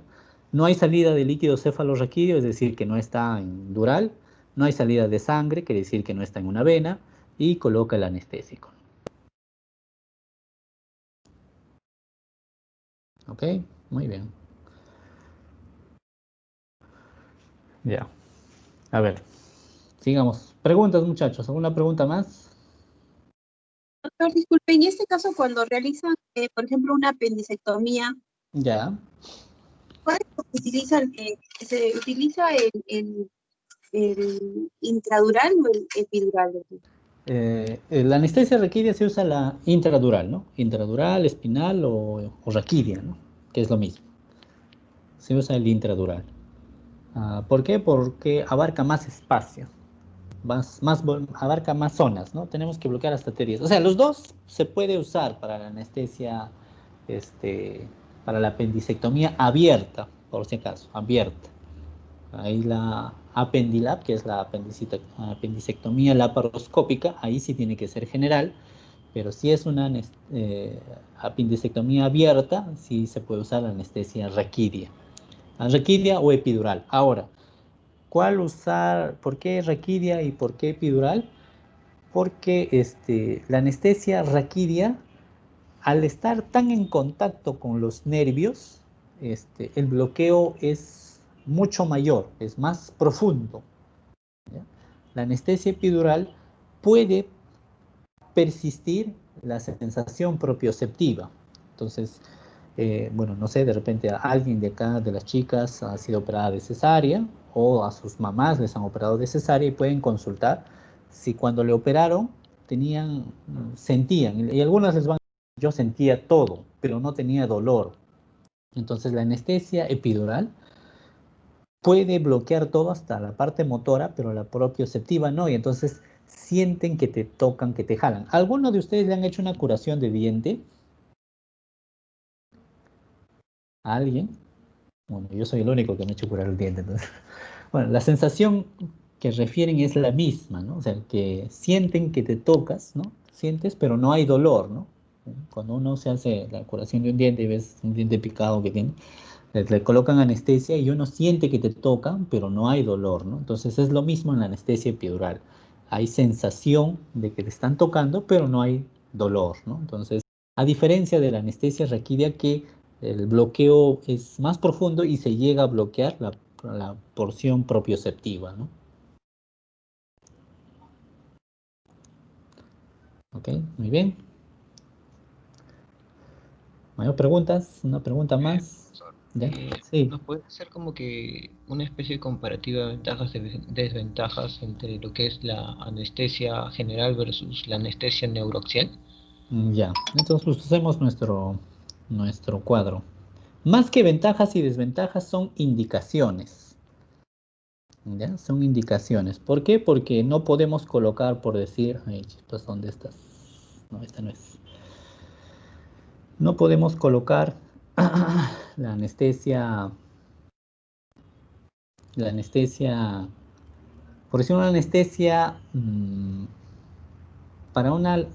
No hay salida de líquido cefalorraquídeo, es decir, que no está en dural. No hay salida de sangre, quiere decir que no está en una vena. Y coloca el anestésico. ¿Ok? Muy bien. Ya. A ver, sigamos. Preguntas, muchachos. ¿Alguna pregunta más? Doctor, disculpe, en este caso cuando realizan, por ejemplo, una apendicectomía, Ya. ¿cuál se utiliza el intradural o el epidural, doctor? La anestesia raquídea se usa la intradural, ¿no? Intradural, espinal o raquídea, ¿no? Que es lo mismo. Se usa el intradural. ¿Por qué? Porque abarca más espacio. Abarca más zonas, ¿no? Tenemos que bloquear hasta T10. O sea, los dos se puede usar para la anestesia, para la apendicectomía abierta, por si acaso, abierta. Ahí la Apendilap, que es la apendicectomía laparoscópica, ahí sí tiene que ser general, pero si es una apendicectomía abierta, sí se puede usar la anestesia raquidia. Raquidia o epidural. Ahora, ¿cuál usar? ¿Por qué raquidia y por qué epidural? Porque la anestesia raquidia, al estar tan en contacto con los nervios, el bloqueo es mucho mayor, es más profundo. ¿Ya? La anestesia epidural puede persistir la sensación propioceptiva. Entonces, bueno, no sé, de repente a alguien de acá, de las chicas, ha sido operada de cesárea, o a sus mamás les han operado de cesárea y pueden consultar si cuando le operaron sentían, y algunas les van a decir, yo sentía todo, pero no tenía dolor. Entonces la anestesia epidural puede bloquear todo hasta la parte motora, pero la propioceptiva no, y entonces sienten que te tocan, que te jalan. ¿Alguno de ustedes le han hecho una curación de diente? ¿A alguien? Bueno, yo soy el único que me ha hecho curar el diente, entonces. Bueno, la sensación que refieren es la misma, ¿no? O sea, que sienten que te tocas, ¿no? Sientes, pero no hay dolor, ¿no? Cuando uno se hace la curación de un diente y ves un diente picado que tiene, le colocan anestesia y uno siente que te tocan, pero no hay dolor, ¿no? Entonces es lo mismo en la anestesia epidural. Hay sensación de que te están tocando, pero no hay dolor, ¿no? Entonces, a diferencia de la anestesia raquidia, que el bloqueo es más profundo y se llega a bloquear la porción propioceptiva, ¿no? Ok, muy bien. ¿Mayor preguntas? ¿Una pregunta más? ¿Ya? Sí. ¿Nos puede hacer como que una especie de comparativa de ventajas y desventajas entre lo que es la anestesia general versus la anestesia neuroaxial? Ya, entonces usemos nuestro cuadro. Más que ventajas y desventajas son indicaciones. ¿Ya? Son indicaciones. ¿Por qué? Porque no podemos colocar, por decir, ay, chispas, ¿dónde estás? No, esta no es. No podemos colocar la anestesia, por decir una anestesia para una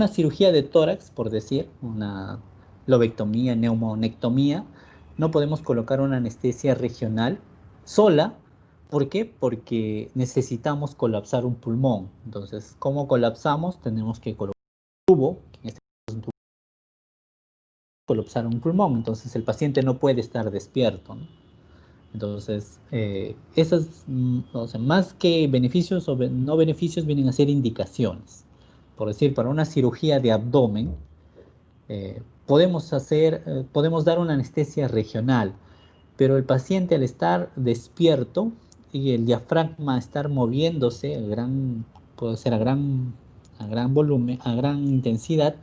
cirugía de tórax, por decir, una lobectomía, neumonectomía, no podemos colocar una anestesia regional sola. ¿Por qué? Porque necesitamos colapsar un pulmón. Entonces, ¿cómo colapsamos? Tenemos que colocar un tubo, que en este caso es un tubo, colapsar un pulmón. Entonces, el paciente no puede estar despierto, ¿no? Entonces, esas, o sea, más que beneficios o no beneficios, vienen a ser indicaciones. Por decir, para una cirugía de abdomen, podemos dar una anestesia regional, pero el paciente, al estar despierto y el diafragma estar moviéndose puede ser a gran volumen, a gran intensidad,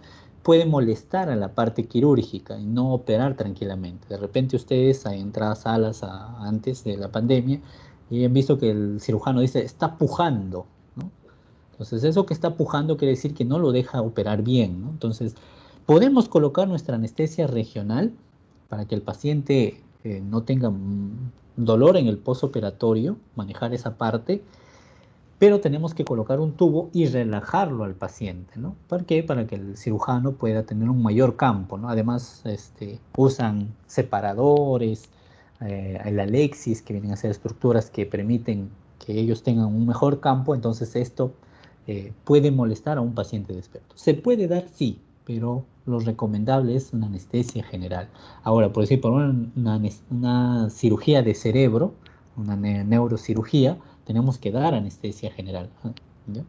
puede molestar a la parte quirúrgica y no operar tranquilamente. De repente ustedes han entrado a salas antes de la pandemia y han visto que el cirujano dice, está pujando, ¿no? Entonces, eso que está pujando quiere decir que no lo deja operar bien, ¿no? Entonces, podemos colocar nuestra anestesia regional para que el paciente no tenga dolor en el postoperatorio, manejar esa parte, pero tenemos que colocar un tubo y relajarlo al paciente, ¿no? ¿Por qué? Para que el cirujano pueda tener un mayor campo, ¿no? Además, usan separadores, el Alexis, que vienen a ser estructuras que permiten que ellos tengan un mejor campo, entonces esto puede molestar a un paciente despierto. ¿Se puede dar? Sí, pero lo recomendable es una anestesia general. Ahora, por decir, por una cirugía de cerebro, una neurocirugía, tenemos que dar anestesia general, ¿ya?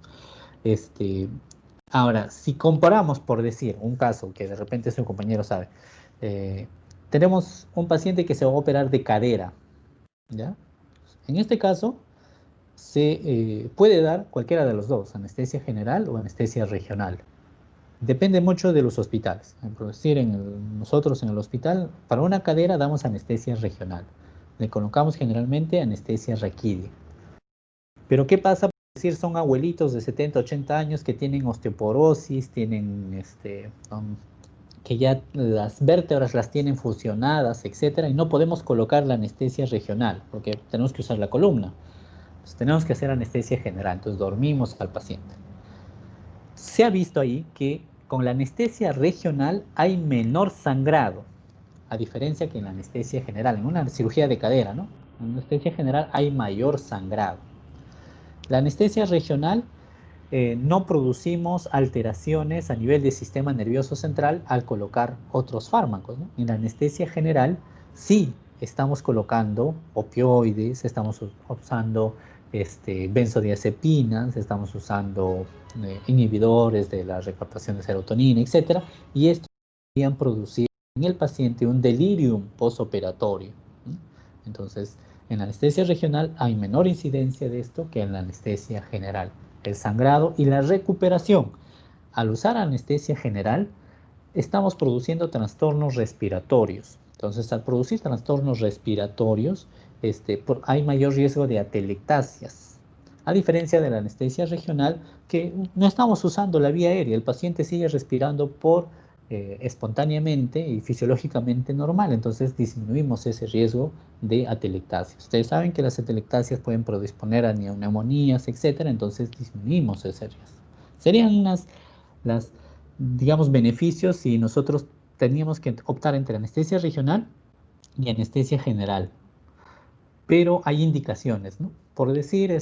Ahora, si comparamos, por decir, un caso que de repente su compañero sabe, tenemos un paciente que se va a operar de cadera, ¿ya? En este caso, se puede dar cualquiera de los dos, anestesia general o anestesia regional. Depende mucho de los hospitales. Por decir, nosotros en el hospital, para una cadera damos anestesia regional. Le colocamos generalmente anestesia raquidia. Pero ¿qué pasa? Por decir, son abuelitos de 70, 80 años que tienen osteoporosis, tienen que ya las vértebras las tienen fusionadas, etcétera, y no podemos colocar la anestesia regional, porque tenemos que usar la columna. Entonces, tenemos que hacer anestesia general, entonces dormimos al paciente. Se ha visto ahí que con la anestesia regional hay menor sangrado, a diferencia que en la anestesia general, en una cirugía de cadera, ¿no? En la anestesia general hay mayor sangrado. La anestesia regional no producimos alteraciones a nivel del sistema nervioso central al colocar otros fármacos, ¿no? En la anestesia general sí estamos colocando opioides, estamos usando benzodiazepinas, estamos usando inhibidores de la recaptación de serotonina, etc. Y esto podrían producir en el paciente un delirium postoperatorio, ¿no? Entonces, en la anestesia regional hay menor incidencia de esto que en la anestesia general. El sangrado y la recuperación. Al usar anestesia general, estamos produciendo trastornos respiratorios. Entonces, al producir trastornos respiratorios, hay mayor riesgo de atelectasias. A diferencia de la anestesia regional, que no estamos usando la vía aérea, el paciente sigue respirando espontáneamente y fisiológicamente normal, entonces disminuimos ese riesgo de atelectasias. Ustedes saben que las atelectasias pueden predisponer a neumonías, etcétera, entonces disminuimos ese riesgo. Serían digamos, beneficios si nosotros teníamos que optar entre anestesia regional y anestesia general. Pero hay indicaciones, ¿no? Por decir,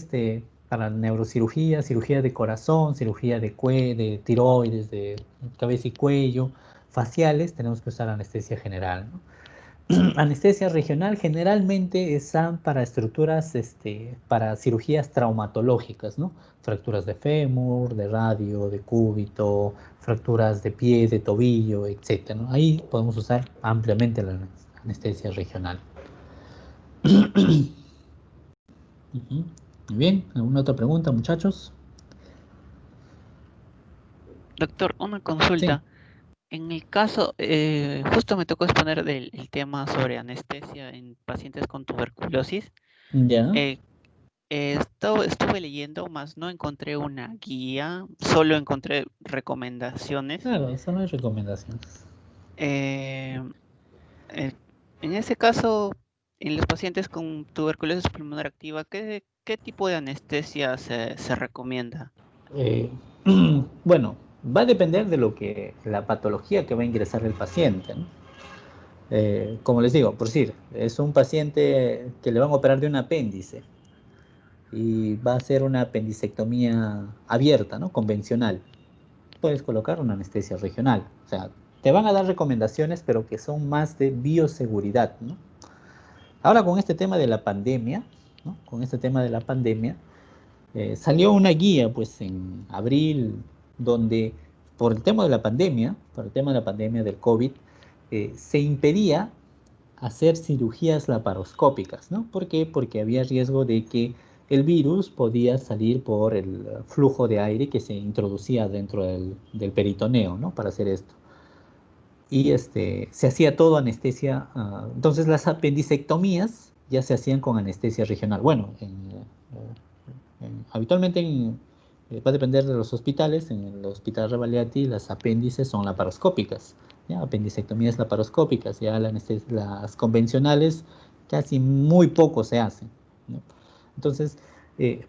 para neurocirugía, cirugía de corazón, cirugía de tiroides, de cabeza y cuello, faciales, tenemos que usar anestesia general, ¿no? Anestesia regional generalmente están para estructuras, para cirugías traumatológicas, ¿no? Fracturas de fémur, de radio, de cúbito, fracturas de pie, de tobillo, etc., ¿no? Ahí podemos usar ampliamente la anestesia regional. Muy bien, ¿alguna otra pregunta, muchachos? Doctor, una consulta. Sí. En el caso, justo me tocó exponer el tema sobre anestesia en pacientes con tuberculosis. Ya. Estuve leyendo, más no encontré una guía, solo encontré recomendaciones. Claro, eso no es recomendaciones. Eh, eh, en ese caso, en los pacientes con tuberculosis pulmonar activa, ¿qué tipo de anestesia se recomienda? Bueno, va a depender de la patología que va a ingresar el paciente, ¿no? Como les digo, por decir, es un paciente que le van a operar de un apéndice y va a hacer una apendicectomía abierta, ¿no? Convencional. Puedes colocar una anestesia regional. O sea, te van a dar recomendaciones, pero que son más de bioseguridad, ¿no? Ahora con este tema de la pandemia, ¿no? Con este tema de la pandemia, salió una guía, pues, en abril, donde por el tema de la pandemia, por el tema de la pandemia del COVID, se impedía hacer cirugías laparoscópicas, ¿no? ¿Por qué? Porque había riesgo de que el virus podía salir por el flujo de aire que se introducía dentro del peritoneo, ¿no? Para hacer esto. Y se hacía todo anestesia. Entonces las apendicectomías ya se hacían con anestesia regional. Bueno, habitualmente va a depender de los hospitales. En el Hospital Rebagliati las apéndices son laparoscópicas, ¿ya? Apendicectomías laparoscópicas, ya las convencionales casi muy poco se hacen, ¿no? Entonces,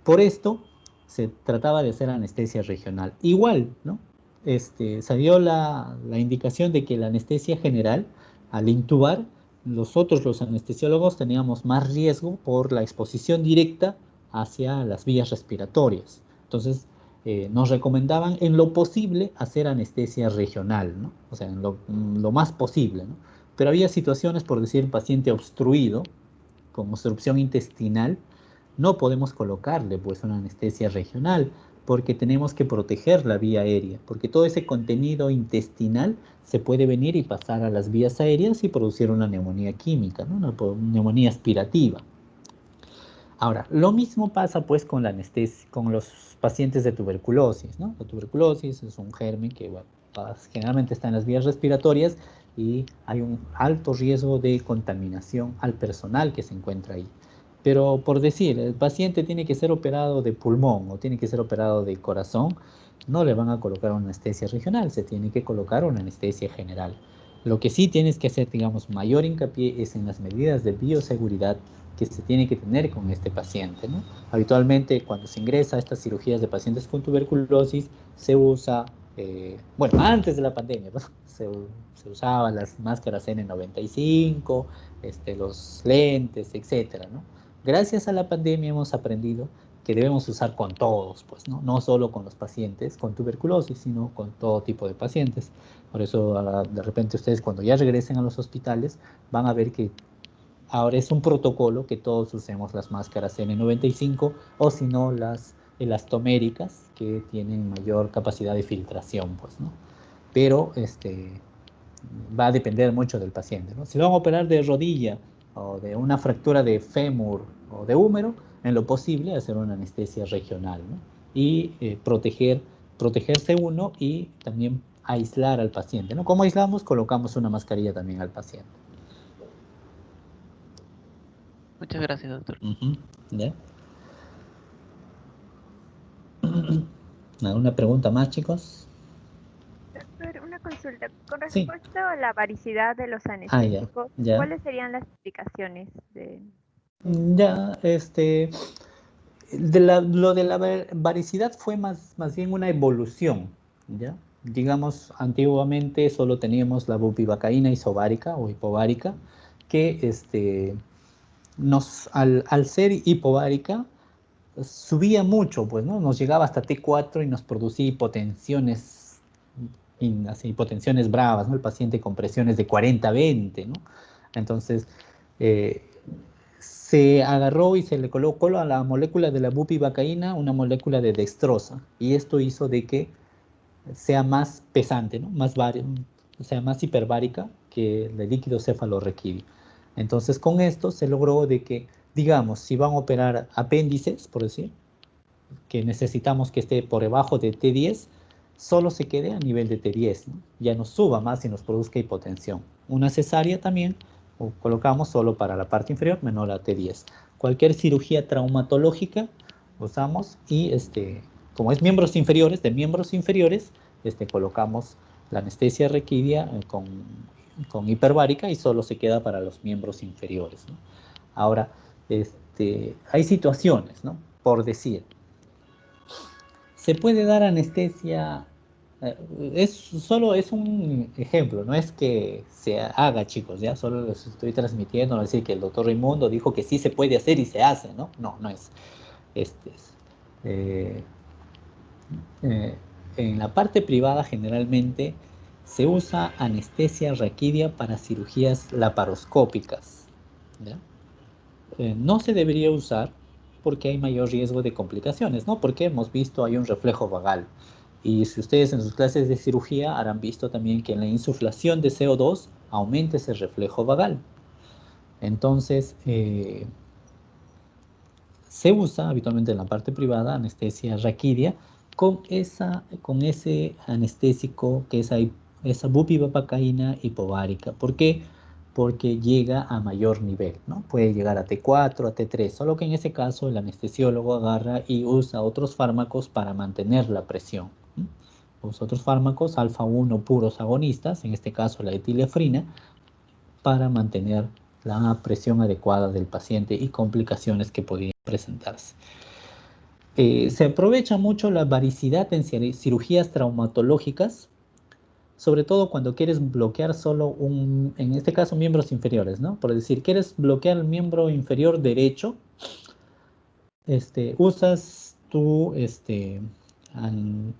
por esto se trataba de hacer anestesia regional. Igual, ¿no? Salió la indicación de que la anestesia general, al intubar, los anestesiólogos teníamos más riesgo por la exposición directa hacia las vías respiratorias. Entonces, nos recomendaban en lo posible hacer anestesia regional, ¿no? O sea, en lo más posible, ¿no? Pero había situaciones, por decir, paciente obstruido, con obstrucción intestinal, no podemos colocarle pues una anestesia regional porque tenemos que proteger la vía aérea, porque todo ese contenido intestinal se puede venir y pasar a las vías aéreas y producir una neumonía química, ¿no? Una neumonía aspirativa. Ahora, lo mismo pasa pues con la anestesia, con los pacientes de tuberculosis, ¿no? La tuberculosis es un germen que bueno, generalmente está en las vías respiratorias y hay un alto riesgo de contaminación al personal que se encuentra ahí. Pero por decir, el paciente tiene que ser operado de pulmón o tiene que ser operado de corazón, no le van a colocar una anestesia regional, se tiene que colocar una anestesia general. Lo que sí tienes que hacer, digamos, mayor hincapié es en las medidas de bioseguridad que se tiene que tener con este paciente, ¿no? Habitualmente, cuando se ingresa a estas cirugías de pacientes con tuberculosis, se usa, bueno, antes de la pandemia, ¿no? se usaban las máscaras N95, los lentes, etcétera, ¿no? Gracias a la pandemia hemos aprendido que debemos usar con todos, pues, ¿no? No solo con los pacientes con tuberculosis, sino con todo tipo de pacientes. Por eso, de repente, ustedes cuando ya regresen a los hospitales, van a ver que ahora es un protocolo que todos usemos las máscaras N95 o si no las elastoméricas que tienen mayor capacidad de filtración, pues, ¿no? Pero va a depender mucho del paciente, ¿no? Si lo van a operar de rodilla o de una fractura de fémur o de húmero, en lo posible hacer una anestesia regional, ¿no? Y protegerse uno y también aislar al paciente, ¿no? ¿Cómo aislamos? Colocamos una mascarilla también al paciente. Muchas gracias, doctor. ¿Ya? ¿Alguna pregunta más, chicos? Doctor, una consulta. Con Sí. respecto a la varicidad de los Ya, anestésicos, ya. ¿cuáles serían las explicaciones de...? Ya, lo de la varicidad fue más bien una evolución, ¿ya? Digamos, antiguamente solo teníamos la bupivacaína isobárica o hipovárica, que al ser hipovárica subía mucho, pues, ¿no? Nos llegaba hasta T4 y nos producía hipotensiones, así, hipotensiones bravas, ¿no? El paciente con presiones de 40-20, ¿no? Entonces, se agarró y se le colocó a la molécula de la bupivacaína una molécula de dextrosa, y esto hizo de que sea más pesante, ¿no? O sea, más hiperbárica que el líquido cefalorraquídeo. Entonces, con esto se logró de que, digamos, si van a operar apéndices, por decir, que necesitamos que esté por debajo de T10, solo se quede a nivel de T10, ¿no? Ya no suba más y nos produzca hipotensión. Una cesárea también colocamos solo para la parte inferior menor a T10. Cualquier cirugía traumatológica usamos y como es miembros inferiores, colocamos la anestesia raquídea con hiperbárica y solo se queda para los miembros inferiores, ¿no? Ahora, hay situaciones, ¿no? Por decir, se puede dar anestesia, solo es un ejemplo, no es que se haga, chicos, ya solo les estoy transmitiendo, no es decir que el doctor Raimundo dijo que sí se puede hacer y se hace, ¿no? No es. En la parte privada generalmente se usa anestesia raquídea para cirugías laparoscópicas, ¿ya? No se debería usar porque hay mayor riesgo de complicaciones, ¿no? Porque hemos visto hay un reflejo vagal. Y si ustedes en sus clases de cirugía habrán visto también que en la insuflación de CO2 aumenta ese reflejo vagal. Entonces, se usa habitualmente en la parte privada anestesia raquídea con ese anestésico que es esa bupivacaína hipovárica. ¿Por qué? Porque llega a mayor nivel, ¿no? Puede llegar a T4, a T3, solo que en ese caso el anestesiólogo agarra y usa otros fármacos para mantener la presión, ¿no? Usa otros fármacos, alfa-1 puros agonistas, en este caso la etilefrina, para mantener la presión adecuada del paciente y complicaciones que podrían presentarse. Se aprovecha mucho la varicidad en cirugías traumatológicas, sobre todo cuando quieres bloquear solo en este caso, miembros inferiores, ¿no? Por decir, quieres bloquear el miembro inferior derecho, usas tu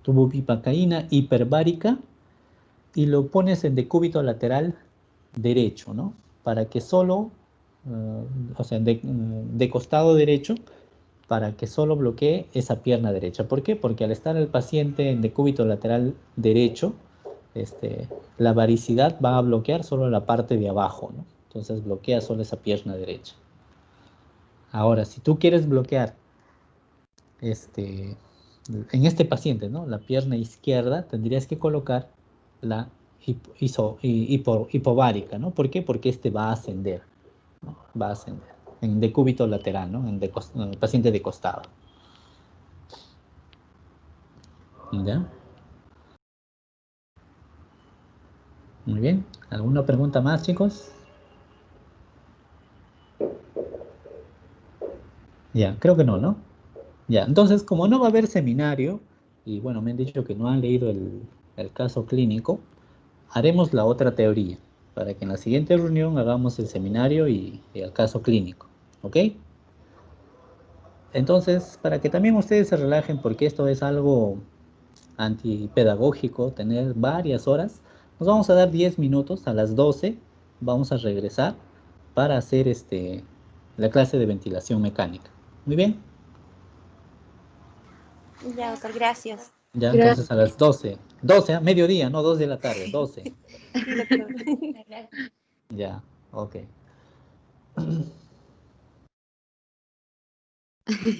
bupivacaína hiperbárica y lo pones en decúbito lateral derecho, ¿no? Para que solo, o sea, de costado derecho, para que solo bloquee esa pierna derecha. ¿Por qué? Porque al estar el paciente en decúbito lateral derecho, la varicidad va a bloquear solo la parte de abajo, ¿no? Entonces bloquea solo esa pierna derecha. Ahora, si tú quieres bloquear en este paciente, ¿no? La pierna izquierda, tendrías que colocar la hipovárica, ¿no? ¿Por qué? Porque va a ascender, ¿no? Va a ascender. en decúbito lateral, ¿no? En el paciente de costado. ¿Ya? Muy bien. ¿Alguna pregunta más, chicos? Ya, creo que no, ¿no? Ya, entonces, como no va a haber seminario, y bueno, me han dicho que no han leído el caso clínico, haremos la otra teoría, para que en la siguiente reunión hagamos el seminario y el caso clínico, ¿ok? Entonces, para que también ustedes se relajen, porque esto es algo antipedagógico, tener varias horas, nos vamos a dar 10 minutos, a las 12 vamos a regresar para hacer la clase de ventilación mecánica. Muy bien. Ya, doctor, gracias. Ya, entonces a las 12, 12 a mediodía, no 2 de la tarde, 12. Sí, doctor. Ya, ok.